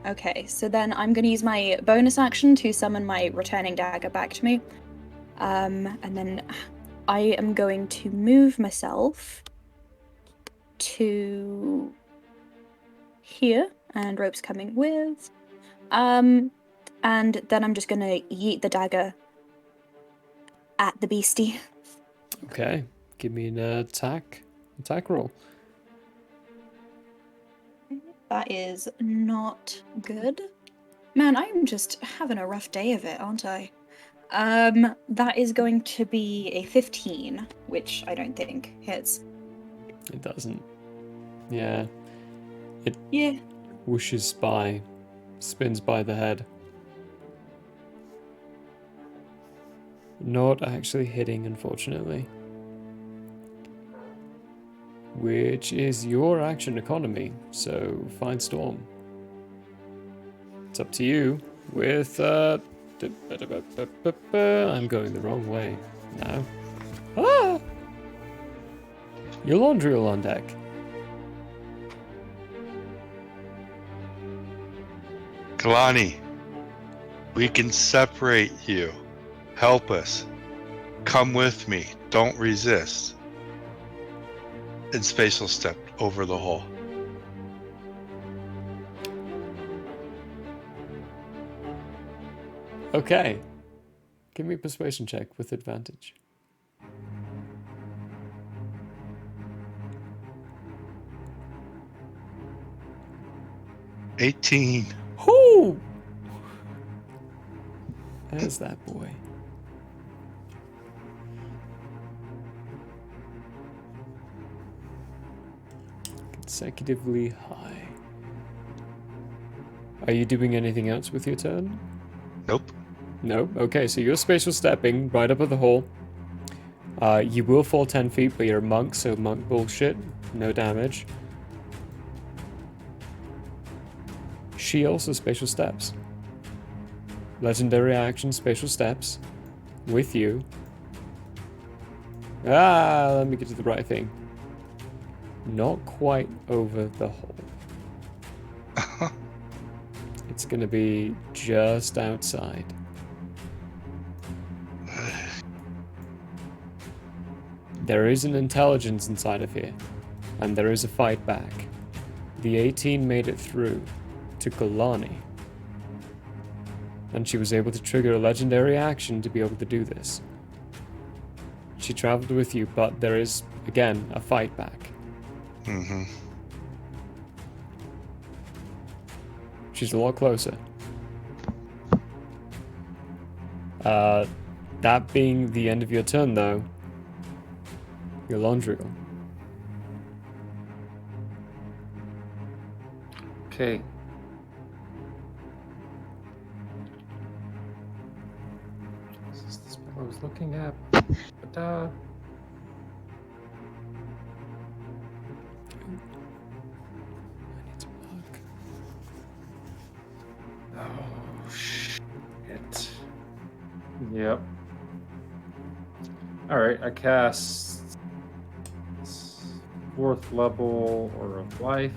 E: Okay, so then I'm gonna use my bonus action to summon my returning dagger back to me. And then I am going to move myself to here, and rope's coming with. And then I'm just gonna yeet the dagger at the beastie.
A: Okay, give me an attack roll.
E: That is not good. Man, I'm just having a rough day of it, aren't I?
R: That is going to be a 15, which I don't think hits.
A: It doesn't. Yeah. It
R: Yeah.
A: whooshes by, spins by the head. Not actually hitting, unfortunately. Which is your action economy, so find Storm. It's up to you with, I'm going the wrong way now. Ah! Your laundry on deck.
G: Kalani, we can separate you. Help us. Come with me. Don't resist. And Spatial stepped over the hole.
A: Okay. Give me a persuasion check with advantage.
G: $18.
A: Whoo! There's that boy. Consecutively high. Are you doing anything else with your turn?
G: Nope.
A: No? Okay, so you're spatial stepping right up at the hole. You will fall 10 feet, but you're a monk, so monk bullshit. No damage. She also spatial steps. Legendary action, spatial steps. With you. Let me get to the right thing. Not quite over the hole. It's gonna be just outside. There is an intelligence inside of here, and there is a fight back. The 18 made it through to Kalani, and she was able to trigger a legendary action to be able to do this. She traveled with you, but there is, again, a fight back.
G: Mm-hmm.
A: She's a lot closer. That being the end of your turn, though, your Londriel.
C: Okay. This is the spell I was looking at. But, oh, shit. Yep. Alright, I cast 4th level Aura of Life.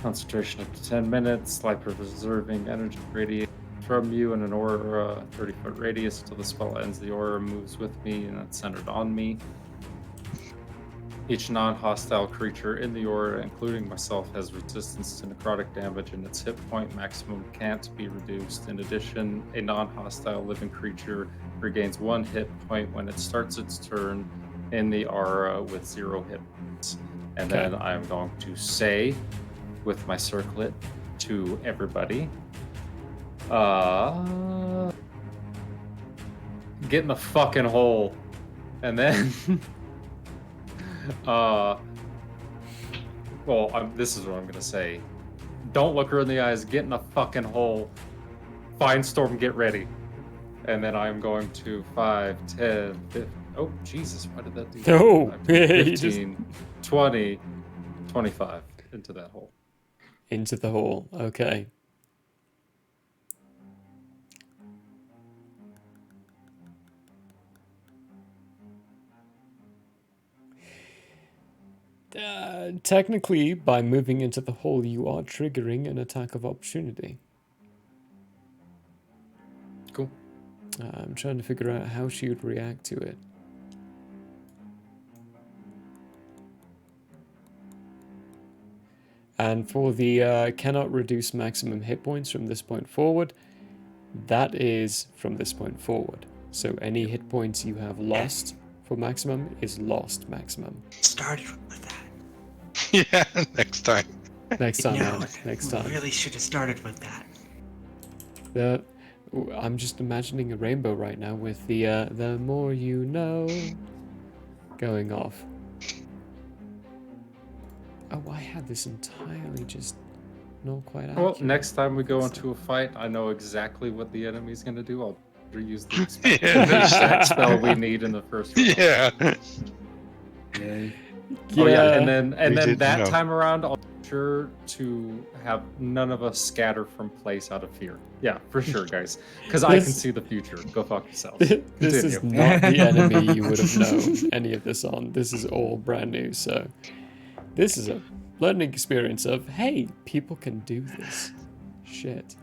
C: Concentration up to 10 minutes. Life preserving energy radiates from you in an aura 30-foot radius until the spell ends. The aura moves with me and it's centered on me. Each non-hostile creature in the aura, including myself, has resistance to necrotic damage, and its hit point maximum can't be reduced. In addition, a non-hostile living creature regains 1 hit point when it starts its turn in the aura with 0 hit points. And then I'm going to say, with my circlet, to everybody, get in the fucking hole. And then... this is what I'm gonna say. Don't look her in the eyes. Get in a fucking hole. Find Storm. Get ready. And then I'm going to 5, 10, 15. Oh, Jesus. Why did that do that?
A: Oh,
C: 15, 20, 25 into that hole.
A: Into the hole. Okay. Technically, by moving into the hole, you are triggering an attack of opportunity.
C: Cool.
A: I'm trying to figure out how she would react to it. And for the cannot reduce maximum hit points from this point forward, that is from this point forward. So any hit points you have lost for maximum is lost maximum.
O: Started with that.
G: Yeah, next time.
A: Next time,
O: No,
A: man. Next time.
O: Really should have started with that.
A: I'm just imagining a rainbow right now with the more you know going off. Oh, I had this entirely just not quite accurate.
C: Well, next time we go into a fight, I know exactly what the enemy's going to do. I'll reuse the exact spell we need in the first round.
G: Yeah.
C: Oh yeah, and
G: We
C: then
G: didn't
C: that
G: know.
C: time around, I'll be sure to have none of us scatter from place out of fear. Yeah, for sure, guys, because I can see the future. Go fuck yourselves.
A: This is
C: Continue.
A: not the enemy you would have known any of this on. This is all brand new, so this is a learning experience of, hey, people can do this. Shit.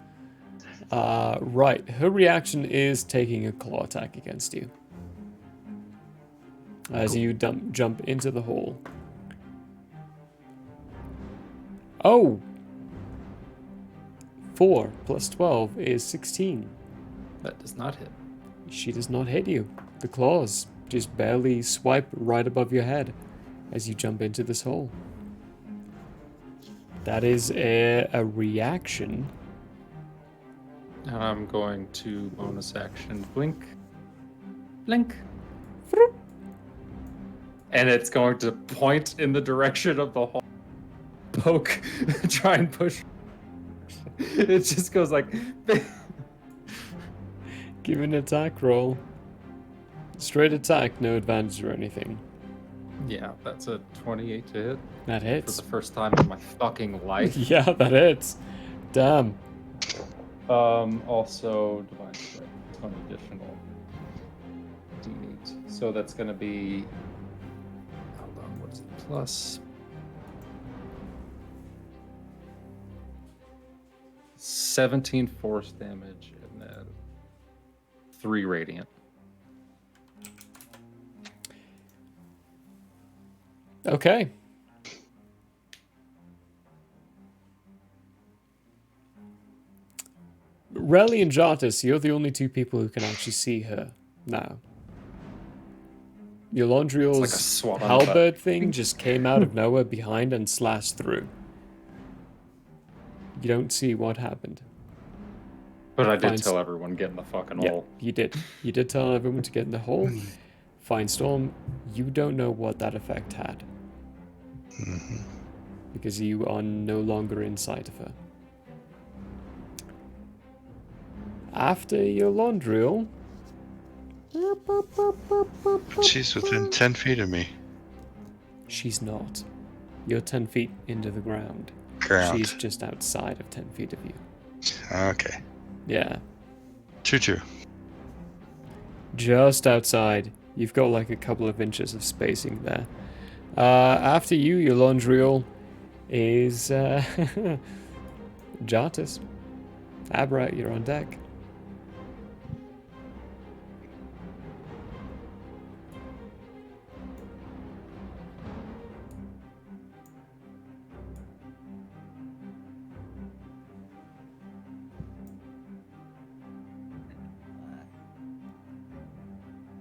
A: Right, her reaction is taking a claw attack against you. As you jump into the hole. Oh! 4 plus 12 is 16.
C: That does not hit.
A: She does not hit you. The claws just barely swipe right above your head as you jump into this hole. That is a reaction.
C: And I'm going to bonus action blink. Blink. And it's going to point in the direction of the hole. Poke. Try and push. It just goes like...
A: Give an attack roll. Straight attack, no advantage or anything.
C: Yeah, that's a 28 to hit.
A: That hits.
C: For the first time in my fucking life.
A: Yeah, that hits. Damn.
C: Also, Divine Strike, 20 additional D8. So that's going to be... Hold on, what's it? Plus... 17 force damage and then 3 radiant.
A: Okay. Relly and Jartis, you're the only two people who can actually see her now. Yolondriel's halberd thing just came out of nowhere behind and slashed through. You don't see what happened.
C: But I did tell everyone get in the fucking hole.
A: You did. You did tell everyone to get in the hole. Fine Storm, you don't know what that effect had. Because you are no longer inside of her. After Yolondriel...
G: She's within 10 feet of me.
A: She's not. You're 10 feet into the ground. She's just outside of 10 feet of you.
G: Okay.
A: Yeah.
G: Choo-choo.
A: Just outside. You've got like a couple of inches of spacing there. After you, Yolondriel is Jartis. Abra, you're on deck.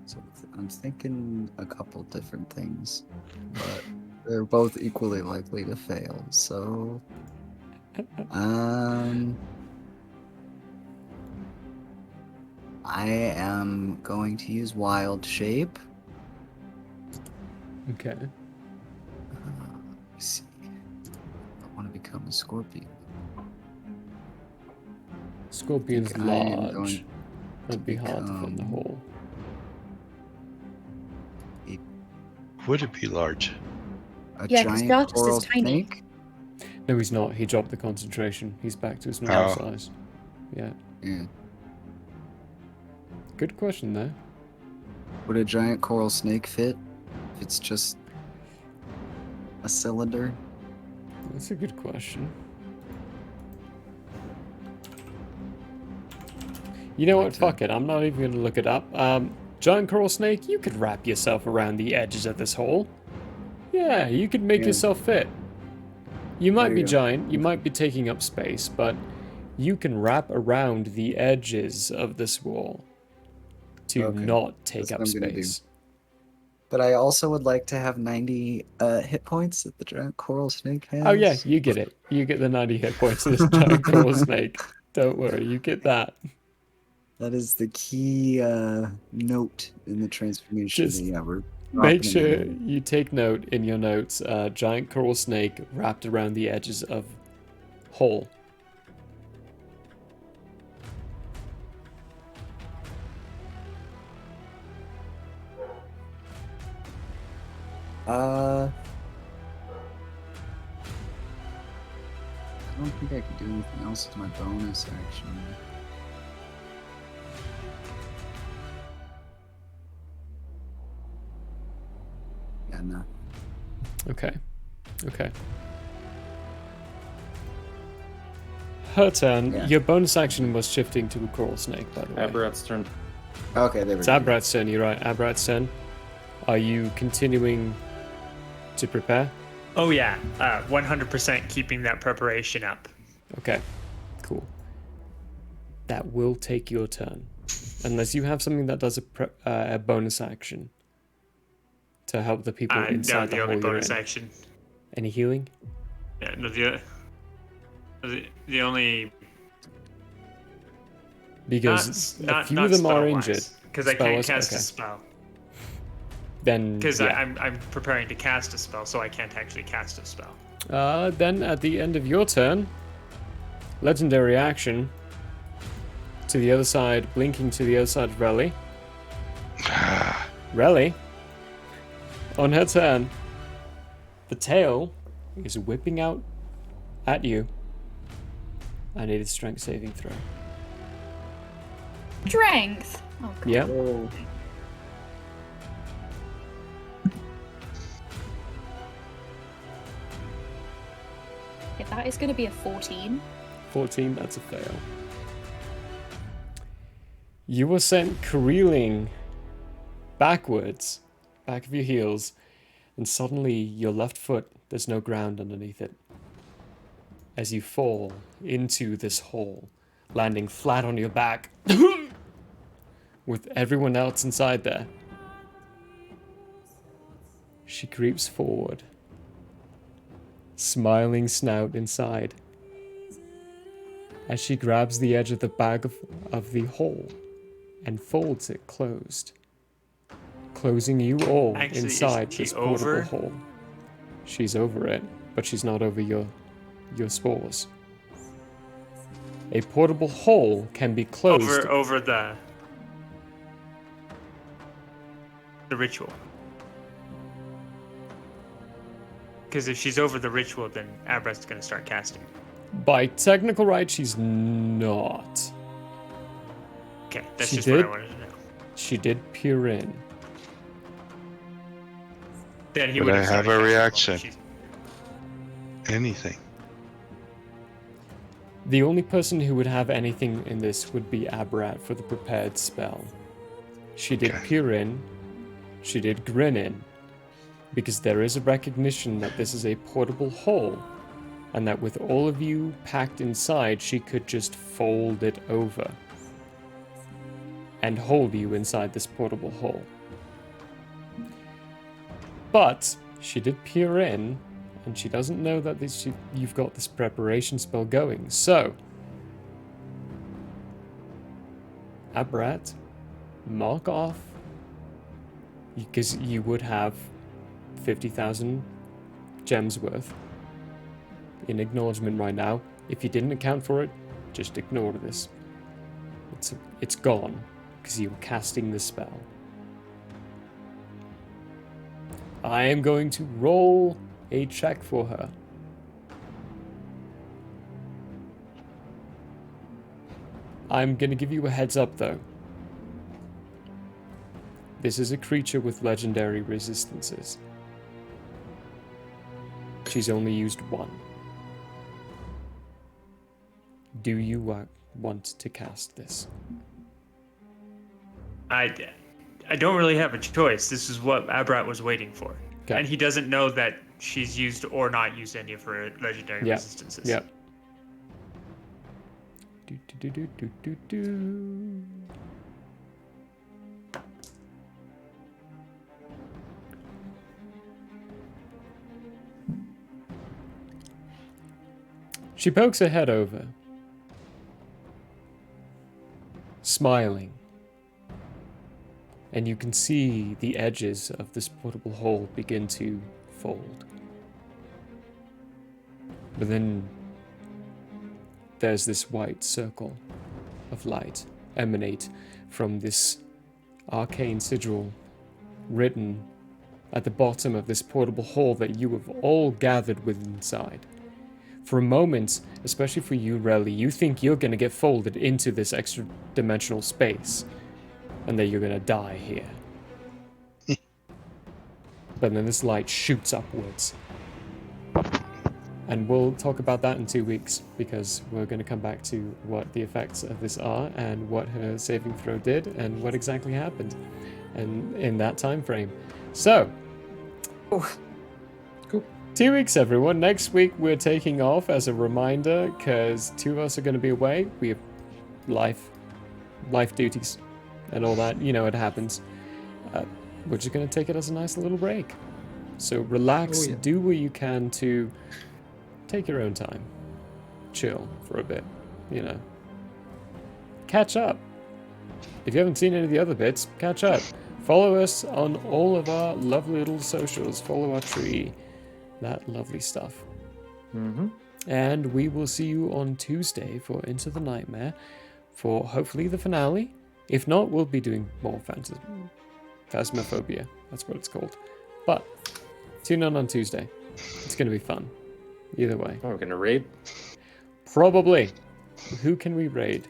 B: So I'm thinking a couple different things, but they're both equally likely to fail. So, I am going to use Wild Shape.
A: Okay.
B: Let's see. I want to become a scorpion.
A: Scorpion's
B: I am going
A: large.
B: to
A: It'd be hard to fit in the hole.
G: Would it be large?
B: A
R: Yeah, 'cause
B: giant
R: Jartis
B: coral
R: is tiny.
B: snake?
A: No, he's not. He dropped the concentration. He's back to his normal
G: Oh.
A: size. Yeah.
B: Yeah.
A: Good question, though.
B: Would a giant coral snake fit if it's just a cylinder?
A: That's a good question. You know what? Fuck it. I'm not even going to look it up. Giant coral snake, you could wrap yourself around the edges of this hole. Yeah, you could make yourself fit. You might
B: There
A: be
B: you go.
A: giant, you might be taking up space, but you can wrap around the edges of this wall to not take
B: That's
A: up
B: what I'm gonna do.
A: space.
B: But I also would like to have 90 hit points that the giant coral snake has.
A: Oh yeah, you get it. You get the 90 hit points of this giant coral snake. Don't worry, you get that.
B: That is the key note in the transformation.
A: Just
B: Yeah, we're
A: make
B: dropping
A: sure
B: it in.
A: you take note in your notes. Giant coral snake wrapped around the edges of hole.
B: I don't think I can do anything else with my bonus action. Yeah, no.
A: Okay. Okay. Her turn.
B: Yeah.
A: Your bonus action was shifting to a coral snake, by the way.
C: Abrat's turn.
B: Okay, there we
A: It's
B: go.
A: Abrat's turn, you're right. Abrat's turn. Are you continuing to prepare?
F: Oh yeah, 100% keeping that preparation up.
A: Okay, cool. That will take your turn. Unless you have something that does a bonus action to help the people
F: No,
A: inside
F: the
A: the
F: only
A: hole you're
F: bonus
A: in.
F: action.
A: Any healing?
F: Yeah, no, the only.
A: Because
F: not
A: a few of them are injured.
F: Because I can't
A: Spell-wise?
F: cast
A: Okay.
F: a spell.
A: Then,
F: Because
A: yeah.
F: I'm preparing to cast a spell, so I can't actually cast a spell.
A: Then at the end of your turn, legendary action to the other side, blinking to the other side of Relly. Relly, on her turn, the tail is whipping out at you. I need a strength saving throw.
E: Strength. Oh, God.
A: Yep.
E: Yeah, that is going to be a 14.
A: 14, that's a fail. You were sent careeling backwards, back of your heels, and suddenly your left foot, there's no ground underneath it. As you fall into this hole, landing flat on your back, with everyone else inside there. She creeps forward, smiling snout inside, as she grabs the edge of the bag of the hole and folds it closed, closing you all
F: Actually,
A: inside
F: is she
A: this portable
F: over?
A: hole. She's over it, but she's not over your spores. A portable hole can be closed.
F: Over the ritual. Because if she's over the ritual, then Abrat's going to start casting.
A: By technical right, she's not.
F: Okay, that's
A: She
F: just
A: did.
F: what I wanted to know.
A: She did peer in.
F: Then he
G: Would
F: would
G: I have a reaction?
F: She's...
G: Anything.
A: The only person who would have anything in this would be Abrat for the prepared spell. She did peer in. She did grin in. Because there is a recognition that this is a portable hole, and that with all of you packed inside, she could just fold it over and hold you inside this portable hole. But she did peer in, and she doesn't know that you've got this preparation spell going. So, Abrat, mark off, because you would have 50,000 gems worth in acknowledgement right now. If you didn't account for it, just ignore this. It's gone because you were casting the spell. I am going to roll a check for her. I'm going to give you a heads up though. This is a creature with legendary resistances. She's only used one. Do you want to cast this?
F: I don't really have a choice. This is what Abrat was waiting for.
A: Okay.
F: And he doesn't know that she's used or not used any of her legendary
A: Yep.
F: resistances.
A: Yep. Do. She pokes her head over. smiling. And you can see the edges of this portable hole begin to fold. But then there's this white circle of light emanate from this arcane sigil written at the bottom of this portable hole that you have all gathered with inside. For a moment, especially for you, Relly, you think you're going to get folded into this extra dimensional space and that you're going to die here. But then this light shoots upwards. And we'll talk about that in 2 weeks, because we're going to come back to what the effects of this are and what her saving throw did and what exactly happened and in that time frame. So,
C: cool.
A: 2 weeks, everyone. Next week, we're taking off as a reminder, because 2 of us are going to be away. We have life duties and all that. You know, it happens. We're just going to take it as a nice little break. So relax, do what you can to take your own time. Chill for a bit, you know. Catch up. If you haven't seen any of the other bits, catch up. Follow us on all of our lovely little socials. Follow our tree. That lovely stuff.
C: Mm-hmm.
A: And we will see you on Tuesday for Into the Nightmare, for hopefully the finale. If not, we'll be doing more Phasmophobia. That's what it's called. But tune in on Tuesday. It's going to be fun. Either way.
C: Oh, we're going to raid?
A: Probably. Who can we raid?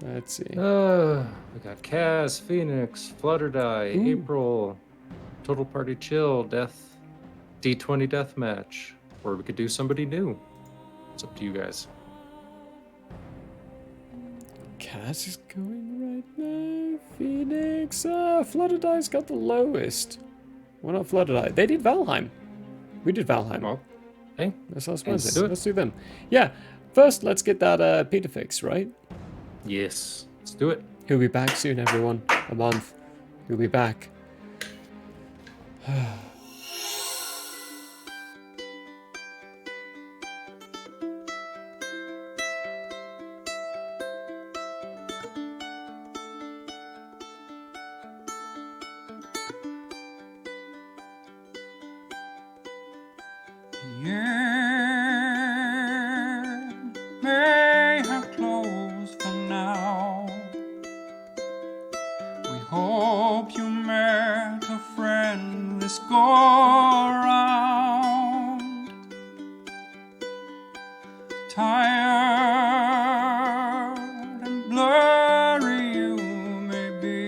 A: Let's see.
C: We got Kaz, Phoenix, Flutterdie, April, Total Party Chill, Death, D20 Deathmatch. Or we could do somebody new. It's up to you guys.
A: Kaz is going right now. Phoenix. Flutterdie's got the lowest. Well, not Flutterdie. They did Valheim. We did Valheim.
C: Well, hey.
A: That's last Wednesday. Let's do them. Yeah. First, let's get that Peter fix, right?
C: Yes. Let's do it.
A: He'll be back soon, everyone. A month. He'll be back.
D: May have closed for now. We hope you met a friend this go around. Tired and blurry you may be.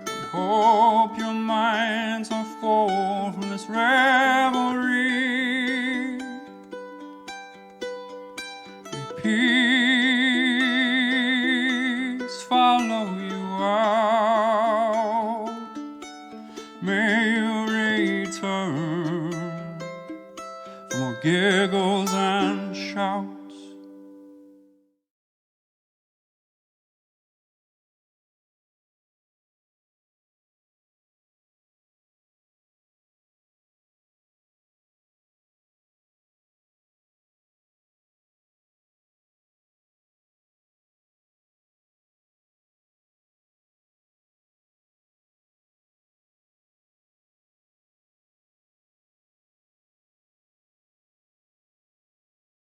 D: We hope your minds are full from this revelry. Peace follow you out. May you return for more giggles and shouts.